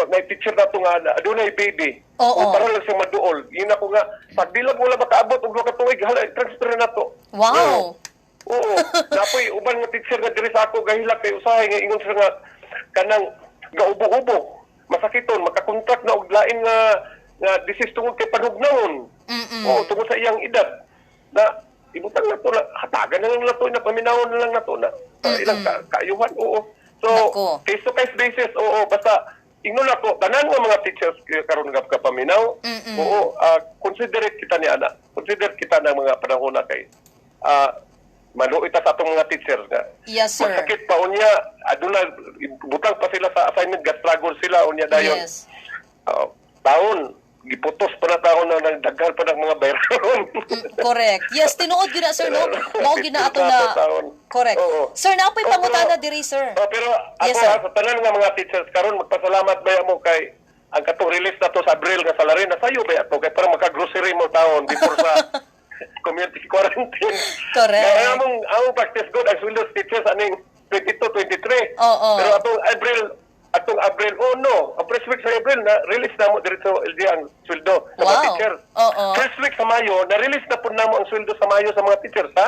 may teacher na ito nga, adunay baby. Para lang siyang maduol. Yun ako nga, pag dilag wala makaabot, ug makatuig, hala, transfer na to.
Wow!
Oo. Dapoy, uban nga teacher nga diri sa ako, gahilak kay usahay, nga ingon siya nga, kanang, gaubo-ubo. Masakiton, makakontrak na, og lain nga disease tungod kay panugnahon. Oo, tungod sa iyang edad. Na, ibutang na to, hatagan na lang na to, na paminahon na lang na to, na ilang kaayuhan, oo. So, case-to-case basis, basta, ingnon ako, tanan nga mga teachers karon nga kapaminaw. Considerate kita ni ana. Consider kita ng mga panahon na kay maluoy ta sa atong mga teachers nga.
Yes, sir.
Masakit pa unya, aduna butang pa sila sa assignment, struggle sila unya dayon.
Yes.
Taon giputos pa na taon na nagdaghan pa ng mga bayron.
Correct. Yes, tinuod gyud na sir no. Mao gyud na ato na. Correct. Sir, naapay pangutana diri sir.
Pero ako sa tanan nga mga teachers karon magpasalamat ba mo kay ang katong release na to sa Abril nga salary na sayo ba ato kay para maka-grocery mo taon before sa community quarantine.
Correct.
Kaya among practice good ang sweldo teachers aning 22-23. Pero atong Abril, ang first week sa Abril, na-release na mo dito LG ang sweldo sa mga teacher. First week sa Mayo, na-release na po na mo ang sweldo sa Mayo sa mga teachers, ha?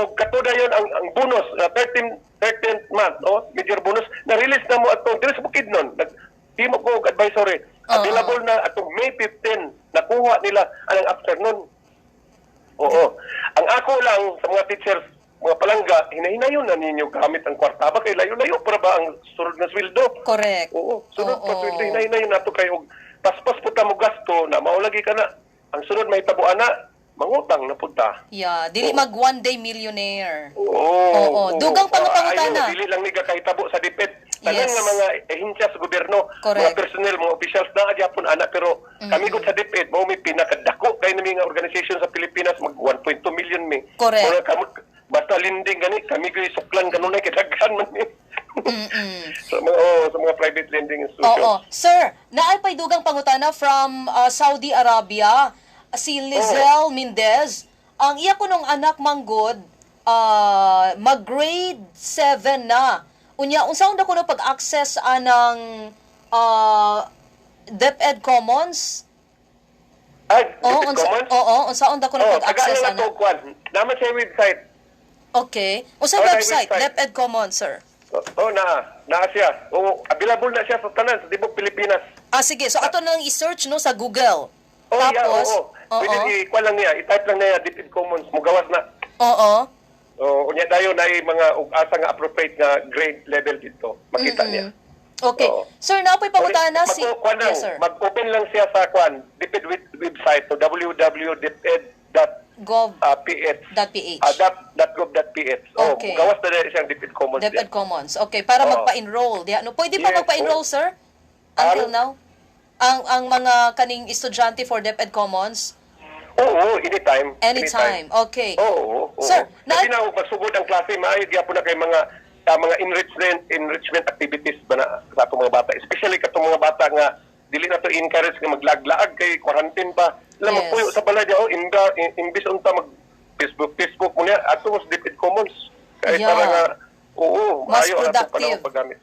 O katuda yun, ang bonus, 13th month, major bonus, na-release na mo atong dito sa Bukidnon. Nag-team ko advisory. Available na atong May 15, nakuha nila anong afternoon. Ang ako lang sa mga teachers, mga palangga, hinahinayon na ninyo gamit ang kwarta ba kay layo-layo para ba ang sunod na sweldo?
Correct.
Oo, sunod pa sweldo, hinahinayon nato kayo. Paspas po ta mo gasto na maulagi ka na. Ang sunod may tabuan na, mangutang na punta.
Yeah, dili mag one day millionaire.
Oo.
Dugang pangutana.
Dili lang niga kahitabo sa DepEd. Tanan
Yes.
nga mga ehensya sa gobyerno,
Correct.
mga personnel, mga officials na adyapon ana pero kami gud sa DepEd mao may pinakadako kay nami nga organization sa Pilipinas mag 1.2 million mi.
Correct.
Mura kamo basta linding gani kami gud suklan kanunay kidaghan man ni. sa mga private lending institutions.
Oo. Sir, naay pay dugang pangutana from Saudi Arabia, si Lizelle Mendez. Ang iya ko nung anak manggod, mag-grade 7 na. Unya, unsaon da ko na pag-access anang DepEd Commons?
DepEd Commons?
Oo, unsaon da ko na pag-access
tagaan na
ana?
to kwan. Naman sa website.
Okay. Unsa website? DepEd Commons, sir.
Na siya. Available na siya sa tanan sa tibok Pilipinas.
Sige. So, ato nang i-search no sa Google.
Tapos, pwede i-kwan lang niya, i-type lang niya DepEd Commons, mugawas na.
Oo.
Unya dayon na mga ug-asa nga appropriate nga grade level dito. Makita niya.
Okay. Sir, napoy pangutana si... Yes, sir.
Mag-open lang siya sa kwan, DepEd website, so
www.deped.gov.ph.
.gov.ph.
Okay.
Gawas na rin siyang DepEd Commons.
DepEd Commons. Okay, para magpa-enroll. Pwede pa
Yes,
magpa-enroll, sir? Until now? Ang mga kaning estudyante for DepEd Commons?
Oo, anytime.
Anytime. Okay.
Oo.
Sir,
kasi na magsugod ang klase, maayod gyapon na kay mga enrichment activities ba na sa atong mga bata. Especially katong mga bata nga dili na to encourage nga maglaglaag kay quarantine pa. Alam
Yes.
magpuyo sa balay imbis unta mag Facebook mo niya ato sa DepEd Commons. Kay
Yeah.
para nga
Mas
maayo ang atong
productive.
panahon paggamit.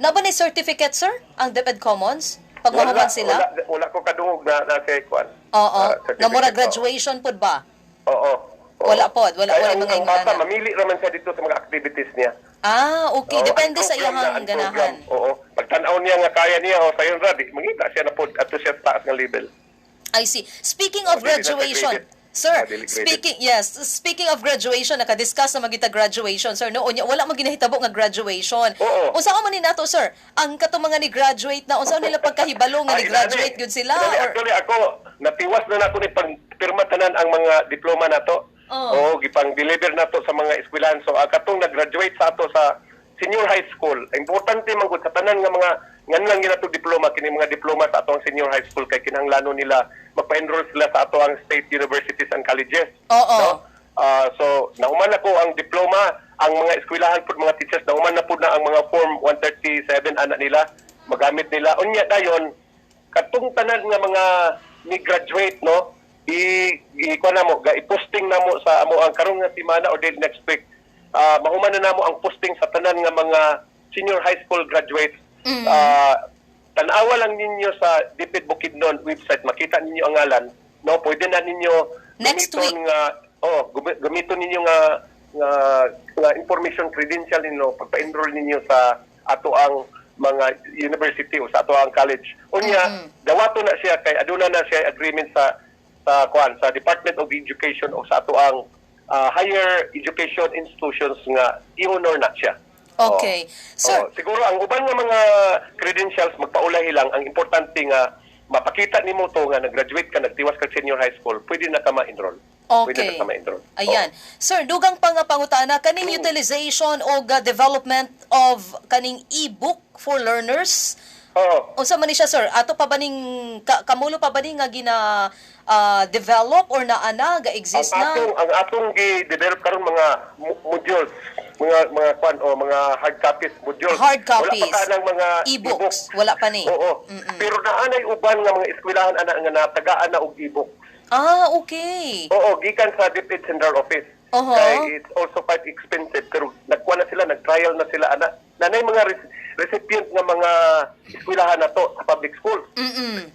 Naba ni certificate, sir? Ang DepEd Commons? Pagmahuman sila?
Wala ko kadungog na kay kwan.
Oo.
certificate.
Na mura graduation pod ba?
Oo.
Wala pod. Wala
Kaya
mga
ang bata,
ingana.
mamili raman siya dito sa mga activities niya.
Okay.
Oo,
Depende
ang
sa
program
iyang
ang
ganahan.
program. Oo. Pagtanaw niya nga kaya niya, sayon ra, mangita siya na po, ato siya taas ng level.
I see. Speaking of
Dili na
graduation,
graded.
sir,
Dili graded.
speaking of graduation, naka-discuss na magita graduation, sir, no? Wala man ginahitabo nga graduation.
Oo.
Unsa man ni nato, sir? Ang kato mga ni graduate na unsa nila pagkahibalo nga ni graduate gyud sila
Actually, ako, natiwas na nako ni pirma tanan ang mga diploma nato. Oo, gipang-deliver nato sa mga eskwelahan. So, katong nag-graduate sa ato sa senior high school, importante man gud sa tanan nga mga nganlang ginato diploma kini mga diploma sa atong senior high school kay kinahanglanon nila magpa-enroll sila sa ato ang state universities and colleges.
Oo.
No? So nauman na ko ang diploma, ang mga eskwelahan pud mga teachers nauman na pud na ang mga form 137 anak nila magamit nila. Unya dayon katong tanan nga mga ni graduate no i-kuha na mo i-posting na mo sa amo ang karong nga semana or day next week. Mahuman na namo ang posting sa tanan nga mga senior high school graduates. Tanawa lang ninyo sa DepEd Bukidnon website, makita ninyo ang ngalan, no? Pwede na ninyo
Next
gamiton
week.
gamiton ninyo nga information credential ninyo pagpa-enroll ninyo sa ato ang mga university o sa ato ang college. Unya, dawato na siya kay aduna na siya agreement sa Department of Education o sa ato ang higher education institutions nga i-honor na siya.
Okay. Sir,
siguro ang uban nga mga credentials magpaulahi lang, ang importante nga mapakita nimo to nga nag-graduate ka, nagtiwas ka senior high school, pwede na ka ma-enroll. Pwede
okay.
na ka ma-enroll.
Ayan. Sir, dugang pangutana, kaning utilization o development of kaning e-book for learners? Unsa man ni siya, sir? Ato pa ba ning kamulo pa ba ning nga gina develop or naana ga exist na?
Ang atong gi-develop karon mga modules, mga hard copies modules.
Hard copies.
Wala pa ka ng mga
e-books. Wala pa ni.
Oo. Pero naanay uban nga mga eskwelahan ana nga natagaan na og e-book.
Okay.
Oo, gikan sa DepEd Central Office. Kaya it's also quite expensive. Pero nagkuha na sila, nag-trial na sila. Nanay mga recipient ng mga eskwelahan na to sa public schools.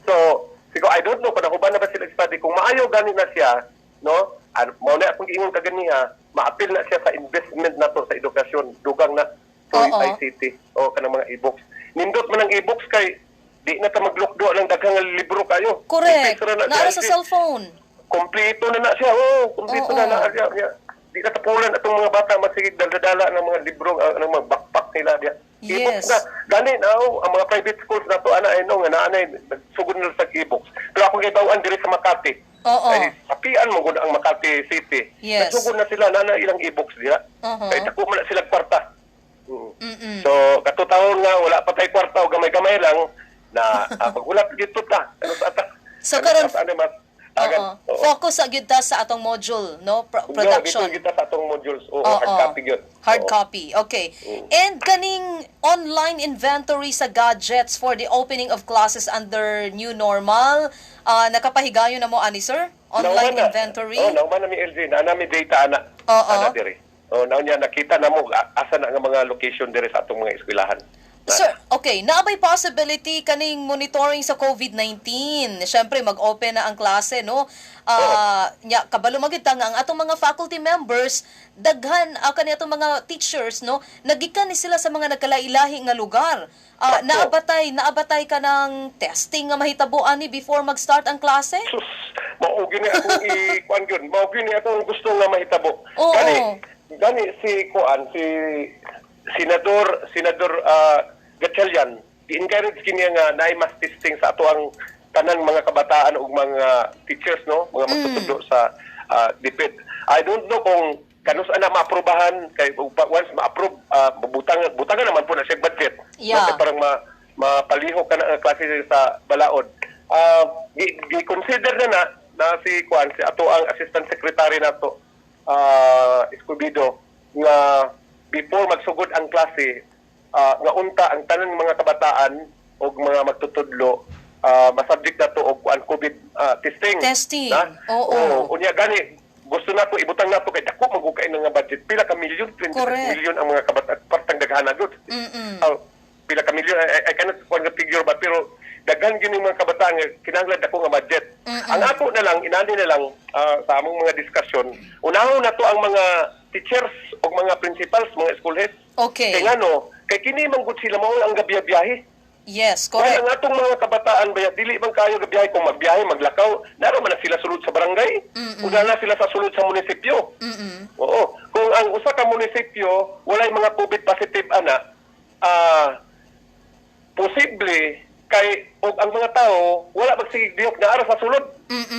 So, siguro, I don't know kung nakuban na ba sila study. Kung maayo gani na siya, no? Mao na akong giingon kaganiha, ma-appeal na siya sa investment na to sa edukasyon. Dugang na through ICT o kanang mga e-books. Nindot man ang e-books kay di na ta maglukdo ng daghang libro kayo.
Correct.
Na
Naara sa cellphone.
Kompleto na siya. Kompleto na siya. di katapulan atong mga bata masigig dala ng mga libro, ng mga backpack nila diya. E-books
Yes.
na. Gani na ang mga private schools na to ana ay no nga naanay nagsugod nila sa e-books. Pero ako gibawaan diri sa Makati.
Oo.
Ay sapian mo gud ang Makati City.
Yes.
Nagsugod na sila na ilang e-books diya. Kay dako man na sila kwarta. So katutahon nga wala pa tay kwarta o gamay-gamay lang na pag wala dito ta. Ano sa ata?
So, karon-
Agan.
Focus sa gyud ta sa atong module, no? Production.
Dito kita sa atong modules. Oo,
Oo.
hard copy yun.
Hard
Oo.
copy. Okay. And kaning online inventory sa gadgets for the opening of classes under new normal, nakapahigayon na mo ani sir? Online inventory?
Nauman na mi LG, na mi data ana.
Oo.
Ana diri. Now niya nakita na mo asa na nga mga location diri sa atong mga eskwelahan.
Sir, okay, naabay possibility kaning monitoring sa COVID-19. Siyempre, mag-open na ang klase, no? Kabalo magita nga ang atong mga faculty members, daghan kani atong mga teachers, no? Nagikan ni sila sa mga nagkalailahi nga lugar. Naabatay ka ng testing nga mahitabuan ni before mag-start ang klase?
Sus, mao gini akong i-kuan yun. Mao gini akong gusto nga mahitabo.
Oo.
Gani si Senador Gatchalian, i-encourage kini nga naay mass testing sa ato ang tanang mga kabataan ug mga teachers, no, mga magtutudlo sa DepEd. I don't know kung kanus ana maaprobahan kay once ma-approve butangan naman po na siya budget.
Yeah.
Kasi parang mapalihok ka na ang klase sa balaod. Gi-consider na si ato ang assistant secretary nato Escobedo nga before magsugod ang klase nga unta ang tanang mga kabataan o mga magtutudlo masubject na to og COVID testing. Oo. Unya gani gusto na to ibutang na to kay dako magukay na nga budget pila ka milyon 26 million ang mga kabataan partang daghan agud. Pila ka milyon I cannot kuan nga figure ba pero daghan gyud mga kabataan nga kinahanglan dako nga budget. Ang ako na lang inani na lang sa among mga diskusyon unahon na to ang mga teachers o mga principals, mga school heads.
Okay.
Kaya kay kini manggod sila mao ang gabiya-biyahe.
Yes,
Kaya
correct.
ang atong mga kabataan baya dili man kayo gabiyahe kung magbiyahe, maglakaw, naro man na sila sulod sa barangay. Una na sila sa sulod sa munisipyo. Oo. Kung ang usa ka munisipyo walay mga COVID positive ana, posible kay og ang mga tao wala magsigig dihok na ara sa sulod.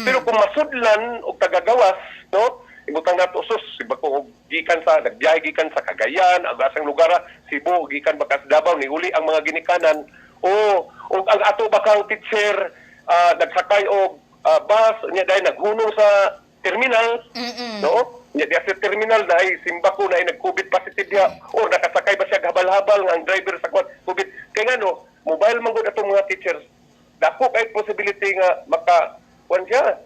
Pero kung masudlan og tagagawas, no? Ibutang nato sus iba ko gikan sa nagbiyahe gikan sa Cagayan, ang asang lugar Cebu gikan bakas Davao ni uli ang mga ginikanan o ang ato bakang teacher nagsakay og bus nya dai naghunong sa terminal no nya di sa terminal dai simbako na nag COVID positive diha o nakasakay ba siya habal-habal nga ang driver sa COVID kay ngano mobile man gud atong mga teachers dako kay possibility nga makakuan siya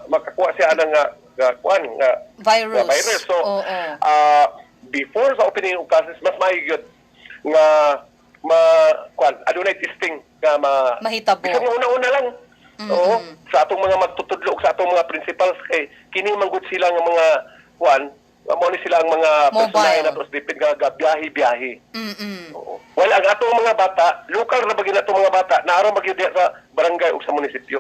makakuha siya anang virus. So, before sa opening of classes, mas maayod nga adunay testing nga
mahitabo.
Isang una-una lang. Oo, sa atong mga magtutudlo sa atong mga principals kay kini manggod sila nga mga mo ni sila ang mga personahe na tos dipid nga biyahe-biyahe. Well, ang atong mga bata, lokal na bagay na atong mga bata, naaraw magyud sa barangay o sa munisipyo.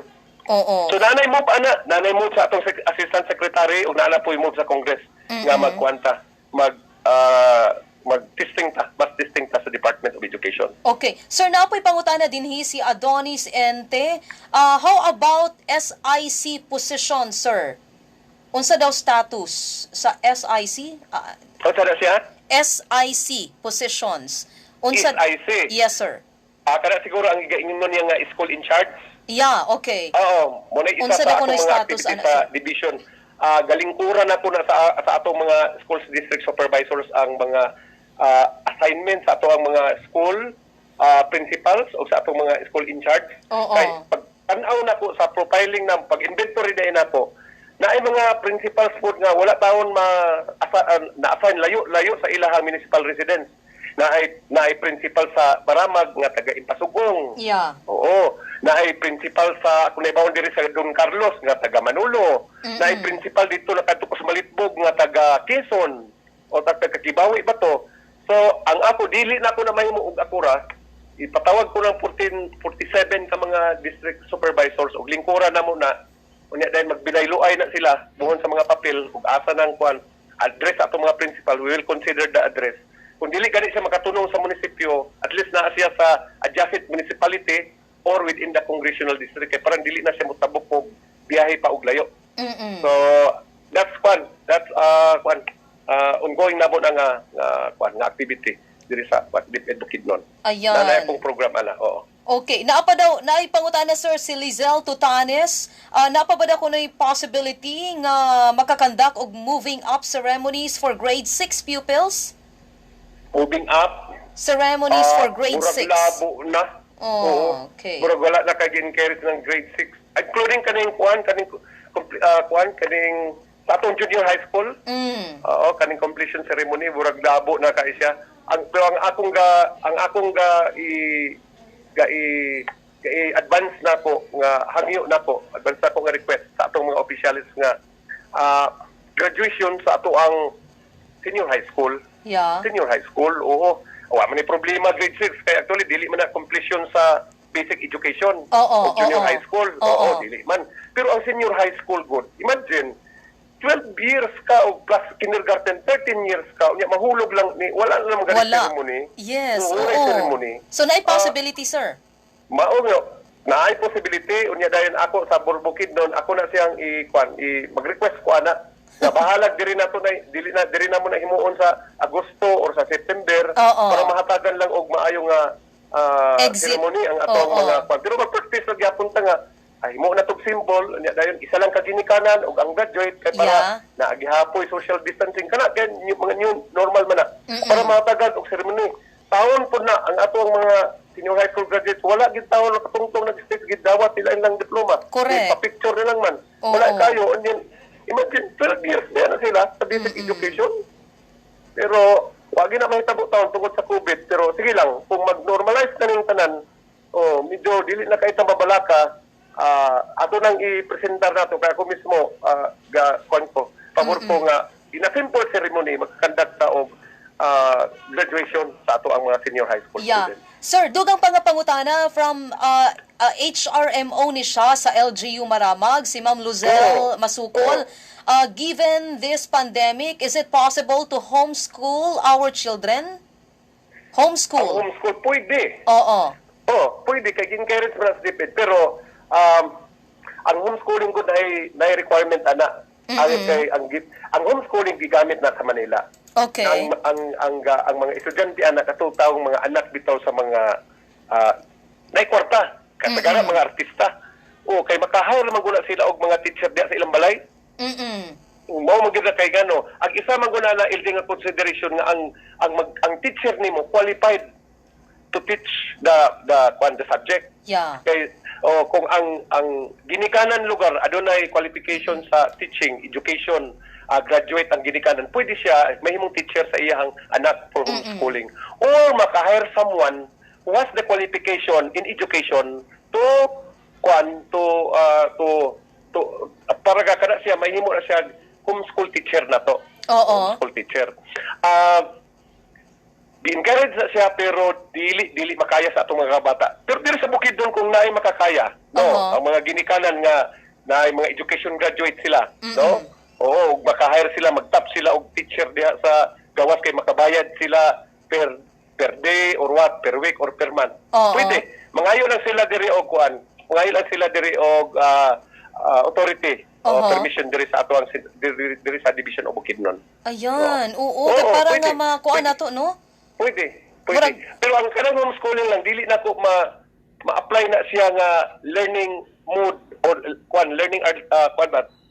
Oo.
So nanay mo sa atong assistant secretary ug nanay po mo sa Congress nga magkuanta mag-testing ta sa Department of Education.
Okay. Sir, napoy pangutana dinhi si Adonis Ente. How about SIC position, sir? Unsa daw status sa SIC?
Unsa na siya?
SIC positions.
SIC?
Yes, sir.
Kada siguro ang igaingon niya nga school in charge.
Yeah, okay.
Oo, muna isa
Unsa
sa
daw
atong
kuno
mga
status
activities sa division. Galingkuran na po na sa atong mga schools district supervisors ang mga assignments sa atong mga school principals o sa atong mga school in charge. Kay pag tanaw na po sa profiling na pag-inventory na po na ay mga principals po nga wala taon na-assign layo sa ilahang municipal residence. Na ay principal sa Baramag nga taga Impasugong.
Yeah.
Oo. Na ay principal sa kung naibawon diri sa Don Carlos nga taga Manolo. Na ay principal dito na kadto sa Malitbog nga taga Quezon o taga Kibawi ba to. So ang ako dili na ko na mahimo og akura. Ipatawag ko ng 47 ka mga district supervisors og lingkuran na mo na unya dahil magbinayloay na sila buhon sa mga papel ug asa nang kuan address ato mga principal, we will consider the address. Kung dili gani siya makatunong sa munisipyo, at least na siya sa adjacent municipality or within the congressional district, kaya parang dili na siya mutabok po biyahe pa og layo. So that's one. That's ongoing na mo na nga activity diri sa DepEd Bukidnon.
Ayan.
Na pong programa na. Oo.
Okay, naapa daw, naipangutana sir si Lizelle Tutanes, naapa ba daw kuno'y possibility nga makakandak og moving up ceremonies for grade 6 pupils?
Moving up.
Ceremonies for grade 6.
Murag labo na.
Oh, okay.
Murag wala na kag-encourage ng grade 6. Including kaning kaning sa atong junior high school. Kaning completion ceremony, murag labo na kay siya. Pero ang akong advance na po nga hangyo na po advance na po nga request sa atong mga officials nga graduation sa ato ang senior high school. Senior high school, oo. Man ni problema grade 6 kaya actually dili man na completion sa basic education o junior high school. Dili man. Pero ang senior high school good. Imagine 12 years ka o plus kindergarten, 13 years ka, mahulog lang ni wala na mga ceremony.
Yes,
ceremony.
So naay possibility, sir?
Naay possibility unya dayon ako sa Bukidnon, ako na siyang mag-request ko ana na bahalag diri na to na diri na mo na himuon sa Agosto or sa September para mahatagan lang og maayong ceremony ang atong mga pero mag-practice lang gyapon ta nga himo na tog symbol unya dayon isa lang ka ginikanan ug ang graduate kay para naagihapoy social distancing kana kay mga new normal man na para mahatagan og ceremony. Taon po na ang atong mga senior high school graduates wala gid taon na katungtong nag-stage gid dawat sila ilang diploma. Pa-picture na lang man. Wala kayo and imagine 12 years na sila sa basic education. Pero wag na mahitabo taon tungod sa COVID pero sige lang kung mag-normalize na ning tanan medyo dili na kay mabalaka ato nang i-presentar nato kaya ako mismo pabor po nga in a simple ceremony magkandak ta og graduation sa ato ang mga senior high school students.
Sir, dugang pangutana from HRMO ni siya sa LGU Maramag, si Ma'am Luzelle Masukol. Given this pandemic, is it possible to homeschool our children? Homeschool?
Homeschool, pwede. Pwede kay encourage mo sa DepEd pero ang homeschooling ko na requirement ana. Ang homeschooling gigamit na sa Manila.
Okay.
Ang mga estudyante anak katutawong mga anak bitaw sa mga naikwarta kasagaran mga artista. Kay makahire man guna sila og mga teacher diya sa ilang balay. Mao magid kay gano. Ang isa man guna na ildi nga consideration nga ang teacher nimo qualified to teach the subject. Kay kung ang ginikanan lugar adunay qualification sa teaching, education, graduate ang ginikanan, pwede siya mahimong teacher sa iyang anak for homeschooling. Or maka-hire someone who has the qualification in education to para kada siya mahimo na siya homeschool teacher na to. Homeschool teacher. Di-encourage na siya pero dili makaya sa atong mga bata. Pero dili sa Bukidnon kung naay makakaya, ang mga ginikanan nga naay mga education graduate sila, maka-hire sila, mag-top sila og teacher diha sa gawas kay makabayad sila per day or what, per week or per month. Pwede. Mangayo lang sila diri og mangayo lang sila diri og authority permission diri sa ato diri sa division of Bukidnon.
Ayan, para nga makuha na to, no?
Pwede. Pero ang kanang homeschooling lang, dili na ko ma-apply na siya nga learning mode or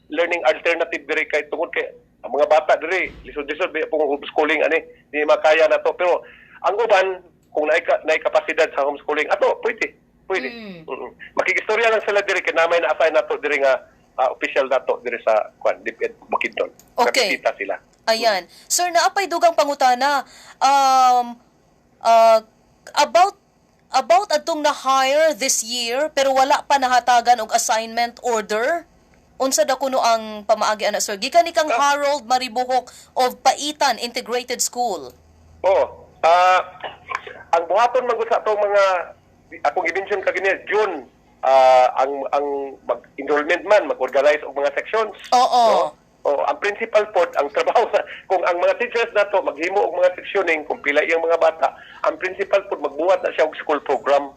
learning alternative diri kay tungod kay ang mga bata diri lisod-lisod pong homeschooling di makaya na to. Pero ang uban kung naay kapasidad sa homeschooling pwede. Makikistorya lang sila diri kay namay na assign nato diri nga official nato diri sa DepEd Bukidnon.
Okay.
Nakikita sila.
Ayan. Sir, naapay dugang pangutana about atong na-hire this year pero wala pa nahatagan og assignment order. Unsa da kuno ang pamaagi ana, sir? Gikan ni kang Harold Maribuhok of Paitan Integrated School.
Ang buhaton man gud sa atong mga akong i-mention kagini June ang mag-enrollment man mag-organize og mga sections. ang principal pod ang trabaho sa kung ang mga teachers nato maghimo og mga sectioning kung pila iyang mga bata, ang principal pod magbuhat na siya og school program.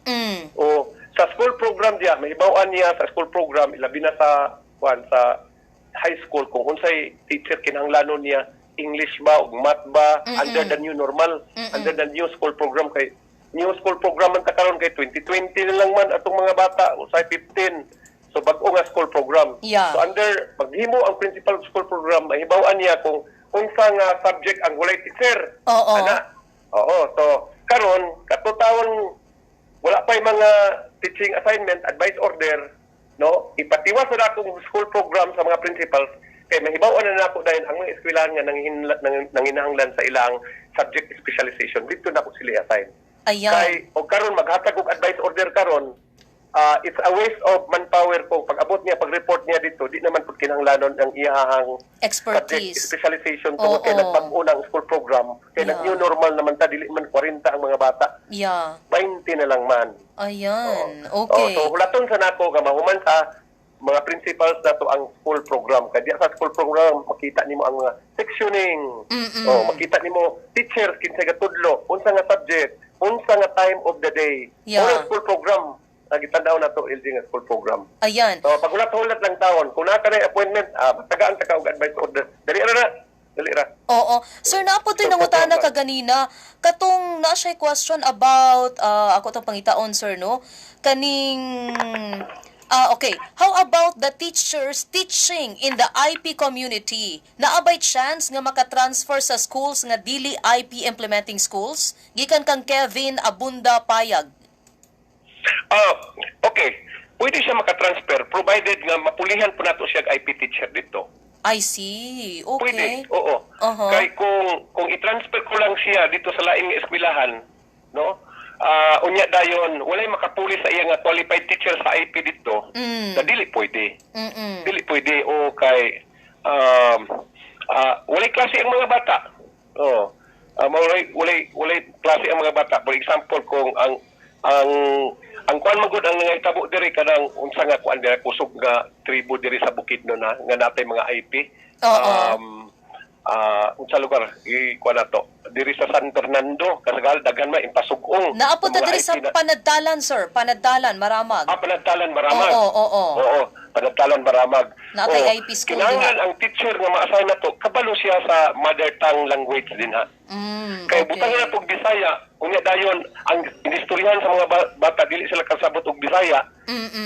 O sa school program diya mahibaw-an niya sa school program ilabi na sa sa high school kung unsay teacher kinahanglanon niya, English ba ug math ba under the new normal, under the new school program. Kay new school program man ta karon kay 2020 na lang man atong mga bata usay 15. So bag-o nga school program.
Yeah.
So under paghimo ang principal school program mahibaw-an niya kung unsa nga subject ang walay teacher.
Oo.
Ana. Oo, so karon katutawon wala pa mga teaching assignment, advice order, no? Ipatiwas na akong school program sa mga principals kay mahibaw-an na nako dahil ang mga eskwelahan nga nanginahanglan sa ilang subject specialization dito na ko sila assign.
Ayan.
Kay og karon maghatag og advice order karon, it's a waste of manpower kung pag-abot niya, pag-report niya dito, di naman po kinahanglanon ang iyahang
Expertise.
subject specialization tungkol kay nagpag-unang school program. Kaya new normal naman ta, dili man 40 ang mga bata.
Yeah.
20 na lang man.
Ayan. Okay.
So, hulaton sa nako, mahuman sa mga principals na to ang school program. Kaya sa school program, makita nimo ang mga sectioning. Makita nimo teachers, kinsay katudlo, unsa nga subject, unsa nga time of the day.
Yeah.
School program. Nagitandaw na to LG nga school program.
Ayan.
So pag ulat-ulat lang taon, kung naka na appointment, matagaan ta ka og advice order. Dali ra.
Oo. Sir, napo to'y nangutana ka ganina. Katong na siya question about, ako itong pangitaon, sir, no? Kaning, okay. How about the teachers teaching in the IP community? Naabay chance nga makatransfer sa schools nga dili IP implementing schools? Gikan kang Kevin Abunda Payag.
Okay. Pwede siya makatransfer provided nga mapulihan po nato siya IP teacher dito.
I see. Okay.
Pwede, oo. Kay kung i-transfer ko lang siya dito sa laing nga eskwelahan, no? Unya dayon, walay makapuli sa iya nga qualified teacher sa IP dito. Na dili pwede. Dili pwede o kay walay klase ang mga bata. Walay klase ang mga bata. For example, kung ang kuan magud ang nangitabo diri kanang unsa nga kuan diri kusog nga tribo diri sa Bukidnon na nga natay mga IP. Unsa lugar kuan nato diri sa San Fernando kasagal daghan man impasugong.
Naapod ta diri sa Panagtalan, sir. Panagtalan Maramag.
Panagtalan Maramag. Oo, Panagtalan Maramag.
Natay IP school
kinahanglan ang teacher nga ma-assign nato kabalo siya sa mother tongue language din ha. Kaya butang na pag Bisaya, unya dayon ang inistoryahan sa mga bata dili sila kasabot og Bisaya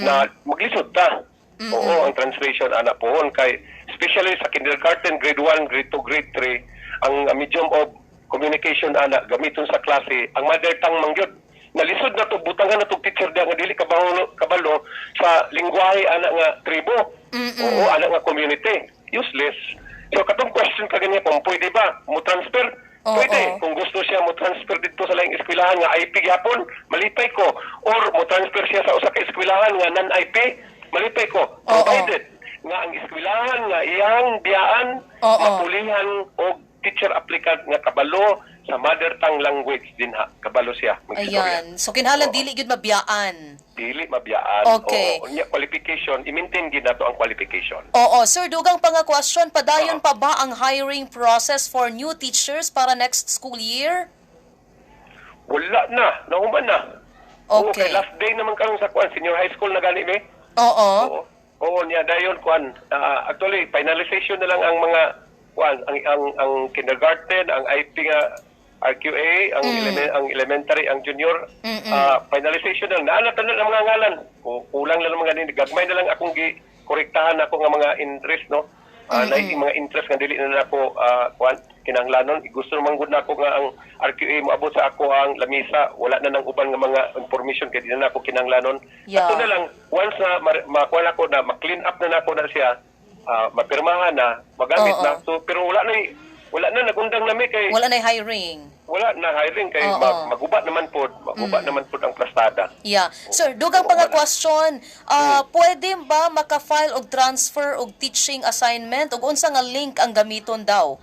na maglisod ta. Oo, ang translation ana pohon kay especially sa kindergarten, grade 1, grade 2, grade 3, ang medium of communication ana gamiton sa klase ang mother tongue mangyod. Nalisod na to butangan na to teacher dia nga dili kabalo sa lingwahe ana nga tribo. Oo, ana nga community. Useless. So katong question ka ganyan kung pwede ba mo transfer? Pwede. Kung gusto siya mo transfer dito sa laing eskwelahan nga IP gyapon, malipay ko. Or mo transfer siya sa usa ka eskwelahan nga non-IP, malipay ko. Provided nga ang eskwelahan nga iyang biyaan mapulihan og teacher applicant nga kabalo sa mother tongue language din ha. Kabalo siya.
Ayan. So kinahanglan dili gyud mabiyaan.
Dili mabiyaan.
Okay.
O qualification, i-maintain gid nato ang qualification.
Oo, sir, dugang pa nga question, padayon pa ba ang hiring process for new teachers para next school year?
Wala na, nahuman na.
Okay.
Last day naman karon sa kuan senior high school na gani me.
Oo.
Oo, niya dayon kuan. Actually, finalization na lang ang mga kuan, ang kindergarten, ang IP nga RQA, ang elementary, ang junior, finalization na. Naanatan na ang mga ngalan. Kulang lang mga nini. Gagmay na lang akong korektahan ako nga mga interest, no? Yung mga interest nga dili na ako kinahanglanon. Gusto naman gud nako nga ang RQA moabot sa ako ang lamisa. Wala na nang uban nga mga information kay di na ako kinahanglanon. Ato na lang, once na makuha ko na, ma-clean up na nako na siya, mapirmahan na, magamit na. So, pero wala na nagundang nami kay
wala na hiring.
Wala na hiring kay maguba naman po ang plastada.
Yeah. Sir, dugang pa nga question, pwede ba maka-file og transfer og teaching assignment ug unsa nga link ang gamiton daw?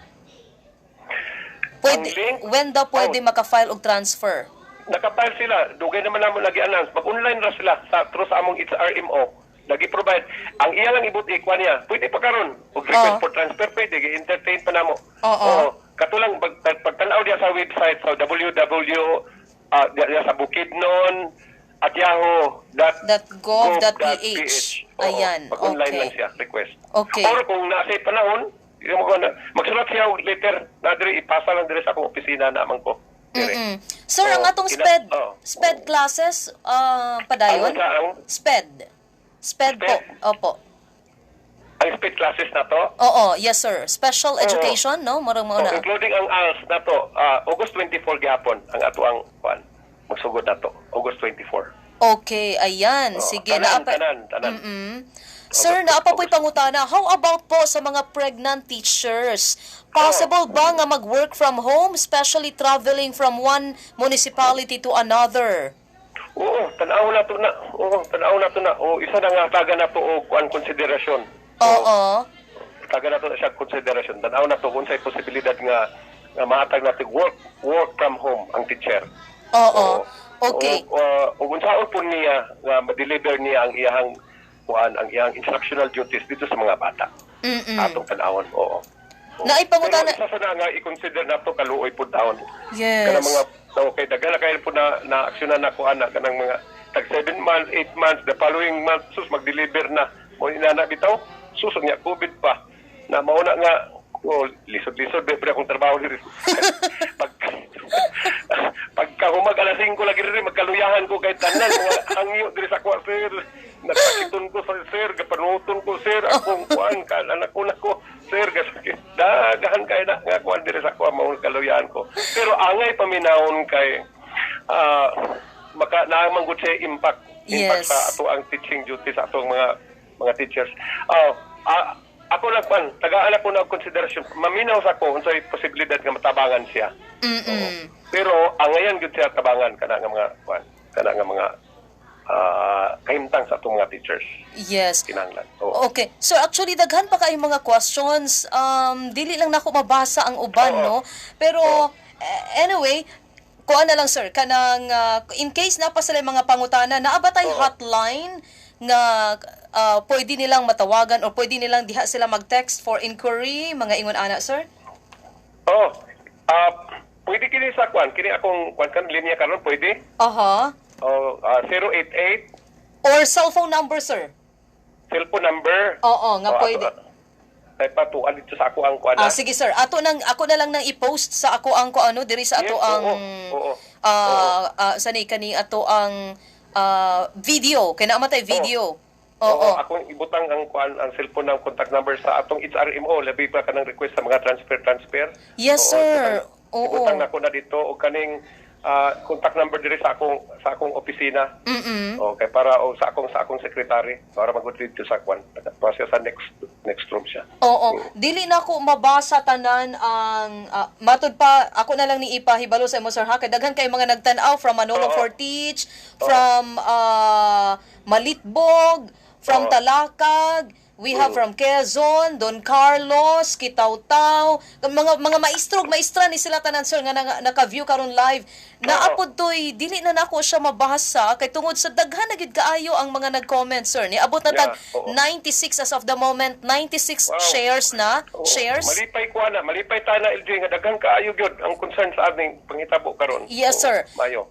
Pwede, when daw pwede maka-file og transfer?
Naka-file sila, dugay naman namo lagi announce. Mag-online ra sila through sa among HRMO. nagi-provide. Ang iya lang ibuti kwa niya. Pwede pa karon. Og request for transfer pwede gi-entertain pa namo. Oo. Katulang pagtanaw diya sa website sa diya sa Bukidnon at
.gov.ph. Ayan,
Pag-online
okay.
lang siya, request.
Okay.
Or kung nasa panahon, magsulat siya og letter na diri ipasa lang diri sa akong opisina naman ko.
Sir, ang atong SPED classes, padayon? SPED po. Opo.
Ang SPED classes na to?
Oo, yes sir. Special education, no? Marang muna.
Including ang ALS na to, August 24 gihapon ang ato ang magsugod na to. August 24.
Okay, ayan. Sige.
Tanan.
Sir, naapa po'y pangutana, how about po sa mga pregnant teachers? Possible ba nga mag-work from home, especially traveling from one municipality to another?
Oo, tanaw na to na. Isa na nga taga na to og konsiderasyon.
Oo.
Taga na to na siya konsiderasyon. Tanaw na to kung sa'y posibilidad nga mahatag natin work from home ang teacher.
Oo. Okay.
O kung saan po niya nga ma-deliver niya ang iyang instructional duties dito sa mga bata. Atong tanawon. Oo.
Naipangutana.
Pero isa na nga i-consider na to kaluoy po taon.
Yes.
Kanang mga okay, daghan kayo po na aksyonan na ko ana kanang mga tag 7 months, 8 months, the following month sus mag-deliver na. Mo inana bitaw, sus nya COVID pa. Na mauna nga lisod-lisod ba akong trabaho diri. Pagka humag alas 5 lagi rin magkaluyahan ko kay tanan mga hangyo diri sa kwa sir. Nagpakiton ko sa sir, kapanuton ko sir, akong kuan kan anak ko na ko sir gasakit. Dagahan kay na nga kuan diri sa kwa mao kaluyahan ko. Pero angay paminawon kay maka namanggod siya impact sa ato ang teaching duties sa atong mga teachers. Ako nagpan, tagaan ako na konsiderasyon. Maminaw sa ko unsay posibilidad nga matabangan siya. Pero angayan gyud siya tabangan kana nga mga kahimtang sa atong mga teachers.
Yes.
Kinahanglan.
Okay. So actually daghan pa kay mga questions. Dili lang nako mabasa ang uban, no? Pero anyway, kuan na lang sir kanang in case na pa sila mga pangutana, naabatay hotline nga pwede nilang matawagan o pwede nilang diha sila mag-text for inquiry, mga ingon ana, sir?
Pwede kini sa kwan, kini akong kwan linya karon pwede? 088
or cellphone number, sir?
Cellphone number?
Oo, nga pwede.
Ay patuan dito sa ako ang kwan.
Sige sir, ako na lang nang i-post sa ako ang diri sa ato ang sanay kani ato ang video, kay namatay video. Oo.
Akong ibutang ang cellphone ng contact number sa atong HRMO, labi pa kanang request sa mga transfer.
Yes, sir.
Ibutang ako na dito o kaning contact number diri sa akong opisina. Okay, para sa akong secretary para mag-read to sa kwan. Process sa next room siya.
Oo. Dili na ako mabasa tanan ang matud pa ako na lang ni ipahibalo sa imo sir ha, kay daghan kay mga nagtan-aw from Manolo Fortich, from Malitbog, from Talakag, we have from Quezon, Don Carlos, Kitaw-Taw, mga maestra ni sila tanan sir nga naka-view karon live. Naapod toy dili na nako siya mabasa kay tungod sa daghan na gid kaayo ang mga nag-comment sir. Niabot na tag 96 as of the moment, 96 shares na. Shares.
Malipay ta na LJ nga daghan kaayo gyud ang concern sa ating pangitabo karon.
Yes sir.
Mayo.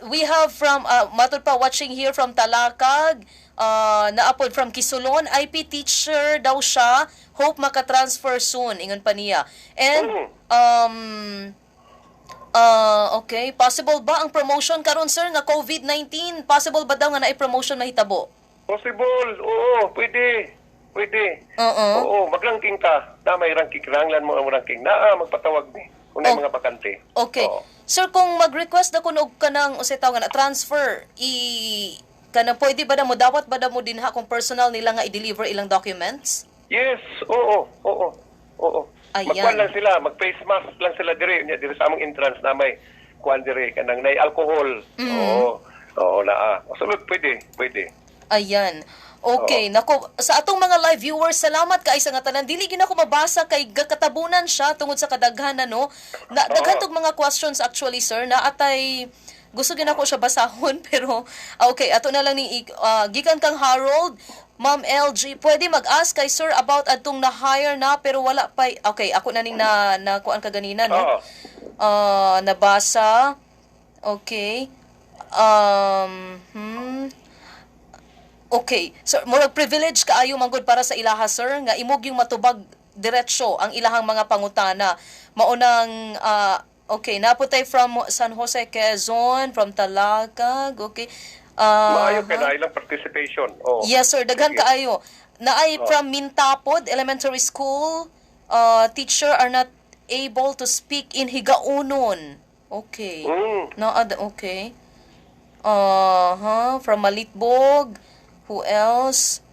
We have from matud pa watching here from Talakag, naapod from Kisulon, IP teacher daw siya, hope maka-transfer soon, ingon pa niya. And okay, possible ba ang promotion karon sir nga COVID-19? Possible ba daw nga naay promotion mahitabo?
Possible. Oo, pwede. Oo, mag-ranking ta. Na may ranking, kinahanglan mo ang ranking. Magpatawag ni. Unay mga bakante.
Okay. Sir, kung mag-request na kunog ka ng transfer, kanang pwede ba na mo, dapat ba na mo din kung personal nila nga i-deliver ilang documents?
Yes, oo.
Ayan.
Magkuhan lang sila, mag-face mask lang sila dire sa among entrance na may kuhan dire, kanang may alcohol. Oo, Masulod, pwede.
Ayan. Okay, nako sa atong mga live viewers, salamat kay sa nga tanan. Dili gyud ako mabasa kay gakatabunan siya tungod sa kadaghanan no. Daghan tog mga questions actually sir na atay gusto gyud ako siya basahon pero okay, ato na lang ni gikan kang Harold. Ma'am LG, pwede mag-ask kay sir about adtong na-hire na pero wala pa. Okay, ako na ning na kuan ka ganina no. Nabasa. Okay. Okay. So, murag privilege kaayo manggod para sa ilaha sir nga imog yung matubag diretsyo ang ilahang mga pangutana. Maunang okay, naputay from San Jose, Quezon, from Talagag. Okay.
Maayo kay na ilang participation.
Yes sir, daghan kaayo. Naay from Mintapod Elementary School, teacher are not able to speak in Higaunon. Okay. Okay. From Malitbog. Who else?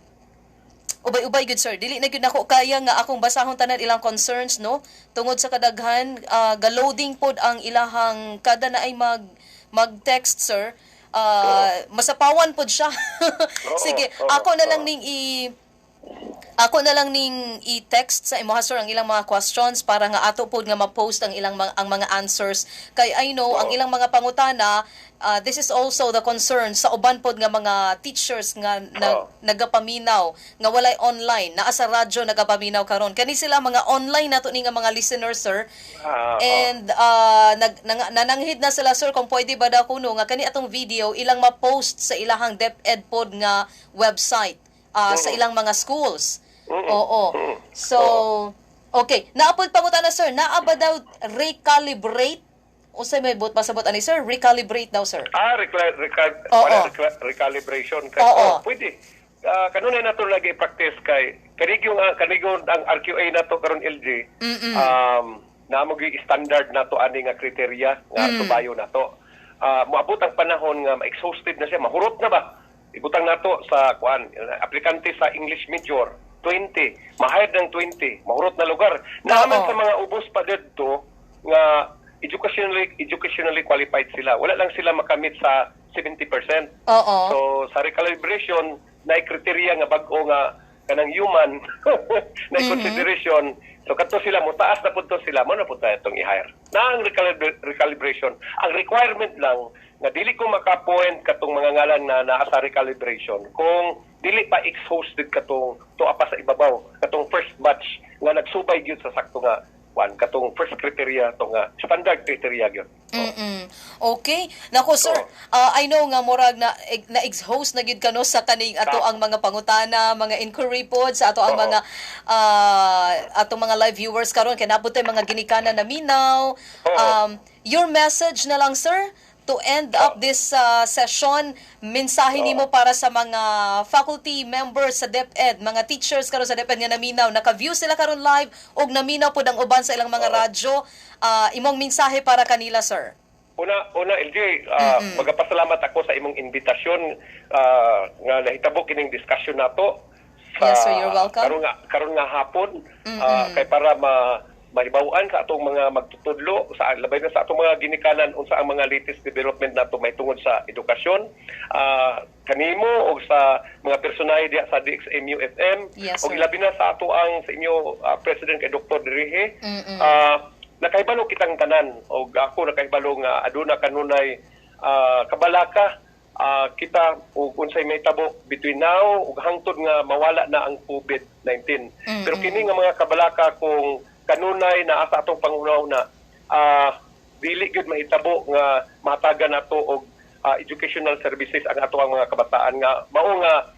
Ubay-ubay good sir. Dili na gyud nako kaya nga akong basahon tanan ilang concerns no. Tungod sa kadaghan, ga-loading pod ang ilahang kada na ay mag-text sir. Masapawan pod siya. Sige, ako na lang ning i-text sa imo sir ang ilang mga questions para nga ato pod nga ma-post ang ilang ang mga answers kay I know ang ilang mga pangutana. This is also the concern sa uban pod nga mga teachers nga nagapaminaw nga walay online naa sa radyo nagapaminaw karon kani sila mga online nato ni nga mga listeners sir. And nananghid na sila sir kung pwede ba daw kuno nga kani atong video ilang ma-post sa ilahang DepEd pod nga website sa ilang mga schools. So okay, naapod pangutana sir, naa ba daw recalibrate? Unsay may pasabot ani sir? Recalibrate daw sir.
Recalibration kay pwede. Kanunay nato lagi practice kay kanigong ang RQA nato karon LG. Namo gi standard nato ani nga kriteriya nga subayo nato. Moabot ang panahon nga ma-exhausted na siya, mahurot na ba? Ibutang nato sa aplikante sa English major 20, mahayad ng 20, mahurot na lugar. Naman sa mga ubos pa dito nga educationally qualified sila. Wala lang sila makamit sa 70%. So sa recalibration na kriteriya nga bag-o nga kanang human na consideration. So kadto sila mo taas na pud sila mo na pud itong i-hire. Na ang recalibration, ang requirement lang nga dili ko maka-point katong mga ngalan na naa sa recalibration kung dili pa exhausted katong tuwa pa sa ibabaw katong first batch nga nagsubay gyud sa sakto nga katong first criteria to nga standard criteria gyud.
Okay. Nako sir, I know nga murag na ex-host na gyud kano sa kaning ato ang mga pangutana, mga inquiry pod sa ato ang mga atong mga live viewers karon kay napud tay mga ginikanan na minaw. Your message na lang sir to end up this session, mensahe nimo para sa mga faculty members sa DepEd, mga teachers karon sa DepEd nga naminaw, naka-view sila karon live ug naminaw pud ang uban sa ilang mga radyo, imong mensahe para kanila sir.
Una LJ, magapasalamat ako sa imong invitasyon nga nahitabo kining discussion nato.
Yes sir, you're welcome.
Karon nga hapon kay para mahibaw-an sa atong mga magtutudlo sa labay na sa atong mga ginikanan unsa ang mga latest development nato may tungod sa edukasyon kanimo o sa mga personahe diha sa DXMU FM o ilabi na sa ato ang sa inyo President kay Dr. Dirihe. Nakahibalo kitang tanan o ako nakahibalo nga aduna kanunay kabalaka kita ug unsay may tabo between now ug hangtod nga mawala na ang COVID-19. Pero kini nga mga kabalaka kung kanunay na asa atong pangunaw na dili gyud mahitabo nga matagan nato og educational services ang ato ang mga kabataan nga mao nga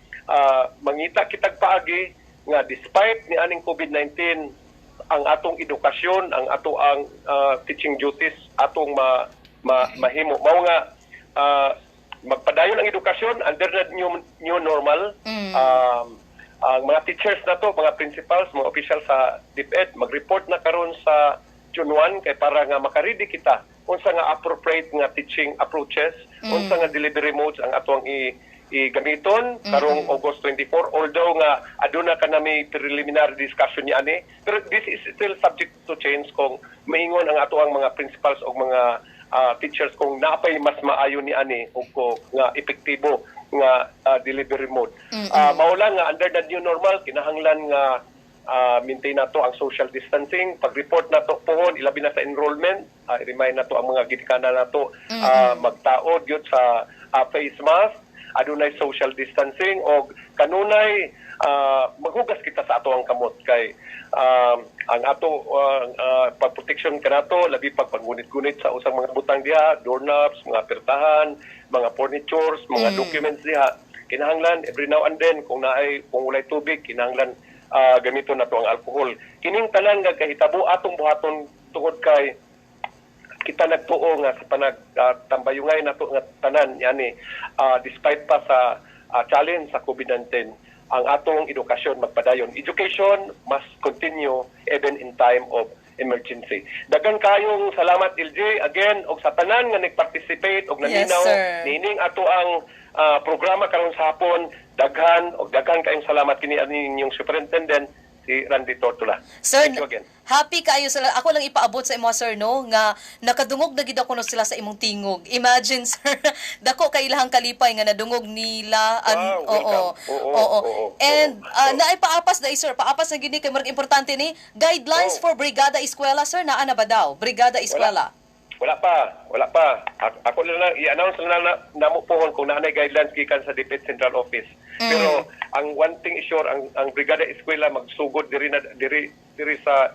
mangita kitag paagi nga despite ni aning COVID-19 ang atong edukasyon, ang ato ang teaching duties atong mahimo mao nga magpadayon ang edukasyon under the new normal. Ang mga teachers na to, mga principals, mga officials sa DepEd, mag-report na karon sa June 1 kay para nga makaredy kita unsa nga appropriate nga teaching approaches, unsa nga delivery modes ang atong gamiton karong August 24, although nga aduna ka na may preliminary discussion ni ani, pero this is still subject to change kung maingon ang ato ang mga principals o mga teachers kung naapay mas maayo ni ani o ko nga epektibo nga delivery mode. Maula nga under the new normal kinahanglan nga maintain nato ang social distancing. Pag-report nato pohon, ilabi na sa enrollment, i-remind nato ang mga gidikana nato magtaod yun sa face mask, adunay social distancing, o kanunay maghugas kita sa ato ang kamot kay ang ato pagproteksyon kanato labi pag paggunit-gunit sa usang mga butang diha, doorknobs, mga pertahan, mga furnitures, mga documents diha, kinahanglan every now and then kung walay tubig, kinahanglan gamiton nato ang alcohol. Kining tanan nga kahitabo atong buhaton tungod kay kita nagtuo nga sa panagtambayungay nato nga tanan yani despite pa sa challenge sa COVID-19, ang atong edukasyon magpadayon. Education must continue even in time of emergency. Daghang kayong salamat LJ again og sa tanan nga nag-participate og naninaw nining ato ang programa karon sa hapon. Daghan kayong salamat kini ninyong superintendent si Randy Tortola.
Sir,
thank you again.
Happy kaayo sila. Ako lang ipaabot sa imo sir no nga nakadungog na gid ako no sila sa imong tingog. Imagine sir, dako kay ilahang kalipay nga nadungog nila. And naipaapas dai sir, paapas na gini kay murag importante ni guidelines for Brigada Eskwela sir, naa na ba daw? Brigada Eskwela.
Wala pa. Ako lang i-announce na namo pohon kung naanay guidelines gikan sa DepEd Central Office. Pero ang one thing is sure, ang Brigada Eskwela magsugod diri sa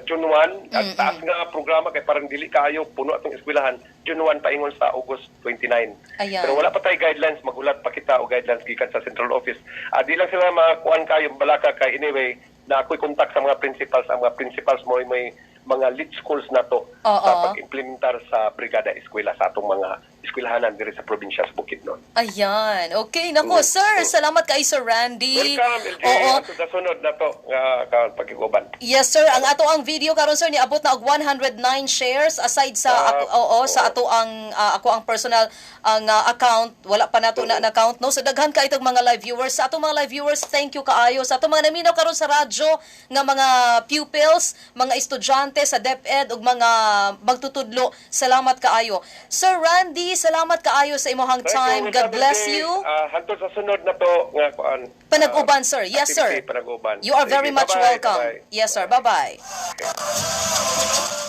June 1. Ang taas nga programa kay parang dili kaayo puno atong eskwelahan. June 1 paingon sa August 29.
Ayan.
Pero wala pa tay guidelines, magulat pa kita og guidelines gikan sa Central Office. Di lang sila makuan kayo balaka kay anyway na ako'y contact sa mga principals. Ang mga principals mo may mga lead schools na to sa pag-implementar sa Brigada Eskwela sa atong mga eskwelahanan diri sa probinsya sa Bukidnon.
Ayan. Okay, nako sir. Salamat kay Sir Randy.
Welcome, LJ. Ato sa sunod na to nga pag-iguban.
Yes sir, ang ato ang video karon sir niabot na og 109 shares aside sa sa ato ang ako ang personal ang account, wala pa nato na account no. So daghan kay itong mga live viewers. Sa atong mga live viewers, thank you kaayo sa atong mga naminaw karon sa radyo nga mga pupils, mga estudyante sa DepEd ug mga magtutudlo. Salamat kaayo. Sir Randy, salamat kaayo sa imong time. God bless you.
Hangtod sa sunod na to nga kuan.
Panag-uban sir. Yes sir.
Panag-uban.
You are very much welcome.
Bye-bye.
Yes sir. Bye-bye.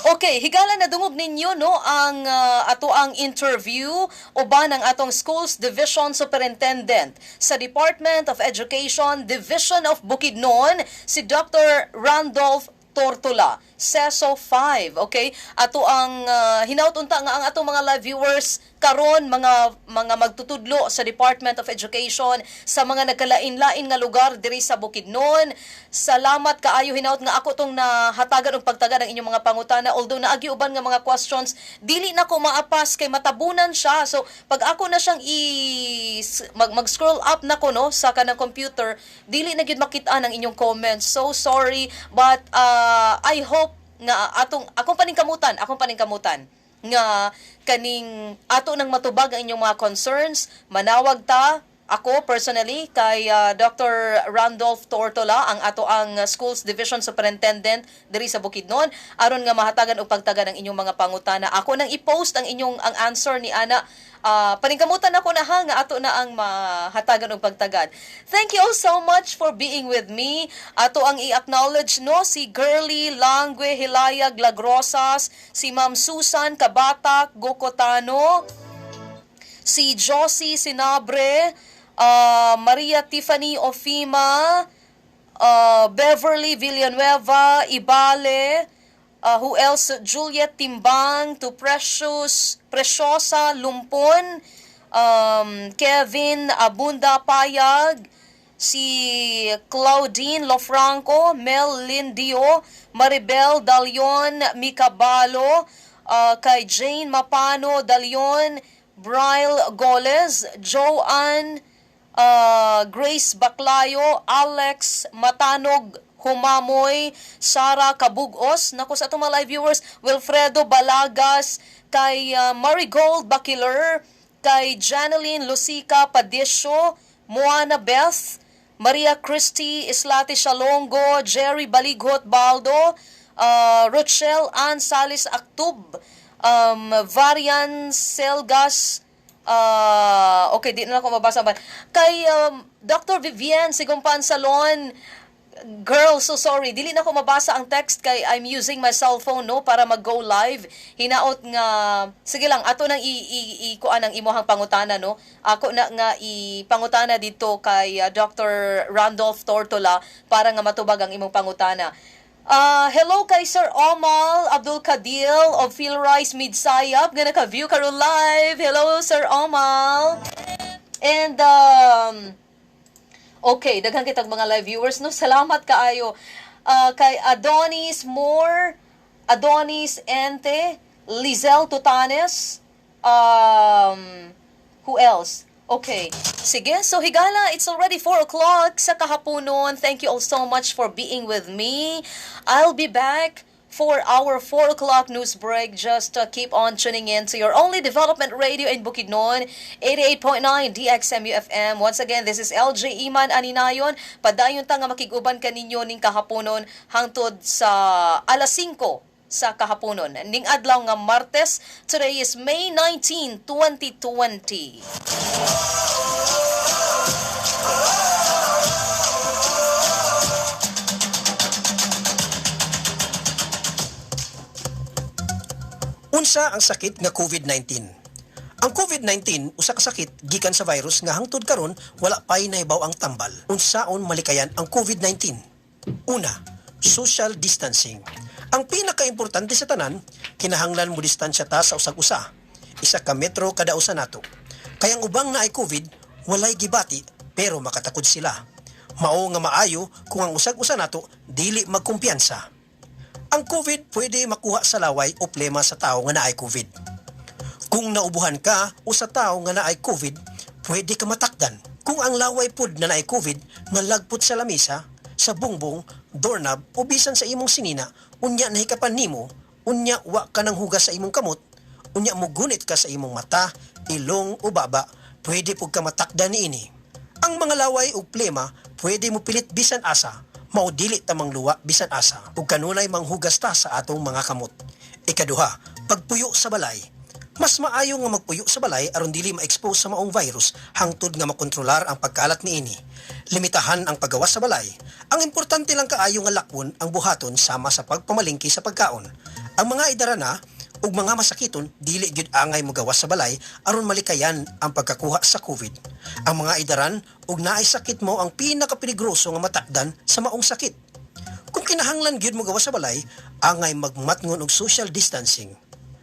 Okay, higala na dungog ninyo no ang ato ang interview uban ang atong Schools Division Superintendent sa Department of Education Division of Bukidnon, si Dr. Randolph Tortola, SESO 5, okay? Ato ang hinaut-unta nga ang atong mga live viewers karon mga magtutudlo sa Department of Education sa mga nagkalain-lain nga lugar diri sa Bukidnon. Salamat kaayo hinaut nga ako tong nahatagan og pagtagad ang inyong mga pangutana, although naagi uban nga mga questions dili na ko maapas kay matabunan siya. So pag ako na siyang mag-scroll up na ko no sa kanang computer, dili na gyud makit-an ang inyong comments. So sorry, but I hope nga akong paningkamutan nga kaning ato nang matubag ang inyong mga concerns, manawag ta ako personally kay Dr. Randolph Tortola, ang ato ang Schools Division Superintendent diri sa Bukidnon, aron nga mahatagan og pagtagad ang inyong mga pangutana. Ako nang i-post ang answer ni ana. Paningkamutan ako na nga ato na ang mahatagan og pagtagad. Thank you all so much for being with me. Ato ang i-acknowledge no si Girly Langue Hilayag Lagrosas, si Ma'am Susan Kabatak Gokotano, si Josie Sinabre, Maria Tiffany Ofima, Beverly Villanueva Ibale, who else? Juliet Timbang, to Preciosa Lumpon, Kevin Abunda Payag, si Claudine Lofranco, Mel Lindio, Maribel Dalion Micabalo, kay Jane Mapano Dalion, Bryle Goles, Joanne, Grace Baclayo, Alex Matanog Humamoy, Sara Kabugos, nako sa atong mga live viewers, Wilfredo Balagas, kay Marigold Bakiler, kay Janeline Lucica Padisyo, Moana Beth, Maria Christy Islati Shalongo, Jerry Balighot Baldo, Rochelle Ann Salis Aktub, Varian Selgas, okay, di na ako mabasa ba. Kay Dr. Vivian Sigumpan Salon, Girl, so sorry. Dili na ko mabasa ang text kay I'm using my cell phone no para mag-go live. Hinaot nga sige lang ato nang kuan ang imuhang pangutana no. Ako na nga ipangutana dito kay Dr. Randolph Tortola para nga matubag ang imong pangutana. Hello kay Sir Omal Abdul Kadil of Philrise Midsayap nga naka-view karon live. Hello Sir Omal. And okay, daghan kitag mga live viewers no. Salamat kaayo. Kay Adonis Moore, Adonis Ente, Lizelle Tutanes, who else? Okay. Sige, so higala, it's already 4 o'clock sa kahaponon. Thank you all so much for being with me. I'll be back for our 4 o'clock news break. Just keep on tuning in to your only development radio in Bukidnon, 88.9 DXMU FM. Once again, this is LJ Iman Aninayon. Padayon ta nga makiguban kaninyo ning kahaponon hangtod sa alas 5 sa kahaponon. Ning adlaw nga Martes, today is May 19, 2020.
Unsa ang sakit nga COVID-19? Ang COVID-19 usa ka sakit gikan sa virus nga hangtod karon wala pay nahibaw ang tambal. Unsaon malikayan ang COVID-19? Una, social distancing. Ang pinakaimportante sa tanan, kinahanglan mo distansya ta sa usag-usa. 1 ka metro kada usa nato. Kay ang ubang naay COVID, walay gibati pero makatakod sila. Mao nga maayo kung ang usag-usa nato dili magkumpiyansa. Ang COVID pwede makuha sa laway o plema sa tao nga naay COVID. Kung naubuhan ka o sa tao nga naay COVID, pwede ka matakdan. Kung ang laway pod na naay COVID, nalagpot sa lamisa, sa bungbong, doorknob o bisan sa imong sinina, unya nahikapan nimo, unya wa ka nang hugas sa imong kamot, unya mugunit ka sa imong mata, ilong o baba, pwede pud ka matakdan niini. Ang mga laway o plema, pwede mo pilit bisan asa, maudili tamang luwa bisan asa ug kanunay manghugas ta sa atong mga kamot. Ikaduha, pagpuyo sa balay. Mas maayo nga magpuyo sa balay aron dili ma-expose sa maong virus hangtod nga makontrolar ang pagkalat niini. Limitahan ang paggawas sa balay. Ang importante lang kaayo nga lakwon ang buhaton sama sa pagpamalingki sa pagkaon. Ang mga idarana ug mga masakiton dili gyud angay mogawas sa balay aron malikayan ang pagkakuha sa COVID. Ang mga idaran ug naay sakit mo ang pinakapeligroso nga matakdan sa maong sakit. Kung kinahanglan gyud mogawas sa balay, angay magmatngon og social distancing.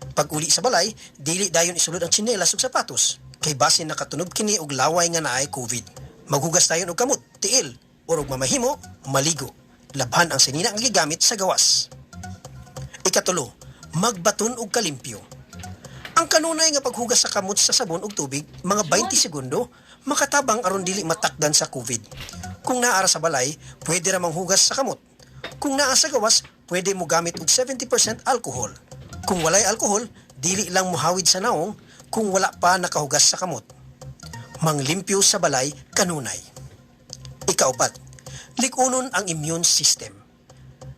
Pag uli sa balay, dili dayon isulod ang tsinelas ug sapatos. Kay basin nakatunob kini og laway nga naay COVID. Maghugas dayon og kamot, tiil, o og mamahimo, maligo. Labhan ang sinina nga gigamit sa gawas. Ikatulo, magbaton og kalimpyo. Ang kanunay nga paghugas sa kamot sa sabon ug tubig, mga 20 segundo, makatabang aron dili matakdan sa COVID. Kung naara sa balay, pwede ra manghugas sa kamot. Kung naa sa gawas, pwede mo gamit og 70% alcohol. Kung walay alcohol, dili lang muhawid sa naong kung wala pa nakahugas sa kamot. Manglimpyo sa balay kanunay. Ikaupat, likunon ang immune system.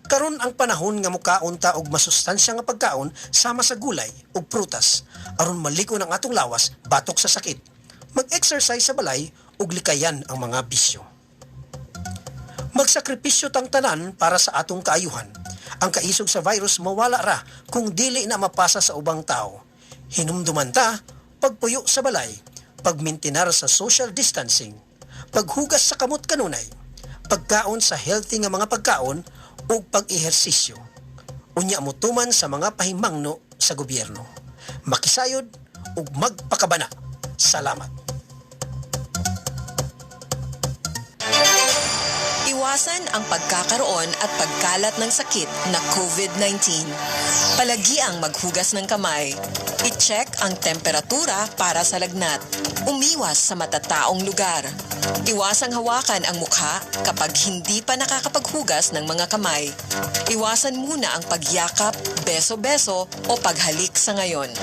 Karon ang panahon nga mukaon ta og masustansya nga pagkaon sama sa gulay ug prutas aron malikon ang atong lawas batok sa sakit. Mag-exercise sa balay ug likayan ang mga bisyo. Magsakripisyo tang tanan para sa atong kaayuhan. Ang kaisog sa virus mawala ra kung dili na mapasa sa ubang tao. Hinumduman ta, pagpuyo sa balay, pagmintinar sa social distancing, paghugas sa kamot kanunay, pagkaon sa healthy nga mga pagkaon ug pag-ehersisyo. Unya mo tuman sa mga pahimangno sa gobyerno. Makisayod ug magpakabana. Salamat.
Iwasan ang pagkakaroon at pagkalat ng sakit na COVID-19. Palagiang maghugas ng kamay. I-check ang temperatura para sa lagnat. Umiwas sa matataong lugar. Iwasang hawakan ang mukha kapag hindi pa nakakapaghugas ng mga kamay. Iwasan muna ang pagyakap, beso-beso o paghalik sa ngayon.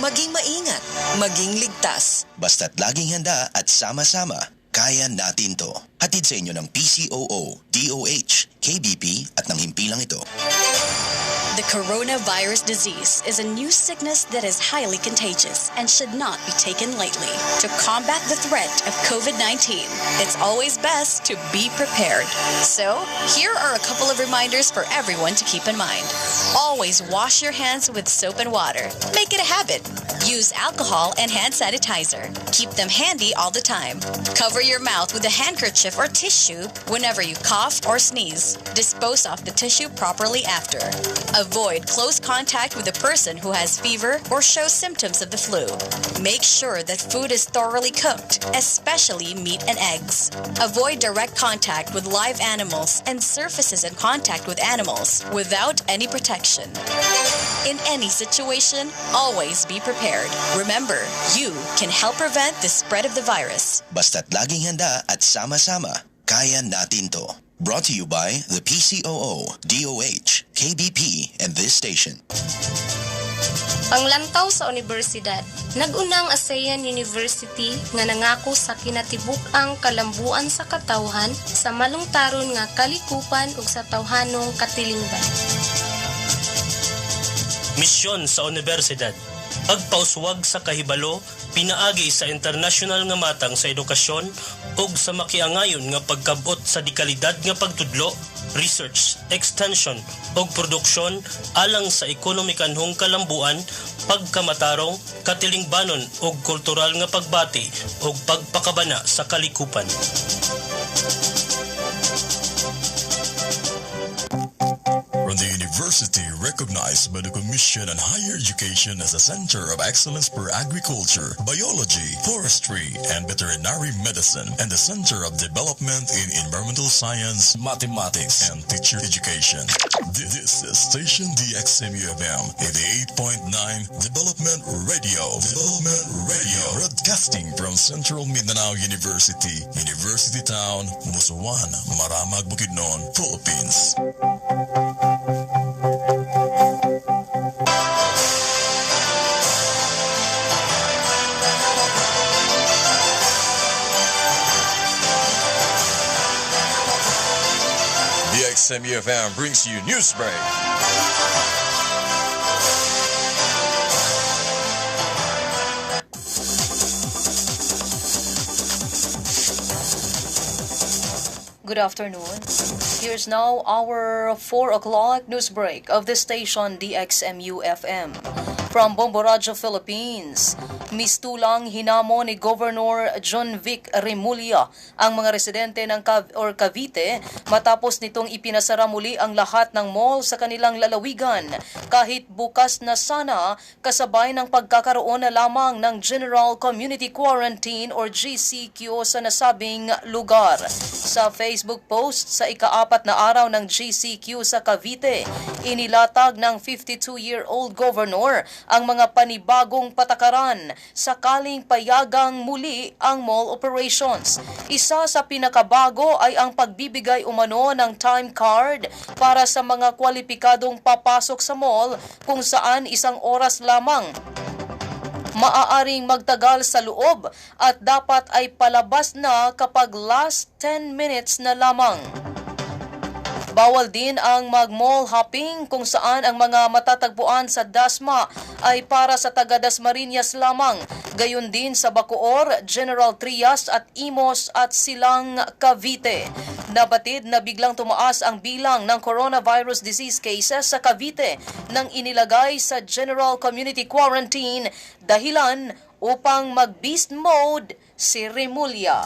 Maging maingat, maging ligtas.
Basta't laging handa at sama-sama, kaya natin to. Hatid sa inyo ng PCOO, DOH, KBP at ng himpilang ito.
The coronavirus disease is a new sickness that is highly contagious and should not be taken lightly. To combat the threat of COVID-19, it's always best to be prepared. So, here are a couple of reminders for everyone to keep in mind. Always wash your hands with soap and water. Make it a habit. Use alcohol and hand sanitizer. Keep them handy all the time. Cover your mouth with a handkerchief or tissue whenever you cough or sneeze. Dispose of the tissue properly after. Avoid close contact with a person who has fever or shows symptoms of the flu. Make sure that food is thoroughly cooked, especially meat and eggs. Avoid direct contact with live animals and surfaces in contact with animals without any protection. In any situation, always be prepared. Remember, you can help prevent the spread of the virus.
Basta't laging handa at sama-sama, kaya natin to. Brought to you by the PCOO, DOH, KBP, and this station.
Panglantaw sa universidad, nagunang ASEAN University nga nangako sa kinatibuk-ang kalambuan sa katawhan sa malungtaron nga kalikupan ug sa tawhanong katilingban.
Misyon sa universidad, pagpauswag sa kahibalo, pinaagi sa international nga matang sa edukasyon ug sa makiangayon nga pagkabot sa dekalidad nga pagtudlo, research, extension ug produksyon alang sa ekonomikanhong kalambuan, pagkamatarong, katilingbanon ug kultural nga pagbati ug pagpakabana sa kalikupan.
From the university recognized by the Commission on Higher Education as a Center of Excellence for Agriculture, Biology, Forestry, and Veterinary Medicine, and the Center of Development in Environmental Science, Mathematics, and Teacher Education. This is Station DXMU-FM 88.9 Development Radio. Development Radio. Broadcasting from Central Mindanao University, University Town, Musuan, Maramag, Bukidnon, Philippines. DXMU-FM brings you Newsbreak.
Good afternoon. Here's now our 4 o'clock news break of the station DXMU-FM. From Bombo Radio, Philippines, mistulang hinamo ni Governor John Vic Remulla ang mga residente ng Cavite matapos nitong ipinasara muli ang lahat ng mall sa kanilang lalawigan kahit bukas na sana kasabay ng pagkakaroon na lamang ng General Community Quarantine or GCQ sa nasabing lugar. Sa Facebook post sa ika-4 na araw ng GCQ sa Cavite, inilatag ng 52-year-old governor ang mga panibagong patakaran sakaling payagang muli ang mall operations. Isa sa pinakabago ay ang pagbibigay umano ng time card para sa mga kwalipikadong papasok sa mall kung saan 1 oras lamang maaaring magtagal sa loob at dapat ay palabas na kapag last 10 minutes na lamang. Bawal din ang mag-mall hopping kung saan ang mga matatagpuan sa Dasma ay para sa taga Dasmariñas lamang. Gayon din sa Bacoor, General Trias at Imos at Silang Cavite. Nabatid na biglang tumaas ang bilang ng coronavirus disease cases sa Cavite nang inilagay sa General Community Quarantine dahilan upang mag-beast mode si Remulla.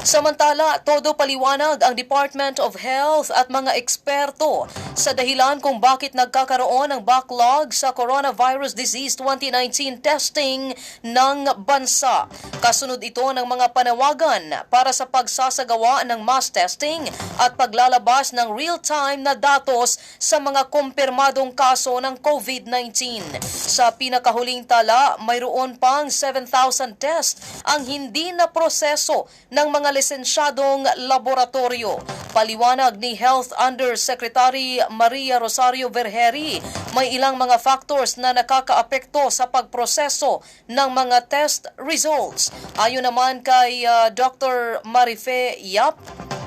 Samantala, todo paliwanag ang Department of Health at mga eksperto sa dahilan kung bakit nagkakaroon ng backlog sa coronavirus disease 2019 testing ng bansa. Kasunod ito ng mga panawagan para sa pagsasagawa ng mass testing at paglalabas ng real-time na datos sa mga kumpirmadong kaso ng COVID-19. Sa pinakahuling tala, mayroon pang 7,000 tests ang hindi na proseso ng mga lisensyadong laboratorio. Paliwanag ni Health Undersecretary Maria Rosario Vergeri, may ilang mga factors na nakakaapekto sa pagproseso ng mga test results. Ayon naman kay Dr. Marife Yap,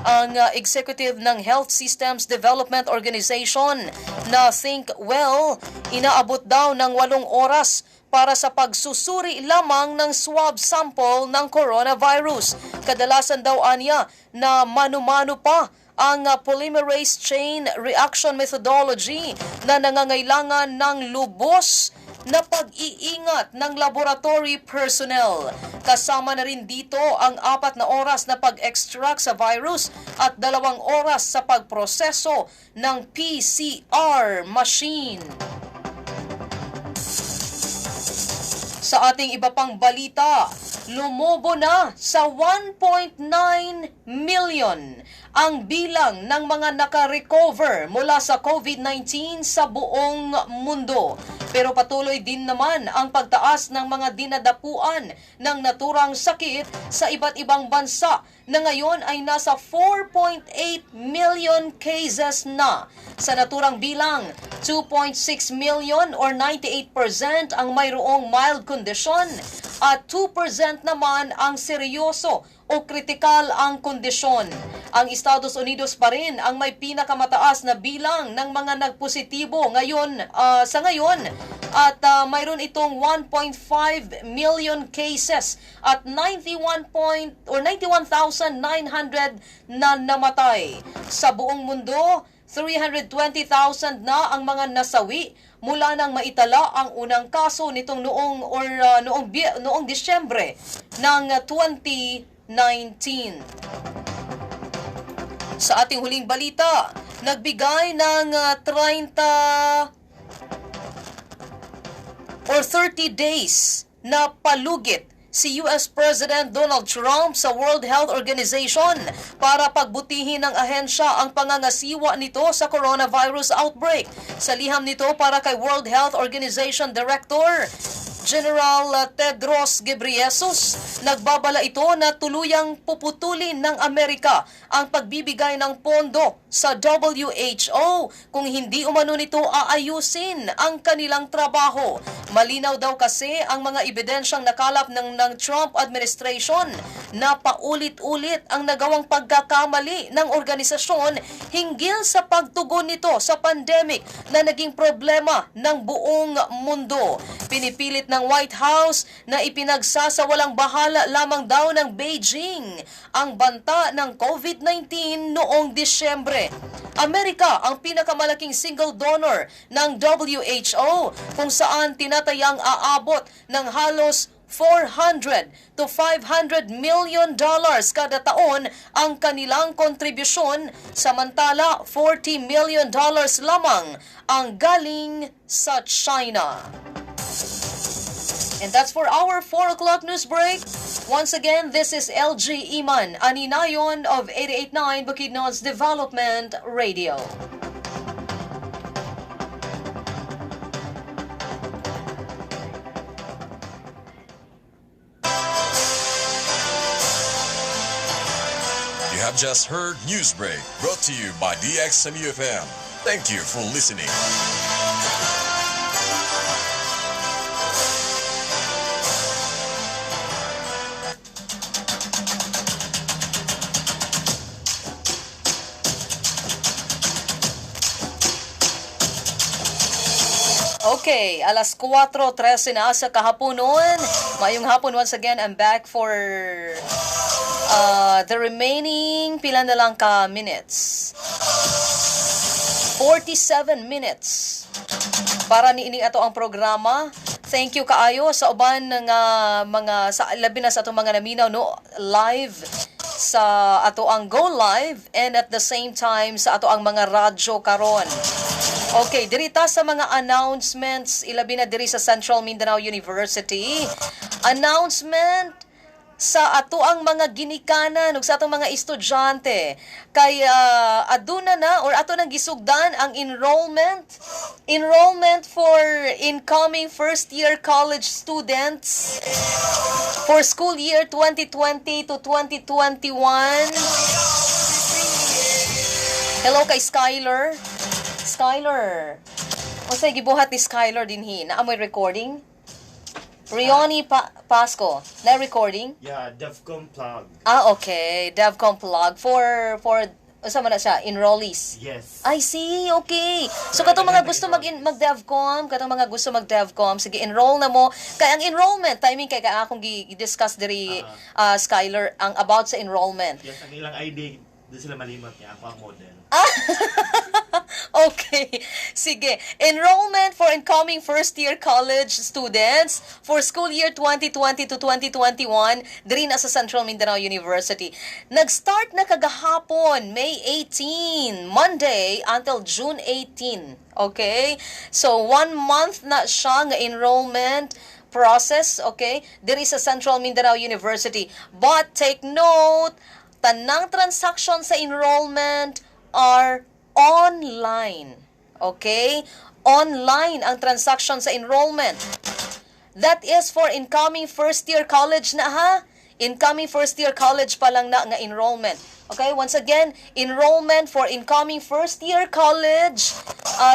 ang executive ng Health Systems Development Organization na Think Well, inaabot daw ng 8 oras para sa pagsusuri lamang ng swab sample ng coronavirus. Kadalasan daw anya na mano-mano pa ang polymerase chain reaction methodology na nangangailangan ng lubos na pag-iingat ng laboratory personnel. Kasama na rin dito ang 4 na oras na pag-extract sa virus at 2 oras sa pagproseso ng PCR machine. Sa ating iba pang balita, lumobo na sa 1.9 million ang bilang ng mga naka-recover mula sa COVID-19 sa buong mundo. Pero patuloy din naman ang pagtaas ng mga dinadapuan ng naturang sakit sa iba't ibang bansa na ngayon ay nasa 4.8 million cases na. Sa naturang bilang, 2.6 million or 98% ang mayroong mild condition at 2% naman ang seryoso o kritikal ang kondisyon. Ang Estados Unidos pa rin ang may pinakamataas na bilang ng mga nagpositibo sa ngayon at mayroon itong 1.5 million cases at 91,900 na namatay. Sa buong mundo, 320,000 na ang mga nasawi mula nang maitala ang unang kaso nitong noong Disyembre ng 2019. Sa ating huling balita, nagbigay ng 30 days na palugit si US President Donald Trump sa World Health Organization para pagbutihin ng ahensya ang pangangasiwa nito sa coronavirus outbreak. Sa liham nito para kay World Health Organization Director General Tedros Ghebreyesus, nagbabala ito na tuluyang puputulin ng Amerika ang pagbibigay ng pondo sa WHO kung hindi umano nito aayusin ang kanilang trabaho. Malinaw daw kasi ang mga ebidensyang nakalap ng Trump administration na paulit-ulit ang nagawang pagkakamali ng organisasyon hinggil sa pagtugon nito sa pandemic na naging problema ng buong mundo. Pinipilit ng White House na ipinagsasawalang bahala lamang daw ng Beijing ang banta ng COVID-19 noong Disyembre. Amerika ang pinakamalaking single donor ng WHO kung saan tinatayang aabot ng halos 400 to 500 million dollars kada taon ang kanilang kontribusyon, samantala 40 million dollars lamang ang galing sa China. And that's for our 4 o'clock news break. Once again, this is LG Iman, Aninayon of 88.9 Bukidnon's Development Radio.
You have just heard Newsbreak, brought to you by DXMUFM. Thank you for listening.
Okay, alas 4:13 na sa kahaponon. Mayong hapon once again, I'm back for the remaining pila na lang ka minutes. 47 minutes para niini ato ang programa. Thank you kaayo sa uban nga mga sa labi na sa atong mga naminaw no live sa ato ang Go Live and at the same time sa ato ang mga radyo karon. Okay, dirita sa mga announcements, ilabi na diri sa Central Mindanao University. Announcement sa ato ang mga ginikanan ug sa atong mga estudyante. Kay aduna na or ato nang gisugdan ang enrollment for incoming first year college students for school year 2020 to 2021. Hello kay Skyler. Skyler. Unsay gibuhat ni Skyler dinhi? Naamoy recording? Rioni Pasco, na recording?
Yeah, DevCom plug.
Okay. DevCom plug for sama na siya, enrollees.
Yes.
I see, okay. So katong mga gusto mag-DevCom, sige, enroll na mo. Kaya ang enrollment, timing kay akong gi-discuss diri Skyler, ang about sa enrollment.
Yes, ang ilang ID, doon sila malimot niya. Ako ang model.
Okay. Sige. Enrollment for incoming first-year college students for school year 2020 to 2021 diri na sa Central Mindanao University. Nag-start na kagahapon, May 18, Monday until June 18. Okay? So, 1 month na siya nga enrollment process, okay? Diri sa Central Mindanao University. But take note, tanang transaction sa enrollment are online. Okay? Online ang transaction sa enrollment. That is for incoming first-year college na ha? Incoming first-year college pa lang na nga enrollment. Okay? Once again, enrollment for incoming first-year college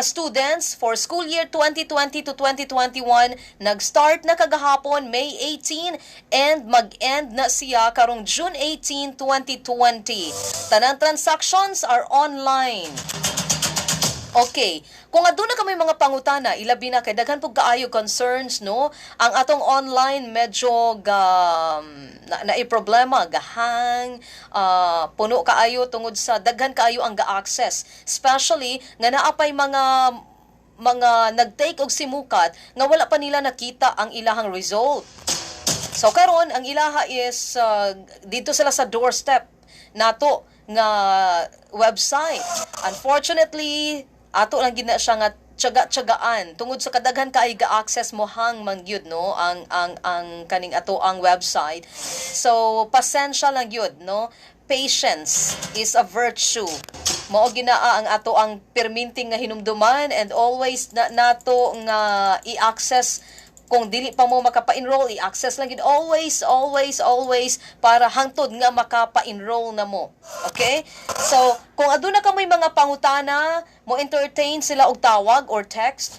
students for school year 2020 to 2021 nag-start na kagahapon May 18 and mag-end na siya karong June 18, 2020. Tanang transactions are online. Okay. Kung aduna kami mga pangutana, ilabi na kay daghan pug kaayo concerns, no? Ang atong online medyo na-problema, gahang, puno kaayo tungod sa daghan kaayo ang ga-access. Especially nga naapay mga nag-take og simukat nga wala pa nila nakita ang ilahang result. So karon ang ilaha is dito sila sa doorstep nato nga website. Unfortunately, ato lang gina siya nga tiyaga-tiyagaan tungod sa kadaghan kaay ga-access mo hang mangyud, no, ang kaning ato ang website. So pasensya lang gyud, no. Patience is a virtue. Mao ginaa ang ato ang perminting nga hinumduman and always nato nga i-access. Kung dili pa mo makapa-enroll, i-access lang yun. Always, para hangtod nga makapa-enroll na mo. Okay? So, kung aduna ka may mga pangutana, mo entertain sila og tawag or text,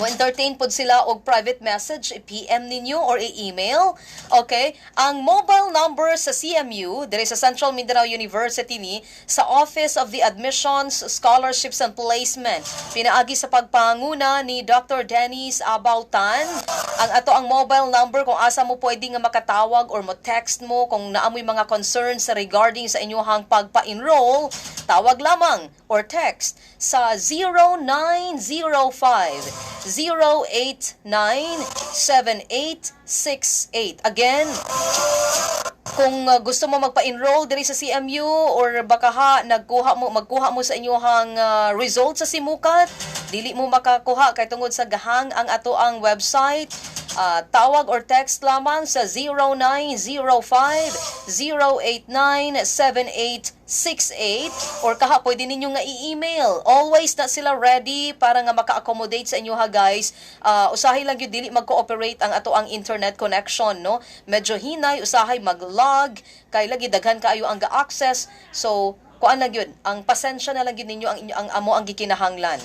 mo entertain pod sila og private message, i-PM ninyo or i-email. Okay? Ang mobile number sa CMU, diri sa Central Mindanao University ni, sa Office of the Admissions, Scholarships and Placement. Pinaagi sa pagpanguna ni Dr. Dennis Abautan. Ang ato ang mobile number kung asa mo pwede nga makatawag or mo text mo kung naamoy mga concerns sa regarding sa inyong pagpa-enroll, tawag lamang or text sa 0905-089-7868. Again, kung gusto mo magpa-enroll diri sa CMU or baka magkuha mo sa inyong result sa simukat, dili mo makakuha kay tungod sa gahang ang ato ang website, tawag or text lamang sa 0905-089-7868 or kaha pwede ninyo nga i-email. Always na sila ready para nga maka-accommodate sa inyo ha guys. Usahay lang yun dili mag-cooperate ang ato ang internet connection, no? Medyo hinay, usahay mag-log, kay lagi daghan kaayo ang ga-access. So, kuan lang yun, ang pasensya na lang yun ninyo ang amo ang gikinahanglan.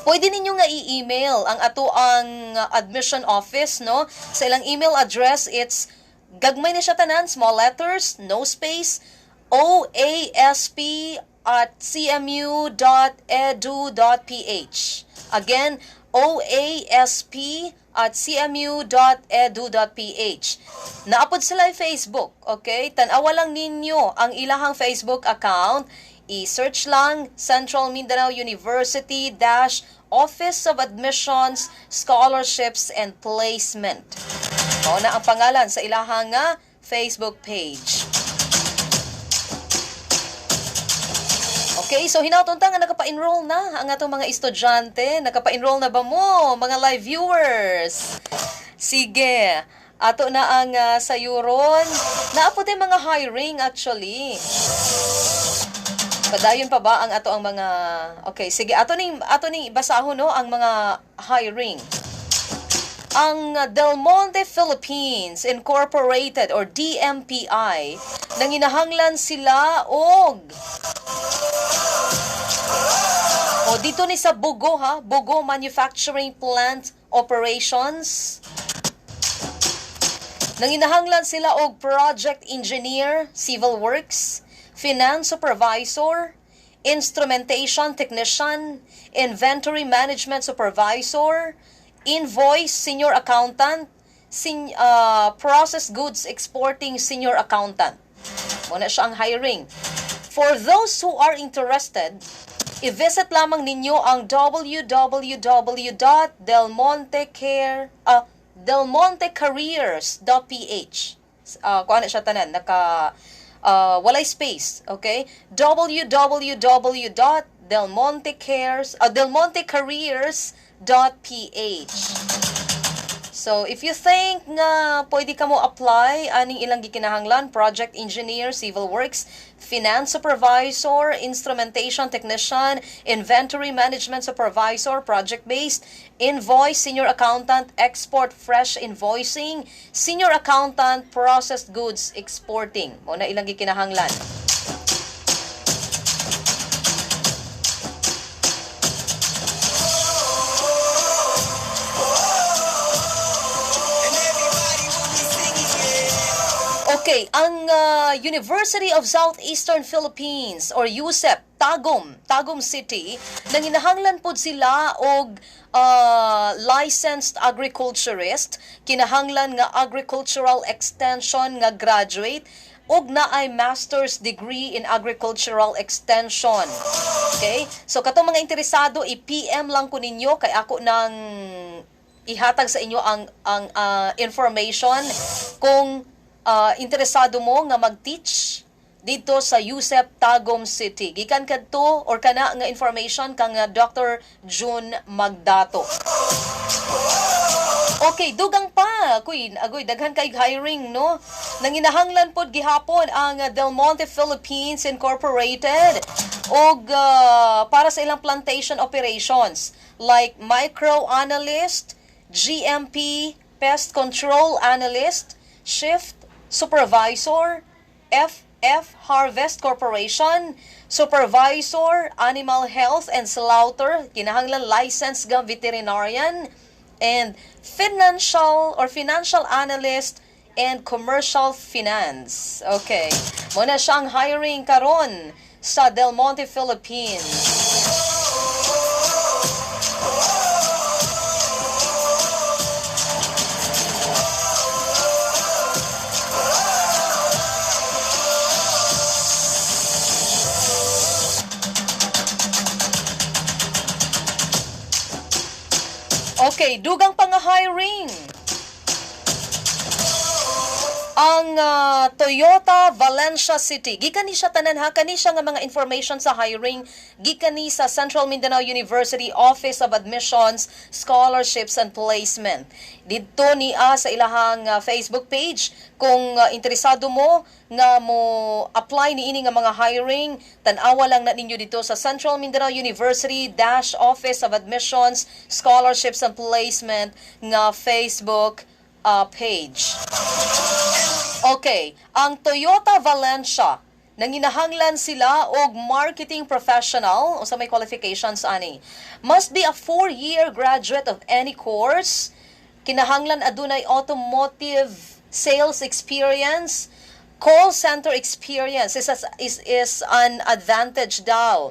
Pwede ninyo nga i-email ang ato ang admission office, no? Sa ilang email address, it's gagmay na siya tanan, small letters, no space, oasp@cmu.edu.ph. Again, oasp@cmu.edu.ph. Naapod sila Facebook, okay? Tanawa lang ninyo ang ilahang Facebook account. I-search lang Central Mindanao University Office of Admissions, Scholarships and Placement. Mao na ang pangalan sa ilahang Facebook page. Okay, so hinautunta nga nakapa-enroll na ang atong mga estudyante. Nakapa-enroll na ba mo, mga live viewers? Sige, ato na ang sayuron. Naapod yung mga hiring actually. Padayon pa ba ang ato ang mga... Okay, sige, ato ning basahon, no, ang mga hiring. Ang Del Monte Philippines Incorporated or DMPI, nanginahanglan sila og O dito ni sa Bugo ha, Bugo Manufacturing Plant Operations. Nanginahanglan sila og project engineer, civil works, finance supervisor, instrumentation technician, inventory management supervisor, invoice senior accountant, processed goods exporting senior accountant. Muna siya ang hiring. For those who are interested, i-visit lamang ninyo ang delmontecareers.ph. Kuha na siya tanan, walay space, okay? delmontecareers.ph. So, if you think nga pwede ka mo apply, aning ilang gikinahanglan, project engineer, civil works, finance supervisor, instrumentation technician, inventory management supervisor, project-based, invoice, senior accountant, export fresh invoicing, senior accountant, processed goods exporting. Muna ilang gikinahanglan. Okay, ang University of Southeastern Philippines or USEP, Tagum City, nanginahanglan pod sila og licensed agriculturist, kinahanglan nga agricultural extension nga graduate og naay master's degree in agricultural extension. Okay? So katong mga interesado, i-PM lang ko ninyo kay ako nang ihatag sa inyo ang information kung interesado mo nga mag-teach dito sa USEP Tagum City. Gikan kadto or kana nga information kang Dr. June Magdato. Okay, dugang pa. Queen, agoy daghan kay hiring no. Nanginahanglan pod gihapon ang Del Monte Philippines Incorporated og para sa ilang plantation operations like micro-analyst, GMP, pest control analyst, shift supervisor, FF Harvest Corporation, supervisor, animal health and slaughter, kinahanglan licensed nga veterinarian, and financial analyst and commercial finance. Okay. Muna siyang hiring karon sa Del Monte, Philippines. Okay, dugang pa nga hiring. Ang Toyota Valencia City, gikan ni siya tanan ha, kani siya nga mga information sa hiring, gikan ni sa Central Mindanao University Office of Admissions, Scholarships and Placement. Dito ni sa ilahang Facebook page, kung interesado mo nga mo apply ni ini nga mga hiring, tan-awa lang na ninyo dito sa Central Mindanao University Office of Admissions, Scholarships and Placement nga Facebook page. Okay, ang Toyota Valencia, nanginahanglan sila og marketing professional o sa may qualifications ani. Must be a 4-year graduate of any course. Kinahanglan adunay automotive sales experience, call center experience is an advantage daw.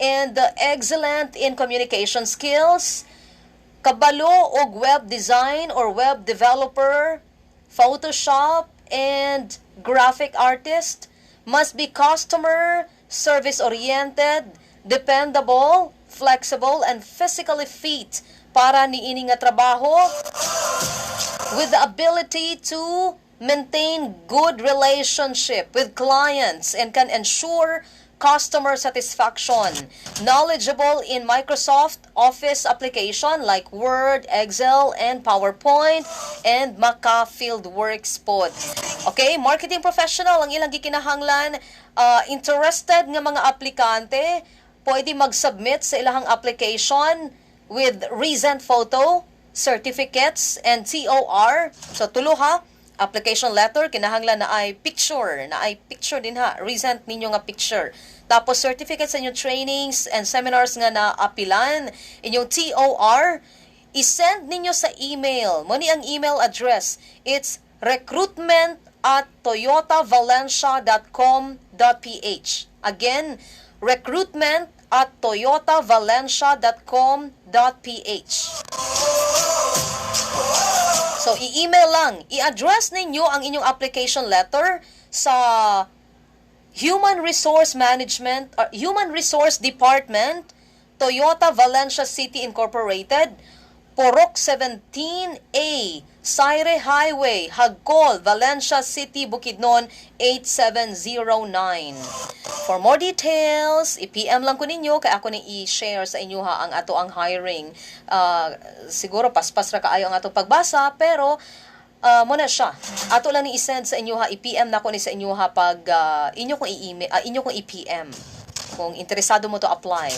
And excellent in communication skills, kabalo og web design or web developer, Photoshop, and graphic artist, must be customer service-oriented, dependable, flexible, and physically fit para niini nga trabaho, with the ability to maintain good relationship with clients and can ensure customer satisfaction. Knowledgeable in Microsoft Office application like Word, Excel, and PowerPoint, and Maka Fieldworks pod. Okay, marketing professional ang ilang gikinahanglan. Interested nga mga aplikante, pwede mag-submit sa ilang application with recent photo, certificates, and TOR. So tulo ha, application letter kinahanglan na ay picture din ha, recent ninyo nga picture. Tapos certificate sa inyong trainings and seminars nga na apilan, inyong TOR, i-send ninyo sa email. Muni ang email address. It's recruitment@toyotavalencia.com.ph. Again, recruitment@toyotavalencia.com.ph. So, i-email lang. I-address ninyo ang inyong application letter sa Human Resource Management or Human Resource Department, Toyota Valencia City Incorporated, Porok 17A, Saire Highway, Hagcol, Valencia City, Bukidnon, 8709. For more details, i-PM lang ko ninyo, kaya ako ni i-share sa inyo ha ang ato ang hiring. Siguro paspas ra kaayo ang ato pagbasa, pero muna siya. Ato lang ni i-send sa inyo ha, i-PM na ko ni sa inyo ha pag inyo kong i-email, inyo kong i-PM kung interesado mo to apply.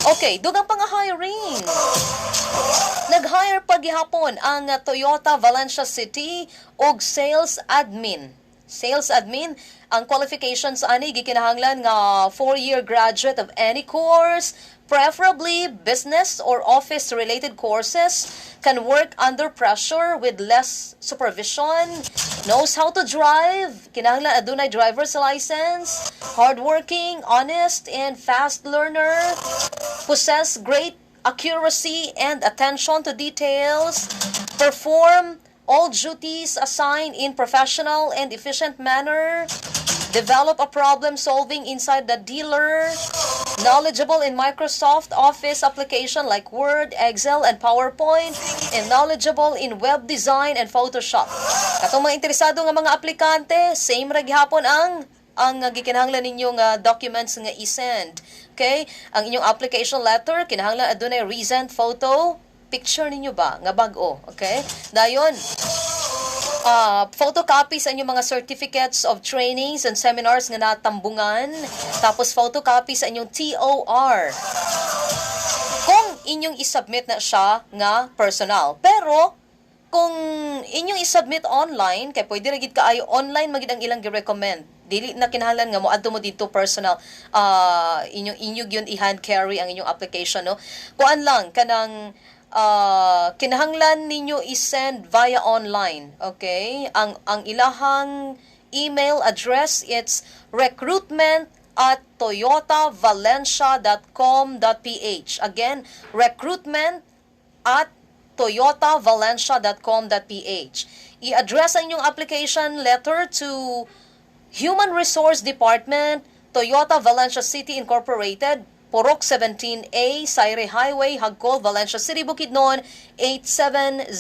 Okay, dugang pa nga hiring. Nag-hire paghihapon ang Toyota Valencia City og sales admin. Sales admin, ang qualifications ani gikinahanglan nga 4-year graduate of any course, preferably business or office-related courses, can work under pressure with less supervision, knows how to drive, kinahanglan adunay driver's license, hardworking, honest, and fast learner, possess great accuracy and attention to details, perform all duties assigned in professional and efficient manner, develop a problem solving inside the dealer, knowledgeable in Microsoft Office application like Word, Excel, and PowerPoint, and knowledgeable in web design and Photoshop. Katong mga interesado nga mga aplikante, same ra gihapon ang gikinahanglan ninyong documents nga i-send. Okay? Ang inyong application letter, kinahanglan adunay recent photo, picture ninyo ba nga bag-o. Okay? Dayon, photocopy sa inyong mga certificates of trainings and seminars nga natambungan, tapos photocopy sa inyong TOR. Kung inyong isubmit na siya nga personal. Pero, kung inyong isubmit online, kaya pwede rin kaayo online magid ang ilang gi-recommend. Dili na kinahanglan nga mo adto mo dito personal, inyong yun i-hand carry ang inyong application, no? Kuan lang kanang kinahanglan ninyo i-send via online, okay? Ang ilahang email address, it's recruitment@toyotavalencia.com.ph. Again, recruitment@toyotavalencia.com.ph. I-address ang inyong application letter to Human Resource Department, Toyota Valencia City Incorporated, Porok 17A, Saire Highway, Hagcol, Valencia City, Bukidnon, 8709.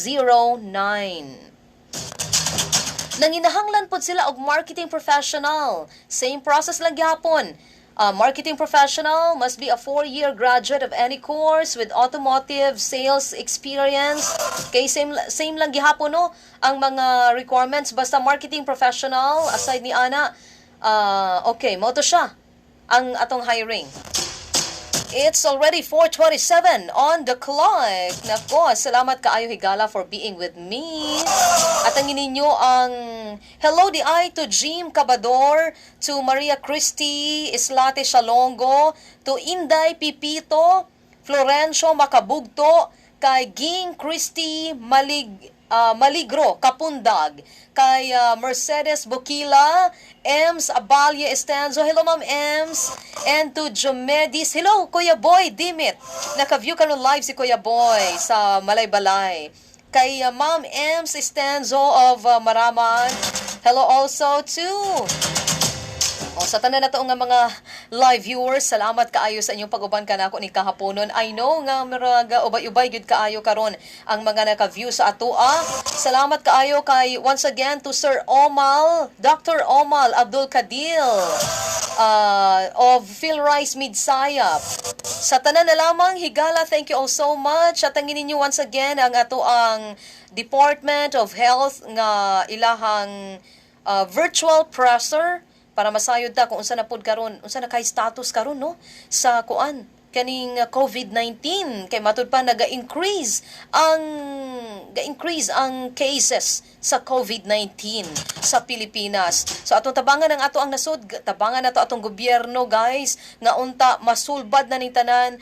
Nanginahanglan po sila og marketing professional. Same process lang gyapon. Marketing professional must be a 4-year graduate of any course with automotive sales experience. Okay, same lang gihapon, no? Ang mga requirements, basta marketing professional, aside ni Ana, okay, mo to siya ang atong hiring. It's already 4:27 on the clock. Nako, salamat kaayo Higala for being with me. At ang ninyo ang hello di ay to Jim Cabador, to Maria Christie Islate Shalongo, to Inday Pipito, Florencio Macabugto, kay Ging Christie Maligro Kapundag, kay Mercedes Bukila, Ems Abalya Estanzo, hello Ma'am Ems, and to Jomedis, hello Kuya Boy Dimit, naka-view ka live si Kuya Boy sa Malaybalay, kay Ma'am Ems Estanzo of Maraman, hello also to sa tanan na to nga mga live viewers, salamat kaayo sa inyong pag-uban kanako ni kahaponon. I know nga maraga ubay-ubay gyud kaayo karon ang mga naka-view sa atoa. Salamat kaayo kay once again to Sir Omal, Dr. Omal Abdul Kadil of Philrice Midsayap. Sa tanan na lamang Higala, thank you all so much. At angin ninyo once again ang ato ang Department of Health nga ilahang virtual presser para masayod ta kung unsa na pud karon, unsa na kay status karon, no, sa kuan kaning COVID-19 kay matud pa naga-increase ang cases sa COVID-19 sa Pilipinas. So atong tabangan ang ato ang nasud, tabangan nato atong gobyerno guys nga unta masulbad na ni tanan,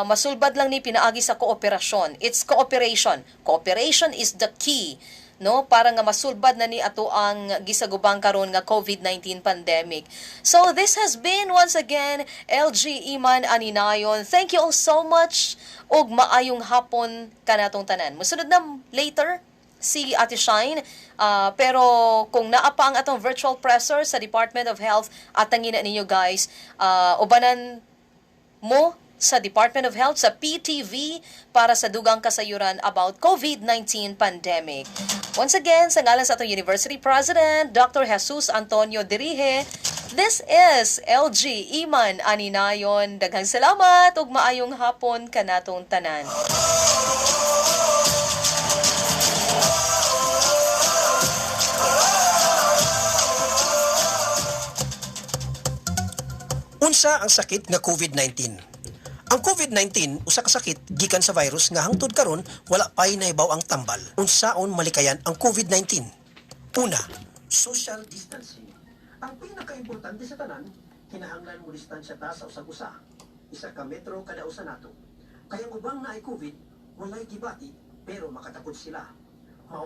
masulbad lang ni pinaagi sa kooperasyon. It's cooperation. Cooperation is the key, no, para nga masulbad na ni ato ang gisagubang karon nga COVID-19 pandemic. So this has been once again LG Iman Aninayon. Thank you all so much ug maayong hapon kanatong tanan. Musunod na later si Ate Shine, pero kung naa pa ang atong virtual presser sa Department of Health, atangin na ninyo guys, ubanan mo sa Department of Health, sa PTV, para sa dugang kasayuran about COVID-19 pandemic. Once again, sa ngalan sa atong University President, Dr. Jesus Antonio Dirige, this is LG Iman Aninayon. Daghang salamat ug maayong hapon kanatong tanan.
Unsa ang sakit nga COVID-19? Ang COVID-19 usa ka sakit gikan sa virus nga hangtod karon wala pay nahibaw ang tambal. Unsaon malikayan ang COVID-19? Una, social distancing. Ang pinakaimportante sa tanan, kinahanglan mo distansya ta sa usag-usa. Isa ka metro kada usa nato. Kaya ubang na ay COVID, walay gibati pero makatakod sila.